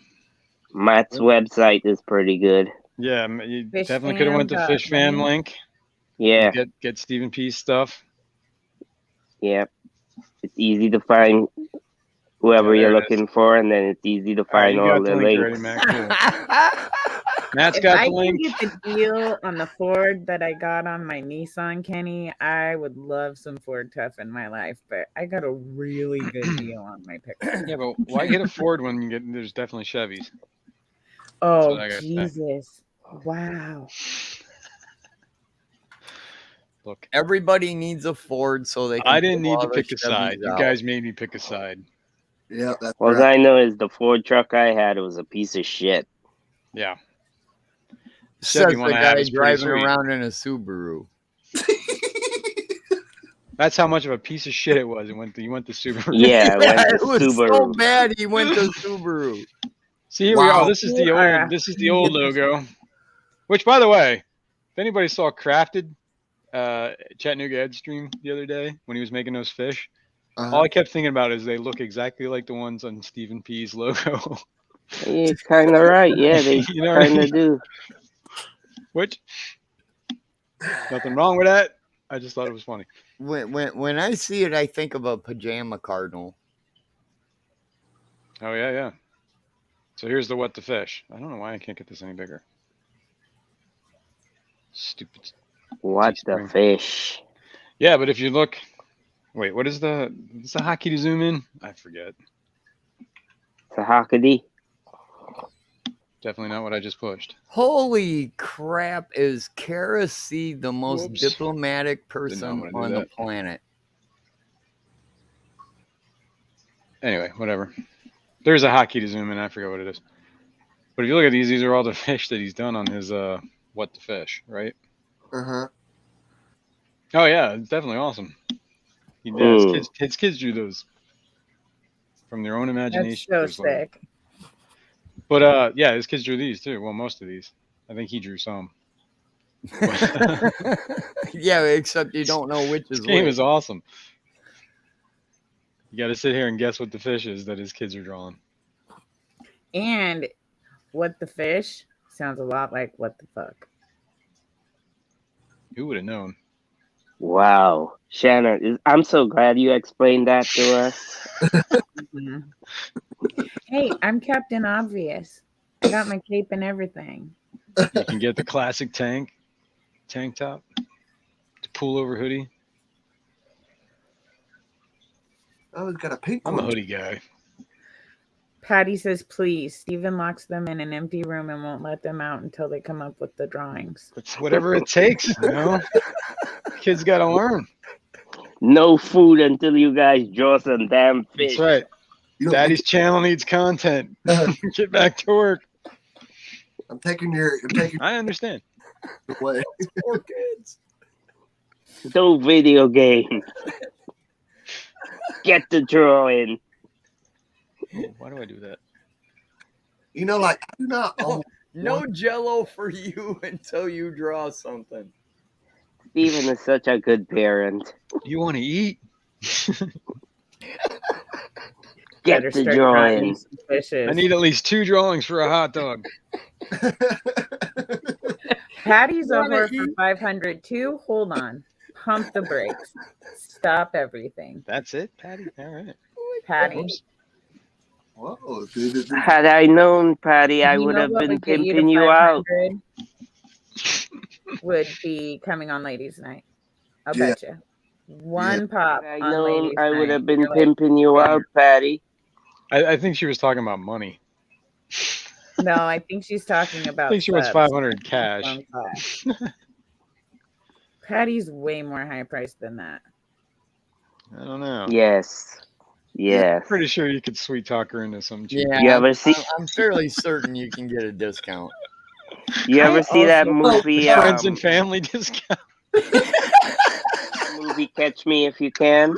Matt's website is pretty good. Yeah, you definitely could have went to Fish Fam link. Yeah, Get Stephen P's stuff. yeah. It's easy to find whoever Yeah, you're there it is. looking for, and then it's easy to All right, find you all got the the link already, links. Matt. Cool. Matt's If got I the can link. get the deal on the Ford that I got on my Nissan, Kenny, I would love some Ford Tough in my life, but I got a really good deal on my pickup. Yeah, but why get a Ford when you get there's definitely Chevys? Oh, what I gotta say. Jesus. Wow. Look, Everybody needs a Ford so they can. I didn't pull need to all the pick a side. Chevys You out. guys made me pick a side. Yeah, that's All right. I know is the Ford truck I had was a piece of shit. Yeah. Says Chevy one the I have guy is pretty driving sweet. around in a Subaru. That's how much of a piece of shit it was. You went to Subaru. Yeah, I went to it was so Subaru. bad he went to Subaru. See, here we are. Wow. Oh, this is the You are old. This is the old 100%. logo. Which, by the way, if anybody saw Crafted, Chattanooga Ed stream the other day when he was making those fish, all I kept thinking about is they look exactly like the ones on Stephen P's logo. You're kind of right. Yeah, they You know what I kind mean? of do. Which, nothing wrong with that. I just thought it was funny. When I see it, I think of a pajama cardinal. Oh yeah, yeah. So here's the what the fish. I don't know why I can't get this any bigger. Stupid. What the Teespring. fish? Yeah, but if you look, wait, what is the hotkey to zoom in? I forget. Sahakadi? Definitely not what I just pushed. Holy crap! Is Kara C the most Whoops. diplomatic wanna person do on the that. planet? Anyway, whatever. There's a hotkey to zoom in. I forget what it is. But if you look at these are all the fish that he's done on his what the fish, right? Uh-huh. Oh yeah, it's definitely awesome. Yeah, his kids drew those from their own That's imagination. so There's like- sick. But yeah, his kids drew these too. Well, most of these. I think he drew some. Yeah, except you don't know which This is game which. is awesome. You got to sit here and guess what the fish is that his kids are drawing. And what the fish sounds a lot like what the fuck. Who would have known? Wow. Shannon, I'm so glad you explained that to us. Mhm. Hey, I'm Captain Obvious. I got my cape and everything. You can get the classic tank top, the pullover hoodie. Oh, he's got a pink I'm one. a hoodie guy. Patty says, please. Steven locks them in an empty room and won't let them out until they come up with the drawings. It's whatever it takes, you know. Kids got to learn. No food until you guys draw some damn fish. That's right. You don't Daddy's channel needs content. Get back to work. I'm taking your I understand. away. Poor kids. No video games. Get the drawing. Oh, why do I do that? You know, like I do not own No Jello for you until you draw something. Steven is such a good parent. You want to eat? Get Better the start drawing. drawing some fishes. I need at least 2 drawings for a hot dog. Patty's a Wanna whore for eat? 500 too. Hold on. Pump the brakes. Stop everything. That's it, Patty? All right. Patty. Oops. Whoa, dude. Had I known, Patty, I You would know have what been would get you to pimping you out. 500 would be coming on ladies' night. I'll Yeah. bet you. One pop Had I on known, ladies' I would night. have been You're like, pimping you out, Patty. I think she was talking about money. no, I think she's talking about I think she wants subs. 500 cash. Patty's way more high priced than that. I don't know. Yes. Yes. Pretty sure you could sweet talk her into some cheap. Yeah, You ever see? I'm fairly certain you can get a discount. You ever I see that also- movie? Friends and family discount. Movie Catch Me If You Can.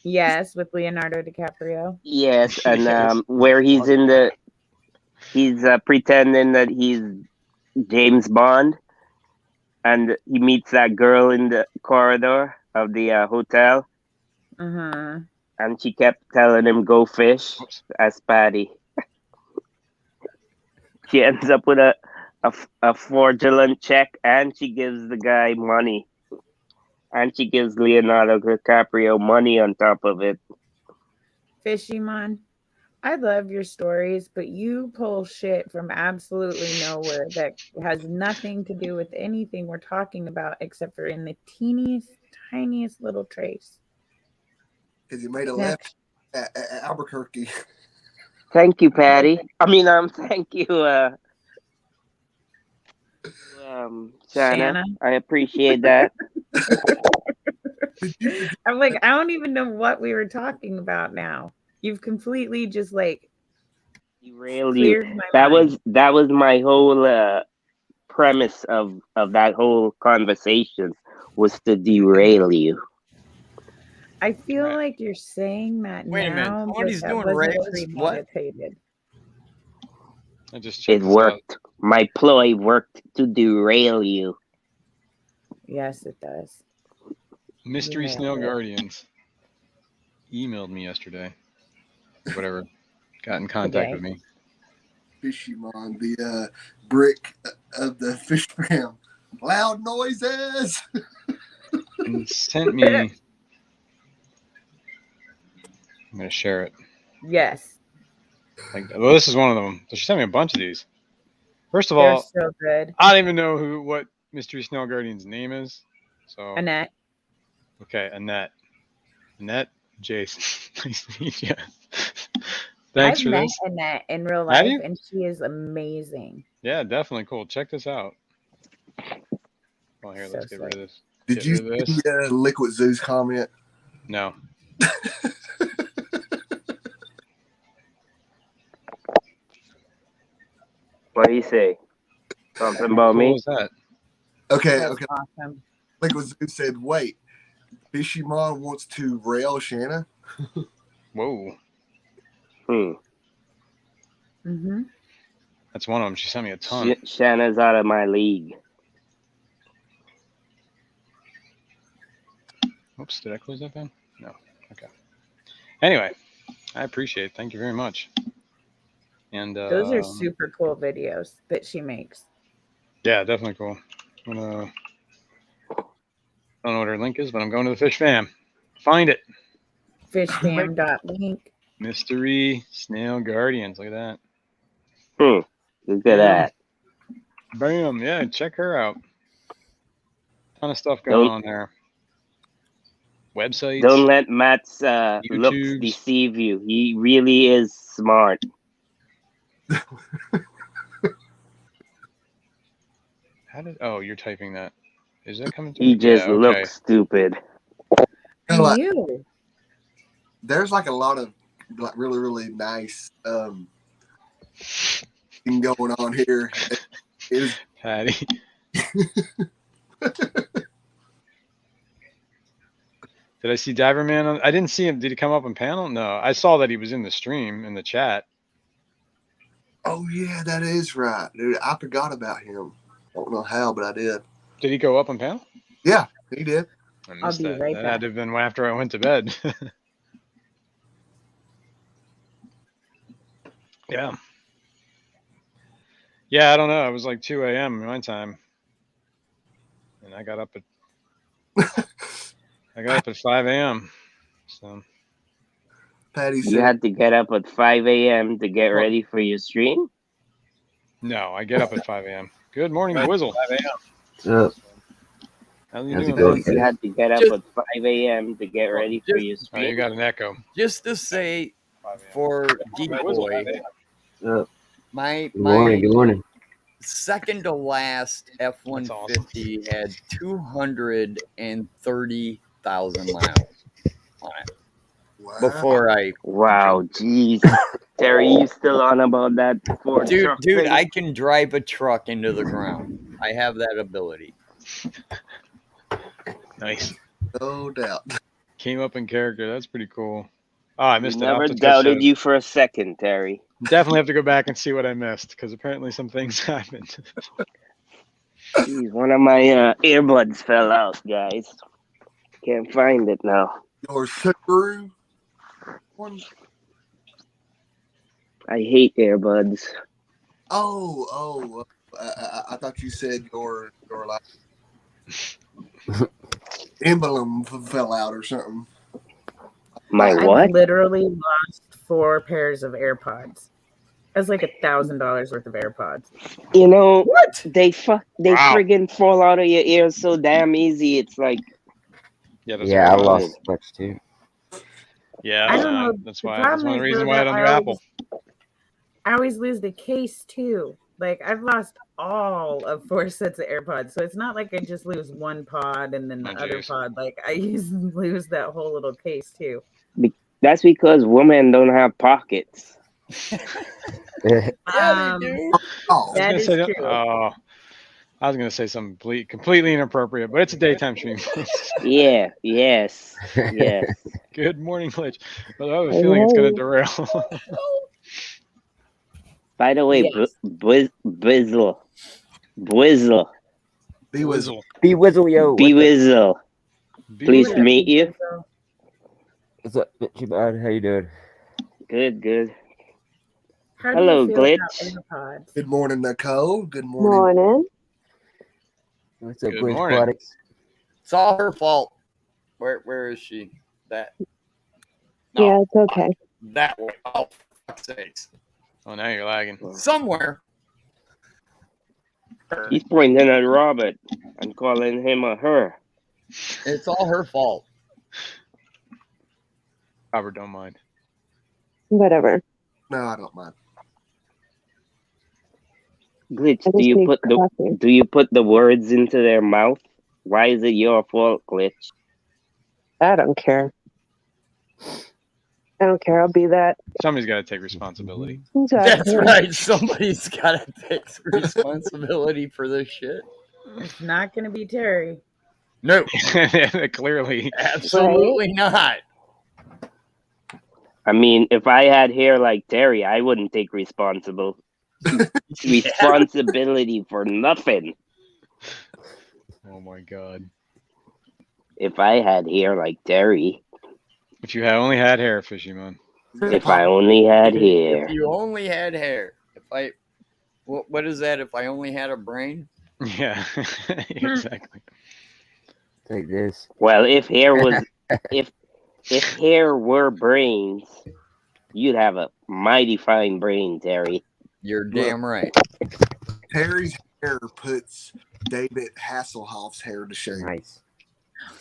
Yes, with Leonardo DiCaprio. Yes, and Yes. where he's pretending that he's James Bond, and he meets that girl in the corridor of the hotel, Uh-huh. and she kept telling him go fish Oops. as Patty. She ends up with a fraudulent check, and she gives the guy money, and she gives Leonardo DiCaprio money on top of it. Fishymon, I love your stories, but you pull shit from absolutely nowhere that has nothing to do with anything we're talking about except for in the teeniest, tiniest little trace. Because you made a left at Albuquerque. Thank you, Patty. Thank you, Shanna. I appreciate that. I'm like, I don't even know what we were talking about now. You've completely just like Derailed cleared you. my mind. That was my whole premise of that whole conversation, was to derail you. I feel like you're saying that Wait a minute. now, but Somebody's that doing wasn't rails? What? premeditated. I just checked It this out. worked. My ploy worked to derail you. Yes, it does. Mystery Yeah. Snail Guardians emailed me yesterday. Whatever. Got in contact with me. Fishymon, the brick of the fish fam. Loud noises. And sent me. I'm going to share it. Yes. Well, this is one of them. So she sent me a bunch of these. First of They're all, so good. I don't even know what Mystery Snail Guardian's name is. So Annette. Okay, Annette, Jason, nice to meet you. Thanks I've for met this. Annette in real Have life, you? and she is amazing. Yeah, definitely cool. Check this out. Well, here, let's get rid of this. Did you see Liquid Zoo's comment? No. What do you say? Something about me? What was that? Okay, That's okay. awesome. Liquid Zoo said, "Wait, Fishymon wants to rail Shanna." Whoa. Mm-hmm. That's one of them. She sent me a ton. Shanna's out of my league. Oops, did I close that down? No. Okay. Anyway, I appreciate it. Thank you very much. And those are super cool videos that she makes. Yeah, definitely cool. I don't know what her link is, but I'm going to the Fish Fam. Find it. Fishfam.link. Mystery Snail Guardians. Look at that. Look at that. Bam. Yeah, check her out. Ton of stuff going on there. Websites. Don't let Matt's looks deceive you. He really is smart. You're typing that. Is that coming through? He just looks stupid. I knew. There's like a lot of like really, really nice thing going on here. Patty. Did I see Diver Man? I didn't see him. Did he come up on panel? No. I saw that he was in the stream, in the chat. Oh, yeah, that is right. Dude, I forgot about him. I don't know how, but I did. Did he go up on panel? Yeah, he did. I missed that. Right that had to have been after I went to bed. Yeah. Yeah, I don't know. It was like 2 a.m. my time. And I got up at 5 a.m. So Patty said, you had to get up at 5 a.m. to get ready for your stream? No, I get up at 5 a.m. Good morning, Wizzle. 5 a.m. What's up? How's it going? You had to get up at 5 a.m. to get ready for your stream. Oh, you got an echo. Just to say, for Geek Boy, my Good morning. Second to last F-150 had 230,000 miles on it. wow. Before Wow, jeez. Terry, you still on about that Ford truck dude, thing? I can drive a truck into the ground. I have that ability. Nice. No doubt. Came up in character. That's pretty cool. Oh, I missed it. Never doubted you for a second, Terry. Definitely have to go back and see what I missed, because apparently some things happened. Jeez, one of my earbuds fell out, guys. Can't find it now. Your Subaru one? I hate earbuds. Oh. I thought you said your like emblem fell out or something. My I've what? literally lost 4 pairs of AirPods. That's like $1,000 worth of AirPods. You know, What? they Wow. friggin' fall out of your ears so damn easy. It's like, Yeah, those Yeah, I AirPods. lost a bunch too. Yeah, I don't know. that's The why. That's problem one of the is, reasons though, why I that don't do Apple. I always lose the case too. Like I've lost all of 4 sets of AirPods, so it's not like I just lose one pod and then the Oh, other geez. pod. Like I lose that whole little case too. that's because women don't have pockets. Yeah, they do. Oh, That is true. Oh, I was gonna say something completely inappropriate, but it's a daytime stream. Yeah, yes. Good morning, Glitch. But I have a feeling it's gonna derail. By the way, Yes. Bizzle. be Whistle. Be Whizzle, yo. Be What's up? Wizzle. Pleased to meet you. What's up, Bitchy Bud? How you doing? Good. How Hello, do you feel Glitch. about AirPods? Good morning, Nicole. Good morning. Morning. What's up, Good Glitch morning. Aquatics? It's all her fault. Where is she? That. Yeah, it's okay. That one. Oh, for fuck's sakes. Oh, now you're lagging. Somewhere. He's pointing at Robert and calling him a her. It's all her fault. Robert, don't mind. Whatever. No, I don't mind. Glitch, I just need coffee. do you put the words into their mouth? Why is it your fault, Glitch? I don't care. I'll be that. Somebody's got to take responsibility. Exactly. That's right. Somebody's got to take responsibility for this shit. It's not going to be Terry. No, Clearly. absolutely not. I mean, if I had hair like Terry, I wouldn't take responsibility for nothing. Oh my God. If I had hair like Terry. If you had only had hair, Fishy Man. If I only had hair. If you only had hair. What is that? If I only had a brain? Yeah, exactly. Take this. Well, if hair was if hair were brains, you'd have a mighty fine brain, Terry. You're damn right. Terry's hair puts David Hasselhoff's hair to shame. Nice.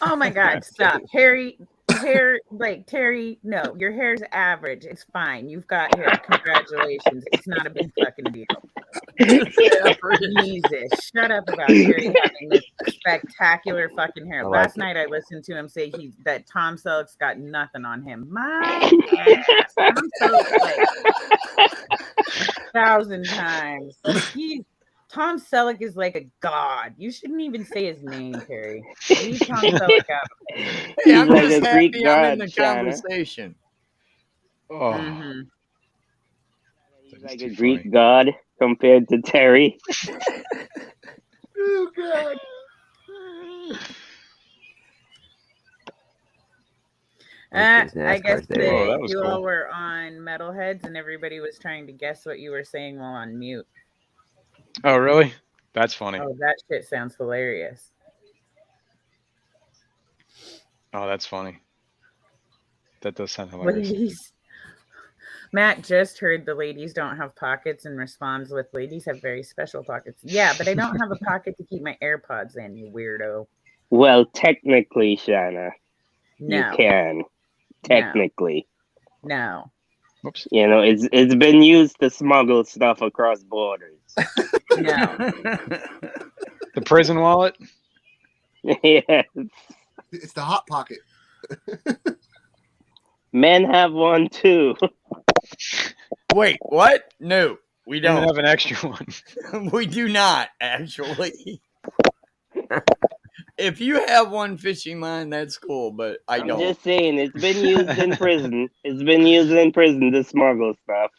Oh my God, stop. Terry, no, your hair's average. It's fine. You've got hair. Congratulations. It's not a big fucking deal. Jesus, shut up about Terry having this spectacular fucking hair. Last night I listened to him say that Tom Selleck's got nothing on him. My ass. Tom Selleck like 1,000 times. Tom Selleck is like a god. You shouldn't even say his name, Terry. Leave Tom Selleck out. Hey, I'm like just a happy Greek I'm in the god, Shanna. conversation. Oh, Mm-hmm. He's like a Greek god compared to Terry. Oh, God. I guess Oh, that was you cool. all were on Metalheads and everybody was trying to guess what you were saying while on mute. Oh, really? That's funny. Oh, that shit sounds hilarious. Oh, that's funny. That does sound hilarious. Ladies. Matt just heard the ladies don't have pockets and responds with ladies have very special pockets. Yeah, but I don't have a pocket to keep my AirPods in, you weirdo. Well, technically, Shanna, No. you can. Technically. No. Whoops. You know, it's been used to smuggle stuff across borders. No. The prison wallet? Yes. It's the Hot Pocket. Men have one too. Wait, what? No, we We don't don't. have an extra one. We do not, actually. If you have one fishing line, that's cool, but I'm don't. just saying, it's been used in prison. It's been used in prison to smuggle stuff.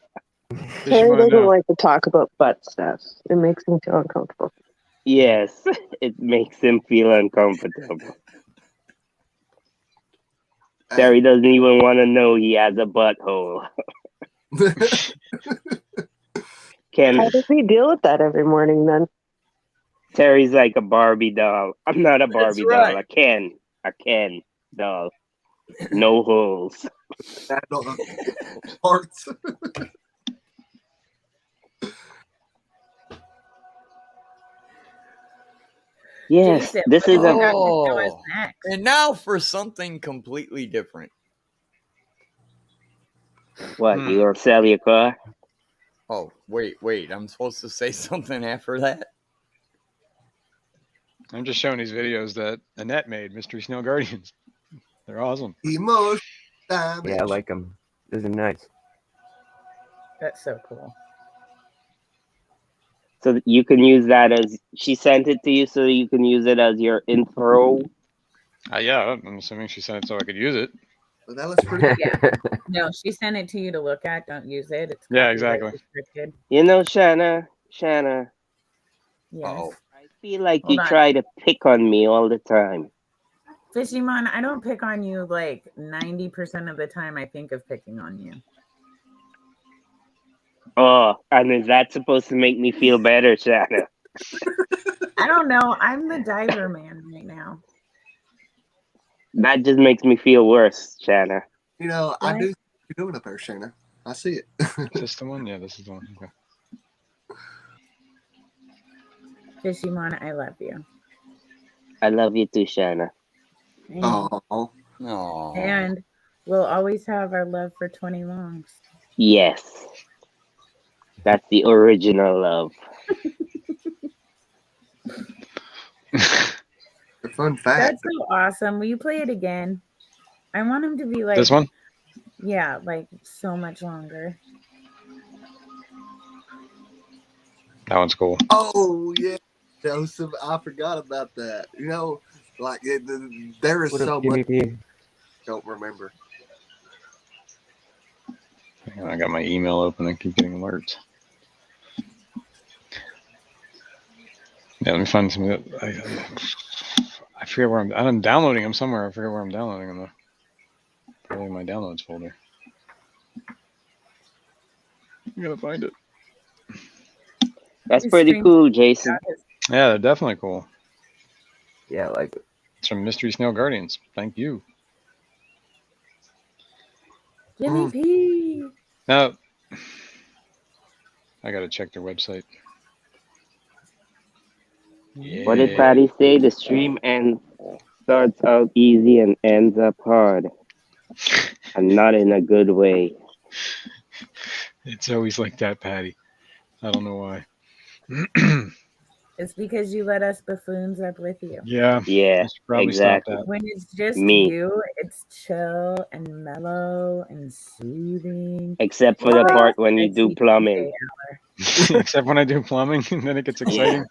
Terry wanna doesn't know. like to talk about butt stuff. It makes him feel uncomfortable. Yes, it makes him feel uncomfortable. Terry doesn't even want to know he has a butthole. How does he deal with that every morning then? Terry's like a Barbie doll. I'm not a Barbie doll. right. A Ken doll. No holes. I don't know parts. Yes, Jason, this what is do you a got to show us Oh, next? and now for something completely different. what? You gonna sell your car? Oh, wait. I'm supposed to say something after that? I'm just showing these videos that Annette made, Mystery Snow Guardians. They're awesome. Emotion damage. Yeah, I like them. Those are nice. That's so cool. So that you can use that as she sent it to you, so you can use it as your intro. Yeah, I'm assuming she sent it so I could use it. Well, that looks pretty. Yeah. No, she sent it to you to look at. Don't use it. It's Yeah, copyright exactly. restricted. You know, Shanna, Yes. Uh-oh. I feel like Hold you on. try to pick on me all the time. Fishymon, I don't pick on you like 90% of the time. I think of picking on you. Oh, and is that supposed to make me feel better, Shanna? I don't know. I'm the diver man right now. That just makes me feel worse, Shanna. You know, I What? do. You're doing up there, Shana. I see it. Is this the one? Yeah, this is the one. Okay. Fishymon, I love you. I love you too, Shanna. Oh, No. And we'll always have our love for 20 longs. Yes. That's the original love. a fun fact. That's so awesome. Will you play it again? I want him to be like This one? Yeah, like so much longer. That one's cool. Oh yeah, Joseph. I forgot about that. You know, like there is What so up, much Jimmy I P? don't remember. Hang on, I got my email open. I keep getting alerts. Yeah, let me find some. I forget where I'm downloading them somewhere. I forget where I'm downloading them though. Probably in my downloads folder. I gotta find it. That's His pretty streams cool, Jason. Yeah, they're definitely cool. Yeah, I like it. It's from Mystery Snow Guardians. Thank you. Jimmy P. Now, I gotta check their website. Yeah. What did Patty say? The stream starts out easy and ends up hard. And not in a good way. It's always like that, Patty. I don't know why. It's because you let us buffoons up with you. Yeah. Yeah, I should probably exactly. stop When it's just Me. you, it's chill and mellow and soothing. Except for the part when you do plumbing. that. Except when I do plumbing, and then it gets exciting.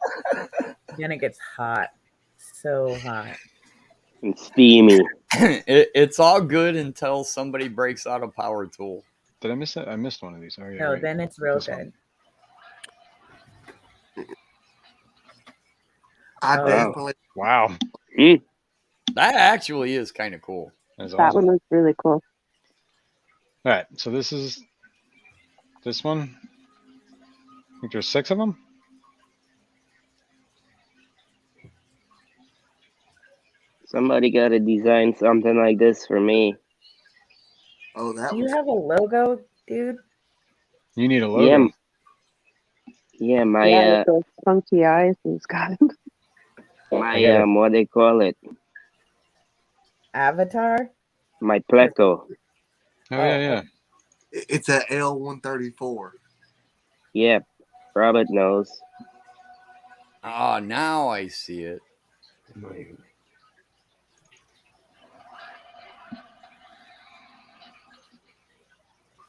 Then it gets hot. So hot. And steamy. It's all good until somebody breaks out a power tool. Did I miss that? I missed one of these. Oh, yeah, No, right. then it's real This one. good. I Oh. definitely. Wow. That actually is kind of cool. That's That awesome. one was really cool. All right. So this is this one. I think there's 6 of them. Somebody gotta design something like this for me. Oh, that Do you was. have a logo, dude? You need a logo. Yeah, my Yeah, with those funky eyes he's got. my what they call it? Avatar? My pleco. Oh, yeah, yeah. It's a L134. Yep. Robert knows. Oh, now I see it. I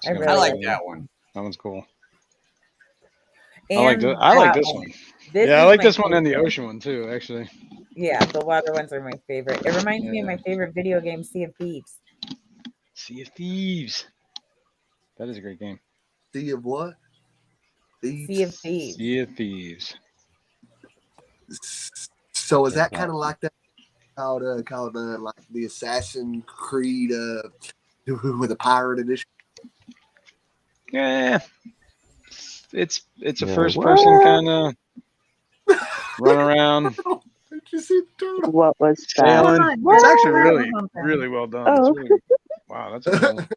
I really like like that one. That one's cool. And I like this. I like that this one. This Yeah, I is like my this one and the favorite. ocean one too, actually. Yeah, the water ones are my favorite. It reminds me of my favorite video game, Sea of Thieves. Sea of Thieves. That is a great game. Sea of what? Thieves? Sea of Thieves. Sea of Thieves. So is that kind of like that called like the Assassin's Creed with a pirate edition? Yeah. It's a Yeah, first what? person kind of run around. You see the turtle? What was that? Sailing. Come on, It's what? actually really, Something. really well done. Oh. It's really, wow, that's amazing.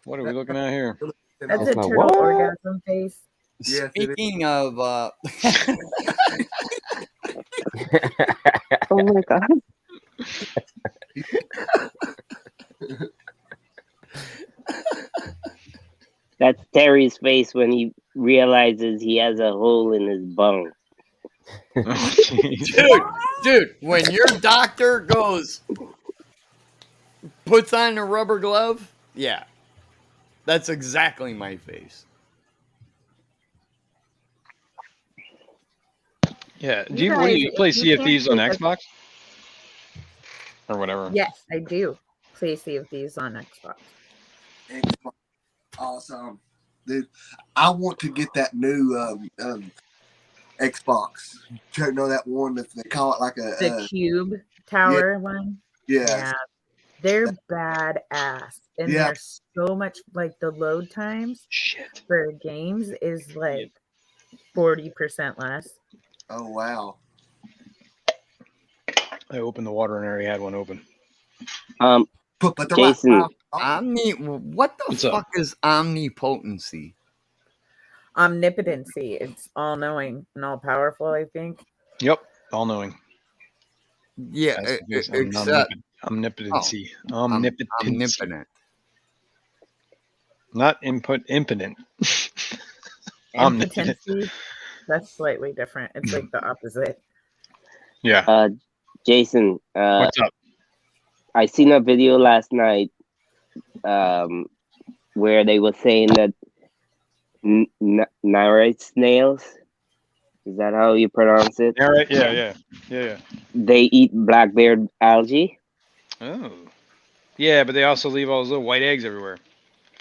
What are we looking at here? That's That's a my turtle what? orgasm face. Yes, it is. Speaking of, Oh my god. That's Terry's face when he realizes he has a hole in his bung. Oh, jeez. dude, when your doctor goes, puts on a rubber glove, yeah, that's exactly my face. Yeah. Do You you, what do guys, you play if you Sea of can't Thieves on take a- Xbox? Or whatever. Yes, I do play Sea of Thieves on Xbox. Xbox. Awesome. Dude, I want to get that new Xbox. You know that one that they call it like The a Cube Tower one. yeah. Yeah, they're badass, and Yeah. they're so much like the load times Shit. for games is like 40% less. Oh wow. I opened the water and I already had one open. But the Jason. right What the What's up? fuck is omnipotency? Omnipotency. It's all knowing and all powerful, I think. Yep. All knowing. Yeah, except Omnipotency. Omnipotency. omnipotent. Not impotent. Omnipotent. Impotency, that's slightly different. It's like the opposite. Yeah. Jason, What's up? I seen a video last night where they were saying that Nyrite snails, is that how you pronounce it? Yeah, right. Yeah. They eat Blackbeard algae. Oh. Yeah, but they also leave all those little white eggs everywhere.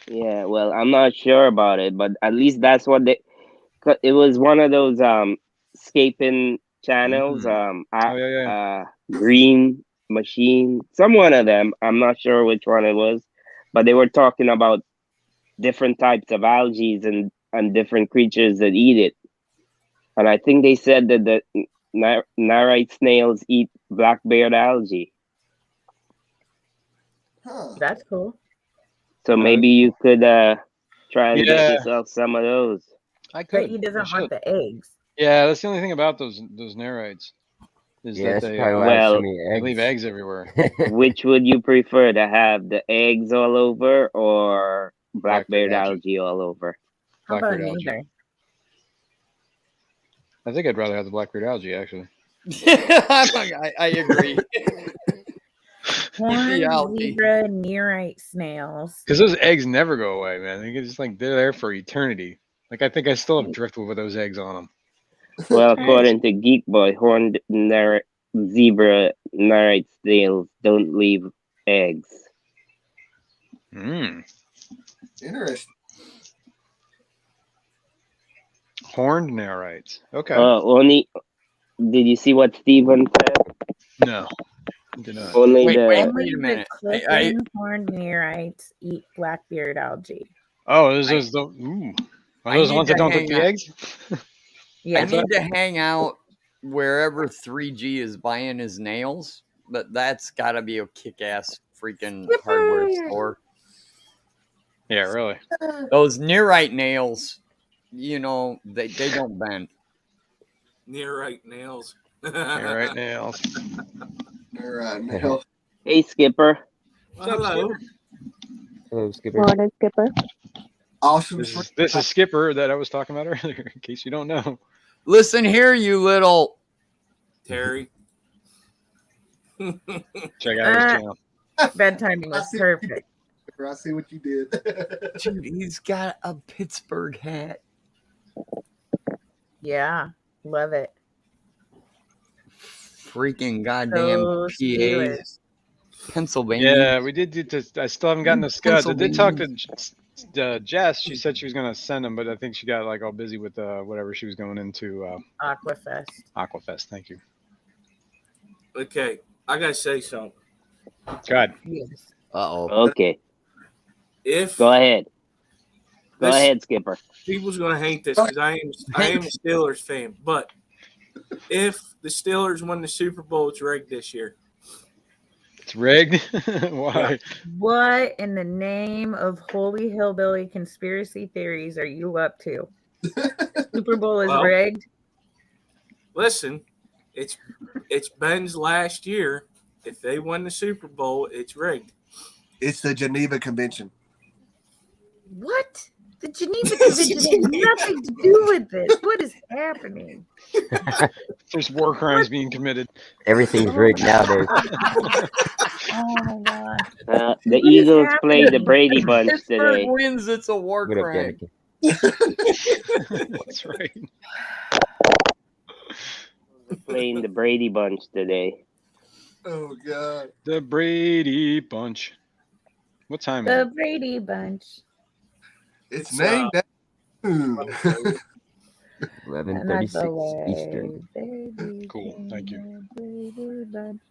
Yeah, well, I'm not sure about it, but at least that's what they. It was one of those escaping channels. Green Machine, some one of them. I'm not sure which one it was, but they were talking about different types of algae and different creatures that eat it. And I think they said that the Nyrite snails eat Blackbeard algae. Huh. That's cool. So maybe you could try and Yeah. get yourself some of those. I But could. he I doesn't should. want the eggs. Yeah, that's the only thing about those Nerites. Is Yeah, that that's they probably why there's so well, many they leave eggs. eggs everywhere. Which would you prefer, to have the eggs all over or Blackbeard algae all over? How about Blackbeard algae. neither? I think I'd rather have the Blackbeard algae, actually. I agree. Horned algae. zebra Nerite snails. Because those eggs never go away, man. They're just like, they're there for eternity. Like, I think I still have driftwood with those eggs on them. Well, according to Geek Boy, horned zebra Nyrite snails don't leave eggs. Interesting. Horned Nerites. Okay. Only. Did you see what Steven said? No. I did not. Only Wait, the. wait a minute. Clifton horned Nerites eat Blackbeard algae. Oh, those the. Ooh. Are those the ones that don't cook the eggs? Yeah. I need to hang out wherever 3G is buying his nails, but that's got to be a kick-ass freaking hardware store. Yeah, really. Those Nerite nails, you know, they don't bend. Nerite nails. Nerite nails. Nerite nails. Hey, Skipper. Hello. Hello, Skipper. Morning, Skipper. Awesome. This is Skipper that I was talking about earlier, in case you don't know. Listen here, you little Terry. Check out his channel. Bad timing was perfect. I see what you did. Dude, he's got a Pittsburgh hat. Yeah, love it. Freaking goddamn So PAs. Steelers. Pennsylvania. Yeah, we did. I still haven't gotten the scuds. I did talk to Jess. She said she was going to send them, but I think she got like all busy with whatever she was going into. Aquafest. Aquafest. Thank you. Okay, I gotta say something. God. Yes. Okay. If Go ahead. Go This- ahead, Skipper. people's gonna hate this because I am a Steelers fan, but If the Steelers win the Super Bowl, it's rigged this year. It's rigged. Why? What in the name of holy hillbilly conspiracy theories are you up to? Super Bowl is Well, rigged. Listen, it's Ben's last year. If they win the Super Bowl, it's rigged. It's the Geneva Convention. What? The Geneva Convention has nothing to do with this. What is happening? There's war crimes being committed. Everything's rigged nowadays. Oh my god. The What is Eagles play the happening? Brady Bunch Pittsburgh today. wins, it's a war What up, crime. Danica? That's right. They're playing the Brady Bunch today. Oh God. The Brady Bunch. What time is The it? Brady Bunch. It's named after who? 11:36 Eastern. Baby, Cool, thank you. Brady Bunch.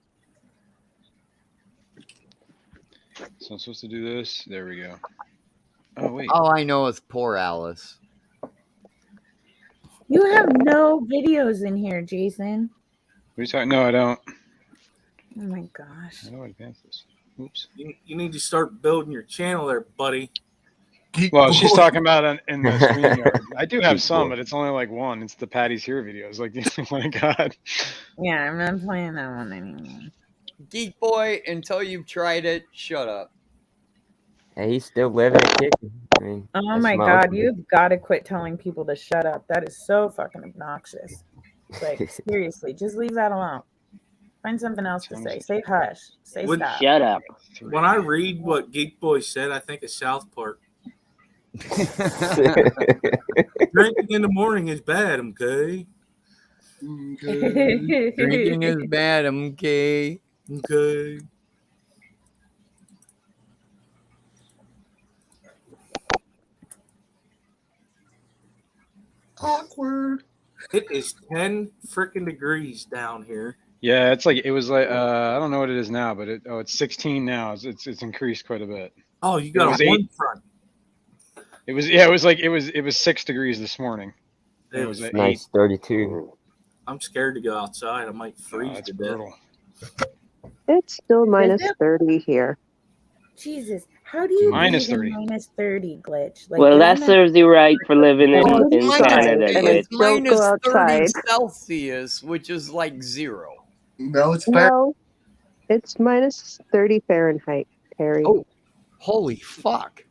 So I'm supposed to do this. There we go. Oh wait. All I know is poor Alice. You have no videos in here, Jason. What are you talking? No, I don't. Oh my gosh. I know how to advance this. Oops. You need to start building your channel there, buddy. Geek Well, she's Boy. talking about in the StreamYard. I do have Geek some, Boy. but it's only like one. It's the Patty's Here videos, like the only one I got. Yeah, I'm not playing that one anymore. Geek Boy, until you've tried it, shut up. Hey, he's still living and kicking. I mean, Oh that's my my god, uncle. you've got to quit telling people to shut up. That is so fucking obnoxious. Like, seriously, just leave that alone. Find something else to say. Say hush. Say Would- stop. Shut up. When I read what Geek Boy said, I think of South Park. Drinking in the morning is bad, okay? Okay. Drinking is bad, okay? Okay. Awkward. It is 10 freaking degrees down here. Yeah, it's like it was like I don't know what it is now, but it's 16 now. It's increased quite a bit. Oh, you got was a eight. wind front. It was it was 6 degrees this morning. It was at Nice, 32. I'm scared to go outside. I might 8. freeze That's to death. brutal. It's still minus it? 30 here. Jesus, how do you Minus beat a 30. minus 30 glitch? Like, Well, isn't that serves you right for living Oh, in it's Canada, fine. And Glitch. it's don't go minus 30 outside. Celsius, which is like 0. No, it's fair. No, it's minus 30 Fahrenheit, Terry. Oh. Holy fuck.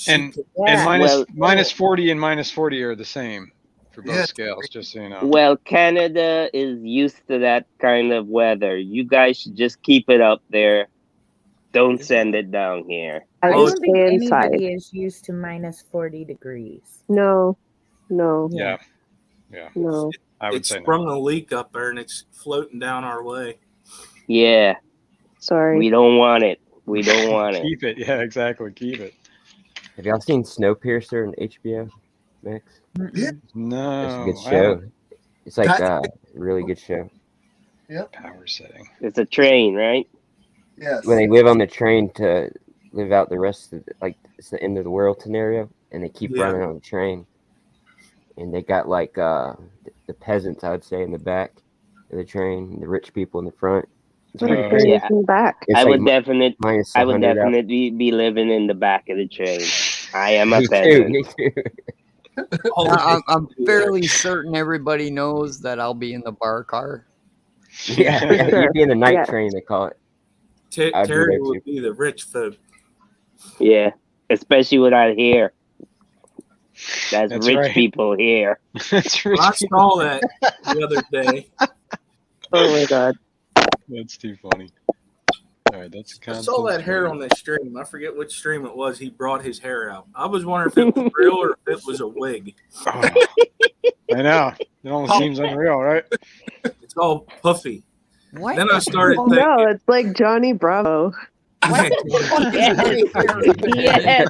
And Yeah. Well- minus 40 and minus 40 are the same for both Yeah. scales, just so you know. Well, Canada is used to that kind of weather. You guys should just keep it up there. Don't send it down here. I I would don't think stay inside. anybody is used to minus 40 degrees. No. Yeah, No. I would It say no. sprung a leak up there and it's floating down our way. Yeah, Sorry. we don't want it. We don't want it. Keep it. Yeah, exactly. Keep it. Have y'all seen Snowpiercer on HBO Max? Yeah. No. It's a good I show. haven't. It's like That- a really good show. Power setting. It's a train, right? Yes. When they live on the train to live out the rest of like it's the end of the world scenario, and they keep Yeah. running on the train, and they got like the peasants, I would say, in the back of the train, the rich people in the front. It's What pretty a crazy. great Yeah. back. It's I like would definitely minus I would 100 out. definitely be living in the back of the train. I am a Me too. peasant. Me too. I'm fairly certain everybody knows that I'll be in the bar car. Yeah, For sure. you'd be in the night Yeah. train. They call it. I'd be Terry there would too. be the rich folk. Yeah, especially without hair. That's That's rich right. people here. That's rich I people. saw that the other day. Oh my god. That's too funny. All right, that's I saw that hair on that stream. I forget which stream it was. He brought his hair out. I was wondering if it was real or if it was a wig. Oh, I know. It almost seems unreal, right? It's all puffy. What? Then I started Oh thinking, no, it's like Johnny Bravo. Yes.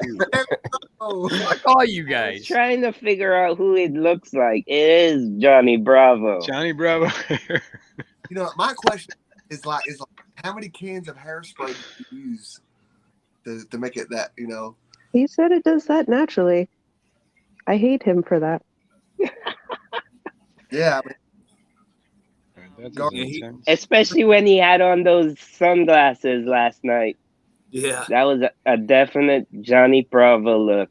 Oh, Fuck all you I guys. was trying to figure out who it looks like. It is Johnny Bravo. Johnny Bravo. you know, my question is like, how many cans of hairspray do you use to make it that, you know? He said it does that naturally. I hate him for that. Yeah, I mean, That Gar- doesn't make sense. Especially when he had on those sunglasses last night. Yeah, That was a definite Johnny Bravo look.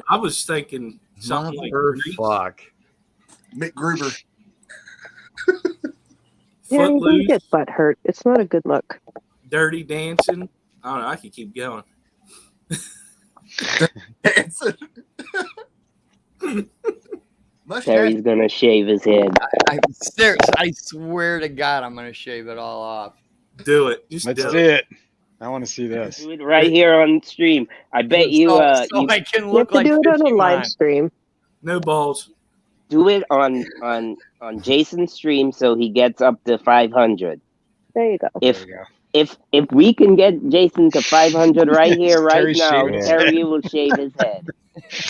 I was thinking something like Motherfuck. Mick Gruber. Yeah, you don't Footloose, get butt hurt. It's not a good look. Dirty Dancing. I don't know. I could keep going. Mustache. Terry's gonna shave his head. I swear to God, I'm gonna shave it all off. Do it. Just Let's do do it. it. I want to see this. Do it right here on stream. I bet you. so I can You have look to like do it on a 59. live stream. No balls. do it on Jason's stream so he gets up to 500. There you go. If There you go. if we can get Jason to 500 right here, right Terry's now, shaving his Terry head. will shave his head.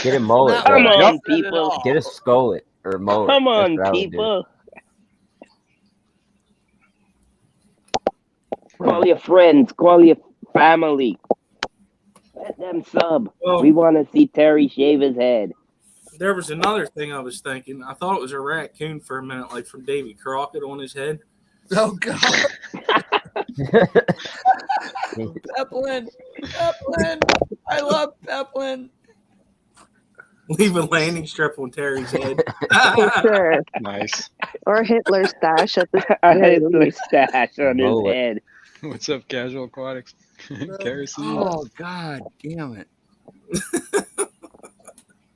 Get a mullet. Not Come what I on, said at people. all. Get a skullet or a mullet. Come That's on, what I would do. people. Call your friends. Call your family. Let them sub. Well, We want to see Terry shave his head. there was another thing I was thinking. I thought it was a raccoon for a minute, like from Davy Crockett on his head. Oh God! Peplin. I love Peplin. Leave a landing strip on Terry's head. For sure. Nice. Or Hitler's stash at the A Hitler stash on his Mullet. head. What's up, Casual Aquatics? Kerosene. Oh God, damn it!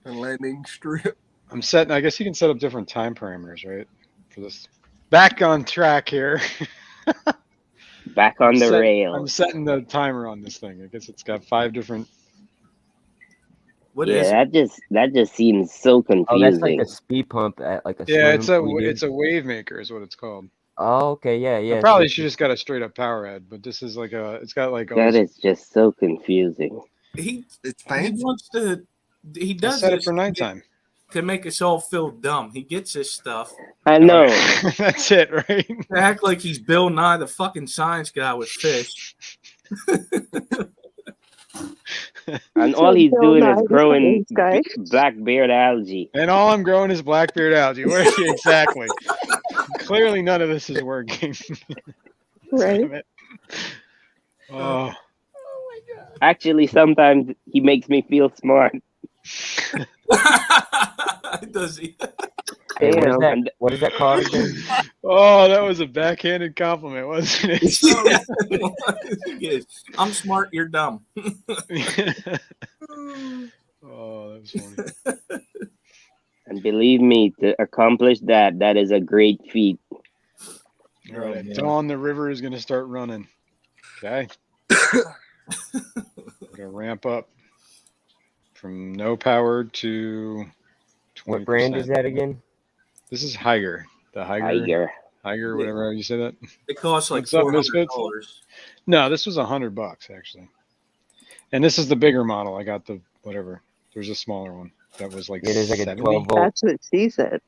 A landing strip. I'm setting. I guess you can set up different time parameters, right? For this. Back on track here. Back on the I'm rails. setting the timer on this thing. I guess it's got 5 different. What is Yeah, it? that just seems so Oh, that's confusing. like a speed pump at like a Yeah, it's a slim it's a wave maker is what it's called. Oh, okay, yeah, yeah. I probably should just got a straight up power head, but this is like a. It's got like. That is just so confusing. He It's he fancy. wants to. He I does set it this for nighttime. to make us all feel dumb. He gets this stuff I know. That's it, right? to act like he's Bill Nye, the fucking science guy with fish. And all he's Bill doing Nye, is the growing science guy. Blackbeard algae. And all I'm growing is Blackbeard Algae. Where exactly? Clearly, none of this is working. Right. Damn it. Oh, Actually, sometimes he makes me feel smart. Does he? Hey, Damn. what is that called again? oh, that was a backhanded compliment, wasn't it? Yeah. Yes. I'm smart. You're dumb. Oh, that was funny. And believe me, to accomplish that, that is a great feat. All right, at dawn, the river is going to start running. Okay. We're going to ramp up from no power to 20%. What brand is that again? This is Higer. The Higer, whatever you say that. It costs like What's up, Misfits? $400. No, this was $100 actually. And this is the bigger model. I got the whatever. There's a smaller one that was like It is like a 70. 12 volt. That's what she said.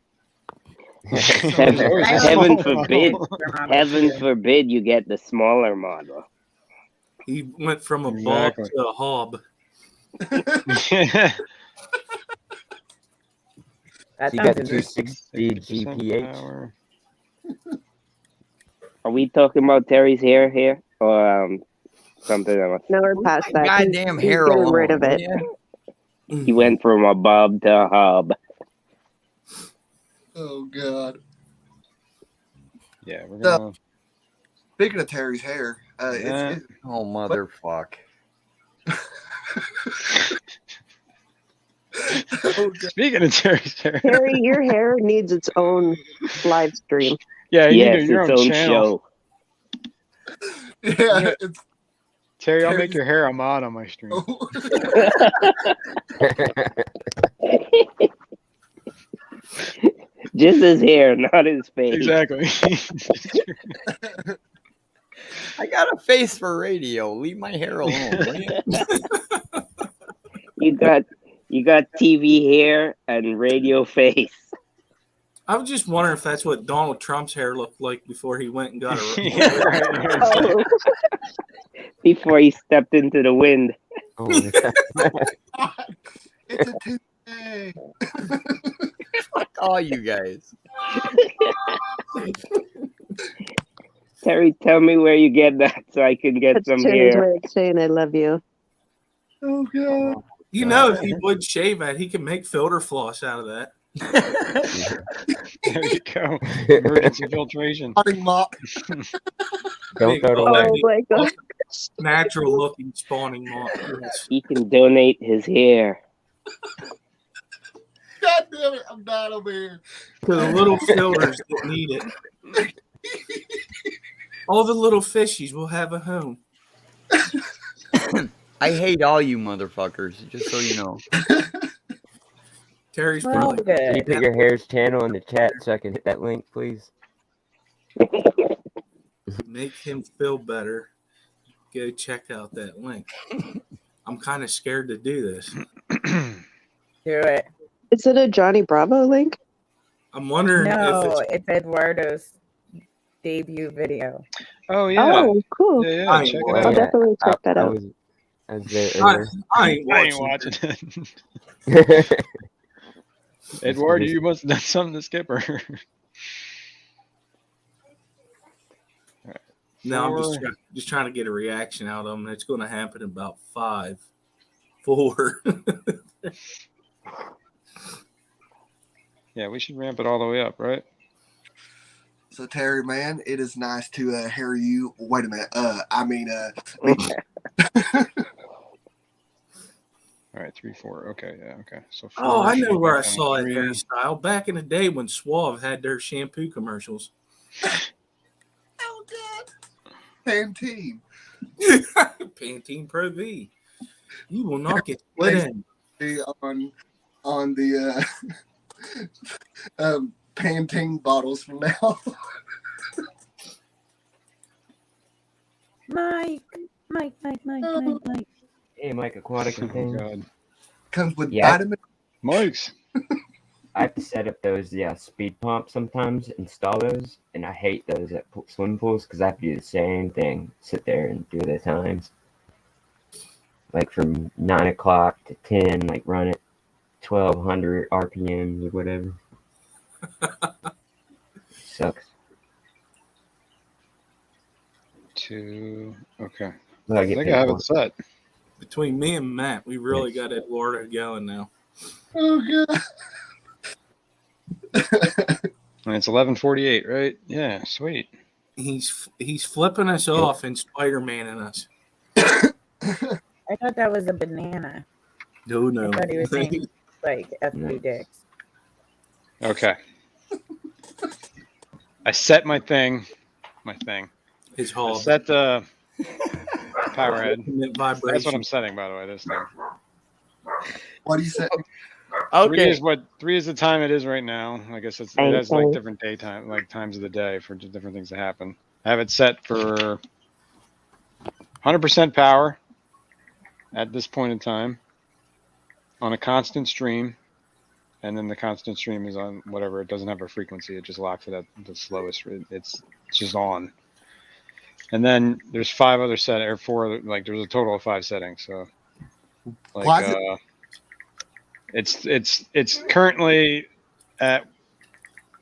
Heaven forbid. Heaven forbid you get the smaller model. He went from a bob Exactly. to a hob. That So you got sounds the interesting. 260 GPH. Power. Are we talking about Terry's hair here? Or something else? No, we're past that. Goddamn He's hair getting alone. rid of it. Yeah. He went from a bob to a hob. Oh God! Yeah, we're gonna. Speaking of Terry's hair, Yeah. Oh motherfuck! Speaking of Terry's hair, Terry, your hair needs its own live stream. yeah, you Yes, need your its own own channel. show. yeah, it's Terry, I'll Terry's- make your hair a mod on my stream. Just his hair, not his face. Exactly. I got a face for radio. Leave my hair alone. will you? You got TV hair and radio face. I was just wondering if that's what Donald Trump's hair looked like before he went and got a. Yeah, right. Oh, Before he stepped into the wind. Oh, it's a Tuesday. Fuck all you guys. Terry, tell me where you get that so I can get That's some Shannon's here. way of saying I love you. Oh god. You know, if he would shave that, he can make filter floss out of that. There you go. Emergency filtration. Spotting mop. Don't go to Oh work. my god. Natural looking spawning mop. Yes. He can donate his hair. God damn it, I'm dying over here. To the little filters that need it. All the little fishies will have a home. I hate all you motherfuckers, just so you know. Terry's Well, probably Can you good. put your hair's channel in the chat so I can hit that link, please? make him feel better. Go check out that link. I'm kind of scared to do this. Do it. Is it a Johnny Bravo link? I'm wondering No, if it's Eduardo's debut video. Oh yeah. Oh, cool. Yeah, yeah. I Check ain't it I'll out. definitely check that I out. was there I earlier. ain't I ain't watching. watching it. Eduardo, Just- you must have done something to Skipper. No, I'm Four. just trying to get a reaction out of him. It's going to happen in about 5, 4. Yeah, we should ramp it all the way up, right? So Terry, man, it is nice to hear you. Wait a minute. All right, 3, 4. Okay, yeah, okay. So Oh, I know where I 4, saw that 3. hairstyle back in the day when Suave had their shampoo commercials. Oh God. Pantene. Pantene Pro V. You will not get split in. On the Pantene bottles from now. Mike. Hey, Mike, Aquatic and Oh things. God, Comes with Yeah. vitamin. Mike's. I have to set up those speed pumps sometimes, install those, and I hate those at swim pools because I have to do the same thing, sit there and do the times, like from 9 o'clock to 10, like run it 1200 RPMs or whatever. Sucks. 2. Okay. But I I get think paid I have for it set. Between me and Matt, we really Yes. got Eduardo going now. Oh God. And it's 11:48, right? Yeah, sweet. He's flipping us off and Spider-Man-ing us. I thought that was a banana. No. I thought he was saying like FB Nice. dicks. Okay. I set my thing. His I hall. set the power head. Infinite That's what vibration. I'm setting, by the way. This thing. What do you say? 3 is what 3 is the time it is right now. I guess it has like Okay. different daytime, like times of the day for different things to happen. I have it set for 100% power at this point in time on a constant stream, and then the constant stream is on whatever. It doesn't have a frequency. It just locks it at the slowest. It's just on. And then there's 5 other or 4 other, like there's a total of 5 settings. So like Why is it's currently at,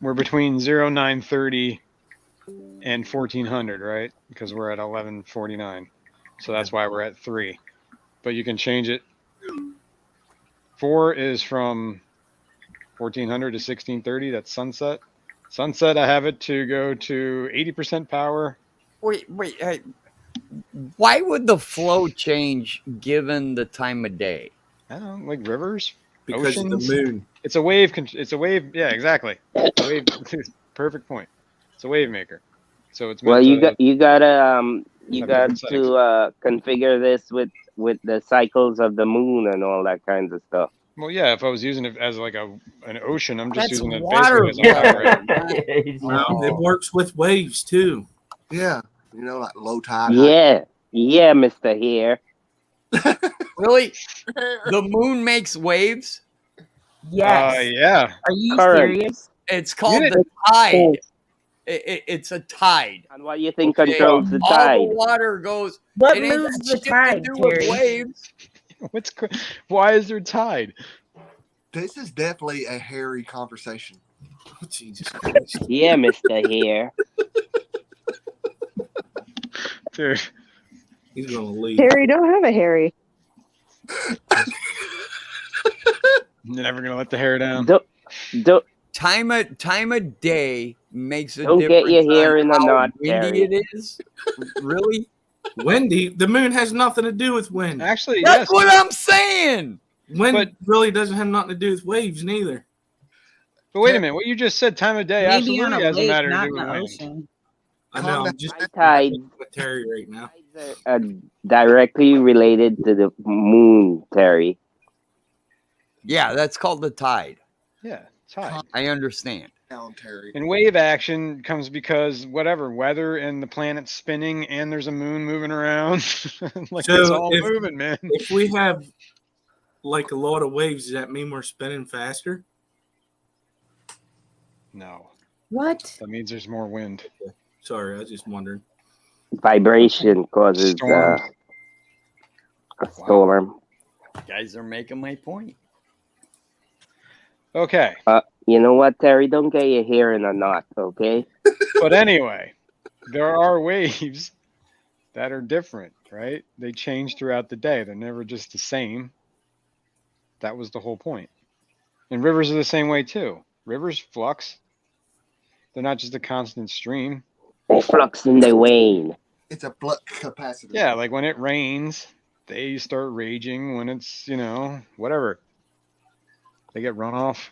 we're between 0930 and 1400, right? Because we're at 1149. So that's why we're at 3. But you can change it. 4 is from 1400 to 1630. That's sunset. Sunset, I have it to go to 80% power. Wait. Hey, why would the flow change given the time of day? I don't know, like rivers, Because of oceans. the moon. It's a wave. It's a wave. Yeah, exactly. It's a wave. Perfect point. It's a wave maker. So it's Well, meant you to got have to different settings. configure this with the cycles of the moon and all that kinds of stuff. Well, yeah. If I was using it as like an ocean, I'm just That's using it water. basically as a power head. Well, it works with waves too. Yeah. You know, like low tide. high Yeah, Mister Here. Really? The moon makes waves? Yes. Yeah. Are you Correct. serious? It's called Yeah. the tide. It's a tide. And what do you think Okay, controls the all tide? the water goes. What It ain't moves got the shit to tide, do with Terry? waves. Why is there tide? This is definitely a hairy conversation. Oh, Jesus Christ. Yeah, Mr. Hare. Dude. He's going to leave. Harry, don't have a Harry. You're never gonna let the hair down. Don't Time of day makes a Don't difference. get your hair on in a how knot, windy Terry. it is. Really? Windy? The moon has nothing to do with wind. Actually, That's yes. what I'm saying. Wind But- really doesn't have nothing to do with waves, neither. But wait a minute, what you just said, time of day, Maybe on absolutely a has a lake, matter to not do in with the wind. ocean. I know. I'm just Tides with Terry right now. are directly related to the moon, Terry. Yeah, that's called the tide. Yeah, tide. I understand. Down, Terry. And wave action comes because whatever weather and the planet's spinning and there's a moon moving around. Like So it's all if- moving, man. If we have like a lot of waves, does that mean we're spinning faster? No, What? that means there's more wind. Sorry, I was just wondering. Vibration causes Storm. a storm. You guys are making my point. Okay, You know what, Terry? Don't get your hair in a knot, okay? but anyway, there are waves that are different, right? They change throughout the day. They're never just the same. That was the whole point. And rivers are the same way too. Rivers flux. They're not just a constant stream. They flux and they wane. It's a flux capacitor. Yeah, like when it rains, they start raging. When it's, whatever. They get runoff.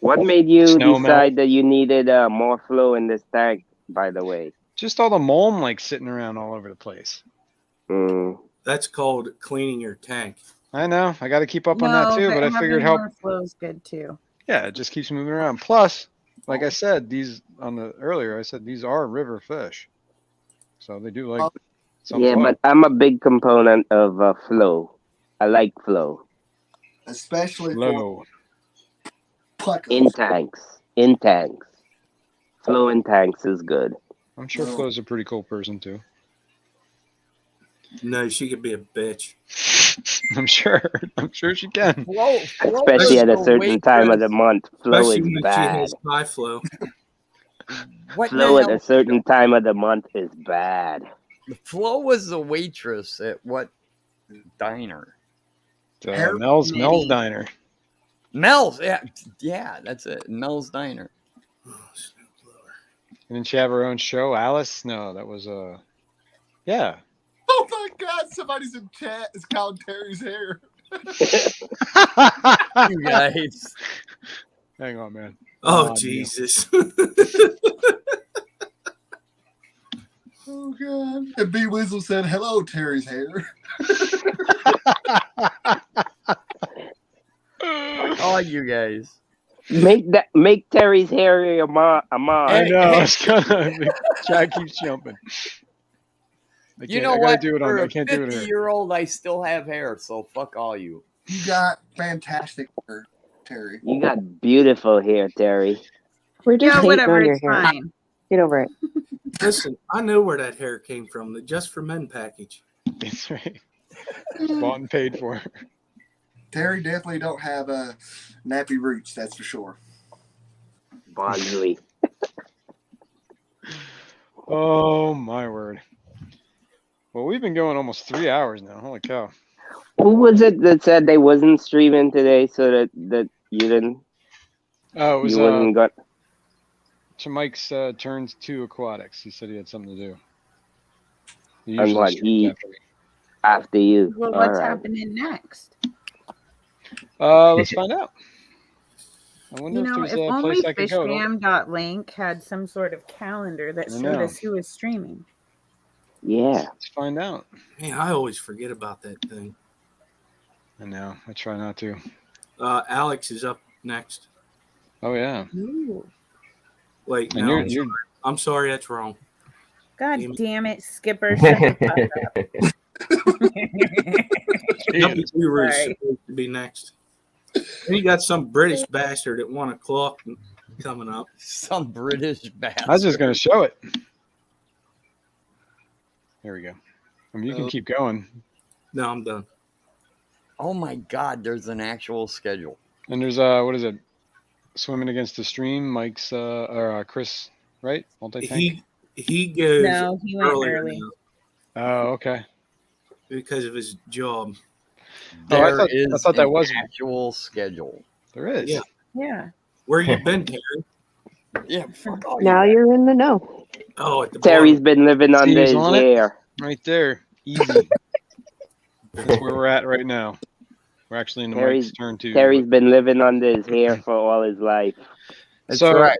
What made you Snow decide that you needed more flow in this tank, by the way? Just all the mulm like sitting around all over the place. Mm. That's called cleaning your tank. I know. I got to keep up on that too, but I figured help. More flow is good too. Yeah, it just keeps moving around. Plus, like I said, these earlier, I said these are river fish, so they do like. some Yeah, flow. but I'm a big component of flow. I like flow. Especially Flow. for In tanks. Flow in tanks is good. I'm sure Flo's a pretty cool person too. No, she could be a bitch. I'm sure. I'm sure she can. Flow Especially at a is certain time of the month. Flow Especially is when she bad. has high flow. What Flow the at hell? a certain time of the month is bad. Flo was the waitress at what diner? Mel's Diner. Mel's, yeah, that's it. Mel's Diner. Didn't she have her own show, Alice? No, that was yeah. Oh my God! Somebody's in chat is counting Terry's hair. You guys. Hang on, man. Oh, Jesus. Oh God! And B Wizzle said, "Hello, Terry's hair." Oh, you guys. Make Terry's hair a mod. I know. It's gonna. Chad keeps jumping. You know I gotta what? do it on. For I a can't do it here. 50-year-old, I still have hair, so fuck all you. You got fantastic hair, Terry. You got beautiful hair, Terry. We're just hating whatever. on your It's hair. fine. Get over it. Listen, I know where that hair came from. The Just for Men package. That's right. Bought and paid for. Terry definitely don't have nappy roots. That's for sure. Bosley. Oh my word. Well, we've been going almost 3 hours now. Holy cow. Who was it that said they wasn't streaming today so that you didn't? Oh, it was You wasn't got. Mike's turns to aquatics. He said he had something to do. He And usually what, streams he- after me. After you. Well, All what's right. happening next? Let's find out. I wonder You know, if if there's a only place I could go. Fishram.link had some sort of calendar that I showed know. us who was streaming. Yeah. Let's find out. Man, I always forget about that thing. I know. I try not to. Alex is up next. Oh yeah. Ooh. Wait, And no, you're I'm sorry, that's wrong. God Damn it. damn it, Skipper. Shut the fuck up. Guppy Guru is Sorry. supposed to be next. And you got some British bastard at 1 o'clock coming up. Some British bastard. I was just gonna show it. There we go. I mean, you can keep going. No, I'm done. Oh my God, there's an actual schedule. And there's what is it? swimming against the stream. Mike's or Chris, right? Multi-tank. He goes No, he went earlier early. now Oh, okay. because of his job. Oh, I There thought is that an was actual schedule. there is. Yeah. Yeah. Where you been, Terry? Yeah, fuck all Now you you're in the know. Oh, at the Terry's bar. been living under Steve's his on it? hair. Right there. Easy. That's where we're at right now. We're actually in the Mike's turn too. Terry's been living under his hair for all his life. That's So, right.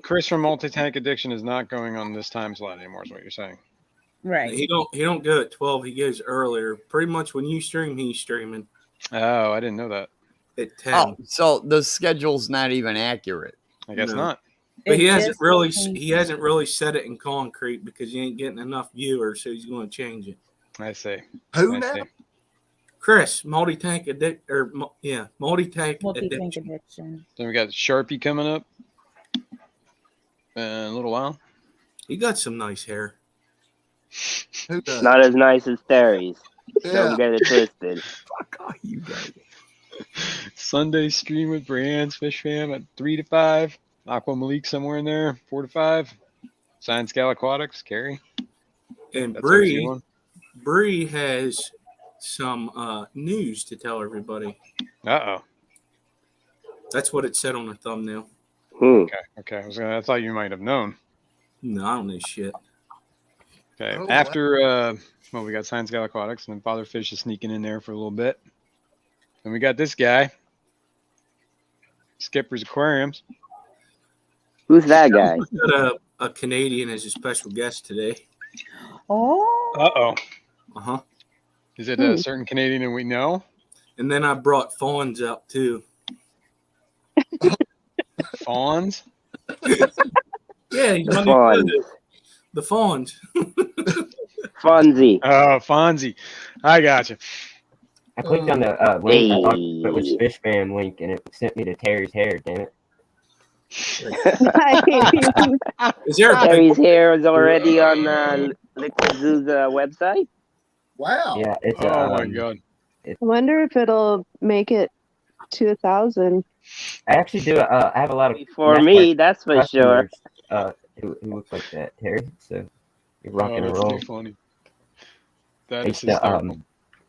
Chris from Multi-Tank Addiction is not going on this time slot anymore, is what you're saying. Right. He don't go at 12. He goes earlier. Pretty much when you stream, he's streaming Oh, I didn't know that. at 10. Oh, so the schedule's not even accurate. I guess No. not. But It he hasn't just really changed. he hasn't really set it in concrete because he ain't getting enough viewers, so he's going to change it. I see. Who I now? see. Chris, multi-tank multi-tank Multi-tank addiction. addiction. Then we got Sharpie coming up in a little while. He got some nice hair. Who does? Not as nice as Terry's. Yeah. Don't get it twisted. Fuck all you guys. Sunday stream with Brands Fish Fam at 3 to 5. Aqua Malik somewhere in there, 4 to 5. Science Gal Aquatics, Carrie. And That's always a good Bree, one. Bree has some news to tell everybody. Uh-oh. That's what it said on the thumbnail. Okay. I thought you might have known. No, I don't know shit. Okay. Oh, After we got Science Gal Aquatics, and then Father Fish is sneaking in there for a little bit. Then we got this guy, Skipper's Aquariums. Who's that guy? We got a Canadian as a special guest today. Oh. Uh-oh. Uh-huh. Is it a certain Canadian that we know? And then I brought fawns up too. Fawns? Yeah, he's on Fawns. the fawns. Fonzie. Oh, Fonzie. I got you. I clicked on the link. I thought Hey. it was Fish Fam link, and it sent me to Terry's hair. Damn it! Is there a Terry's hair is already on Liquid Zoo's website. Wow. Yeah, it's Oh, my God. I wonder if it'll make it to 1,000. I actually do. I have a lot of For me, that's for sure. customers, who looks like that, Terry. So you're rocking Oh, and that's roll. pretty funny. That I is used to hysterical.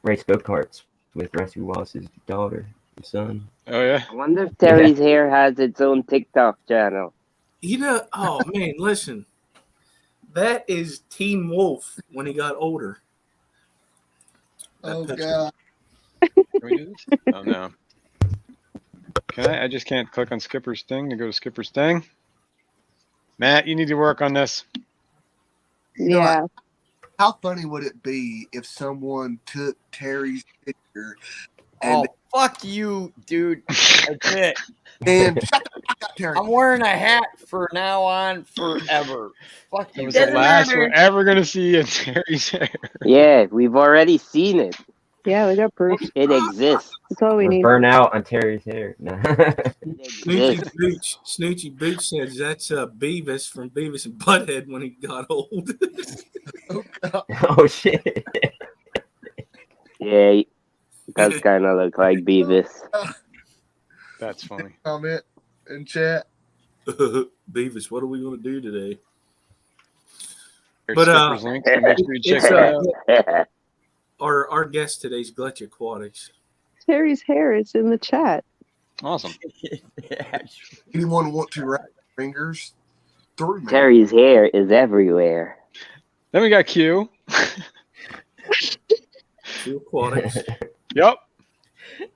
race go-karts with Rusty Wallace's daughter and son. Oh, yeah? I wonder if Terry's hair has its own TikTok channel. You know, oh man, listen. That is Teen Wolf when he got older. Oh, That God. Can we do this? Oh, no. Can I? I just can't click on Skipper's thing to go to Skipper's thing. Matt, you need to work on this. You know, Yeah. how funny would it be if someone took Terry's picture Oh, and fuck you, dude. That's it. and shut the fuck up, Terry? I'm wearing a hat for now on forever. Fuck That you. was the Doesn't last matter. we're ever going to see in Terry's hair. Yeah, we've already seen it. Yeah, we got proof. It exists. That's all we We're need. burn out on Terry's hair. No. It Snoochie Boots says that's Beavis from Beavis and Butthead when he got old. Oh shit! Yeah, it does kind of look like Beavis. That's funny. Comment in chat. Beavis, what are we going to do today? Here's But, Skipper's link, so make sure you check it's, it out. Our guest today's Glitch Aquatics. Terry's hair is in the chat. Awesome. Anyone want to wrap their fingers through me? Terry's hair is everywhere. Then we got Q. Q Aquatics. Yep.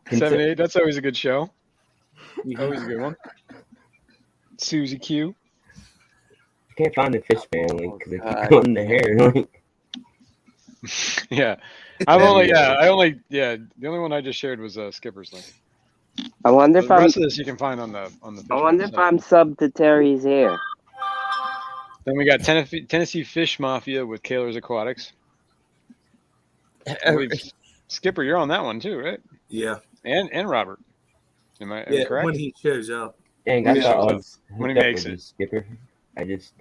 Consi- 7-8. That's always a good show. Always a good one. Susie Q. I can't find the Fish Fam link because I keep on the hair link. Yeah. The only one I just shared was Skipper's link. I wonder The if I'm. rest of this you can find on the I wonder if I'm subbed to Terry's hair. Then we got Tennessee Fish Mafia with Kaler's Aquatics. I believe Skipper, you're on that one too, right? Yeah. And Robert. Am I Yeah, correct? when he shows up. Dang, I Yeah. thought I was When he hooked up makes with it. you, Skipper. I just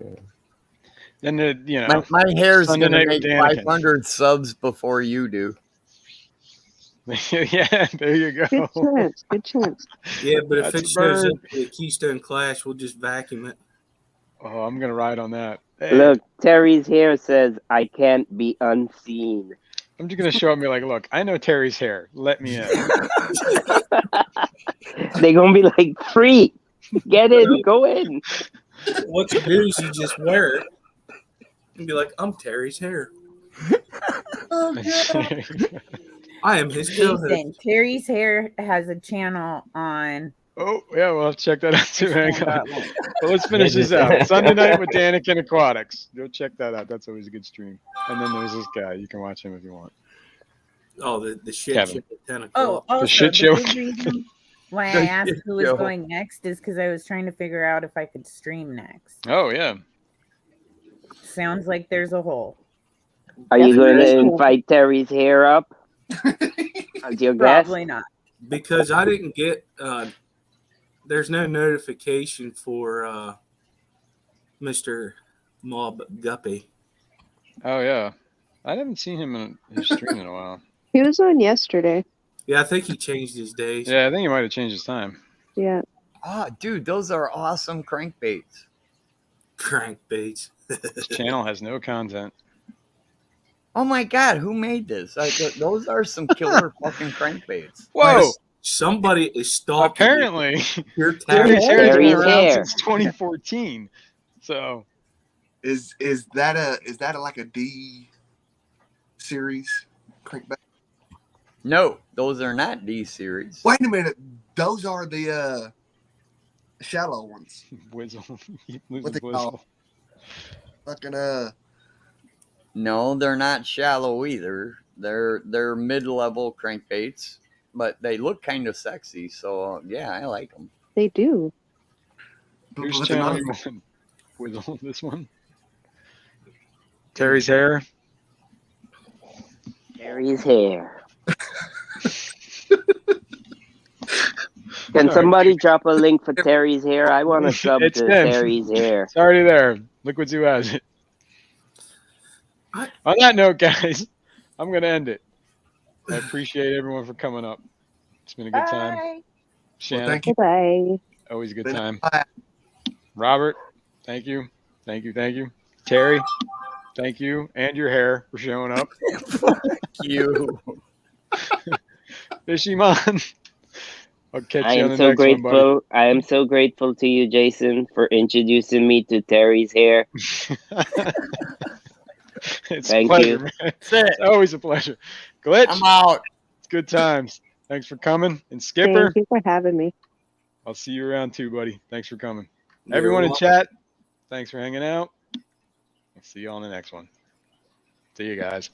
Then My hair's Sunday going to night make with Danica. 500 subs before you do. Yeah, there you Good go. chance. Good chance. Yeah, but if That's it a shows bird. up to the Keystone Clash, we'll just vacuum it. Oh, I'm gonna ride on that. Hey, Look, Terry's hair says, "I can't be unseen." I'm just gonna show up and be like, look, I know Terry's hair. Let me in. They're gonna be like, "Free, get in, go in." What you do is you just wear it and be like, I'm Terry's hair. Oh, God. I am his co-host. Jason, Terry's Hair has a channel on. Oh, yeah, we'll have to check that out too. Hang on. Fishroom.link. Well, let's finish this out. Sunday night with Daniken Aquatics. Go check that out. That's always a good stream. And then there's this guy. You can watch him if you want. Oh, the shit Kevin. show at 10 o'clock. Oh, also, shit the show. big reason why I The asked shit who was show. going next is because I was trying to figure out if I could stream next. Oh, yeah. Sounds like there's a hole. Are you going to Definitely. invite Terry's hair up as your guest? Probably not. Because I didn't get, there's no notification for Mr. Mob Guppy. Oh, yeah. I haven't seen him in his stream in a while. He was on yesterday. Yeah, I think he changed his days. Yeah, I think he might have changed his time. Yeah. Ah, dude, those are awesome crankbaits. Crankbaits. His channel has no content. Oh my god, who made this? Those are some killer fucking crankbaits. Whoa! Somebody is stalking Apparently, your Terry's talent. hair has been Terry's around hair. since 2014. So, Is that like a D series crankback? No, those are not D series. Wait a minute, those are the shallow ones. Whizzle. What they Whizzle. call? Fucking No, they're not shallow either. They're mid-level crankbaits, but they look kind of sexy. So yeah, I like them. They do. Whose with channel another- you want? Whizzle, this one? Terry's hair? Terry's hair. Can Sorry. somebody drop a link for Terry's hair? I want to sub It's to in. Terry's hair. It's already there. Liquid Zoo has it. On that note, guys, I'm going to end it. I appreciate everyone for coming up. It's been a good time. Bye. Shannon, thank you. Bye. always a good Been time. a- Robert, thank you. Thank you. Thank you. Terry, thank you. And your hair for showing up. You. Fishy Mon. I'll catch I you on am the so next one, buddy. grateful. I am so grateful to you, Jason, for introducing me to Terry's hair. It's Thank a pleasure, you. man. That's it. It's always a pleasure. Glitch, I'm out. it's good times. Thanks for coming. And Skipper, Thank you for having me. I'll see you around too, buddy. Thanks for coming. You're Everyone in welcome. chat, thanks for hanging out. I'll see you on the next one. See you guys.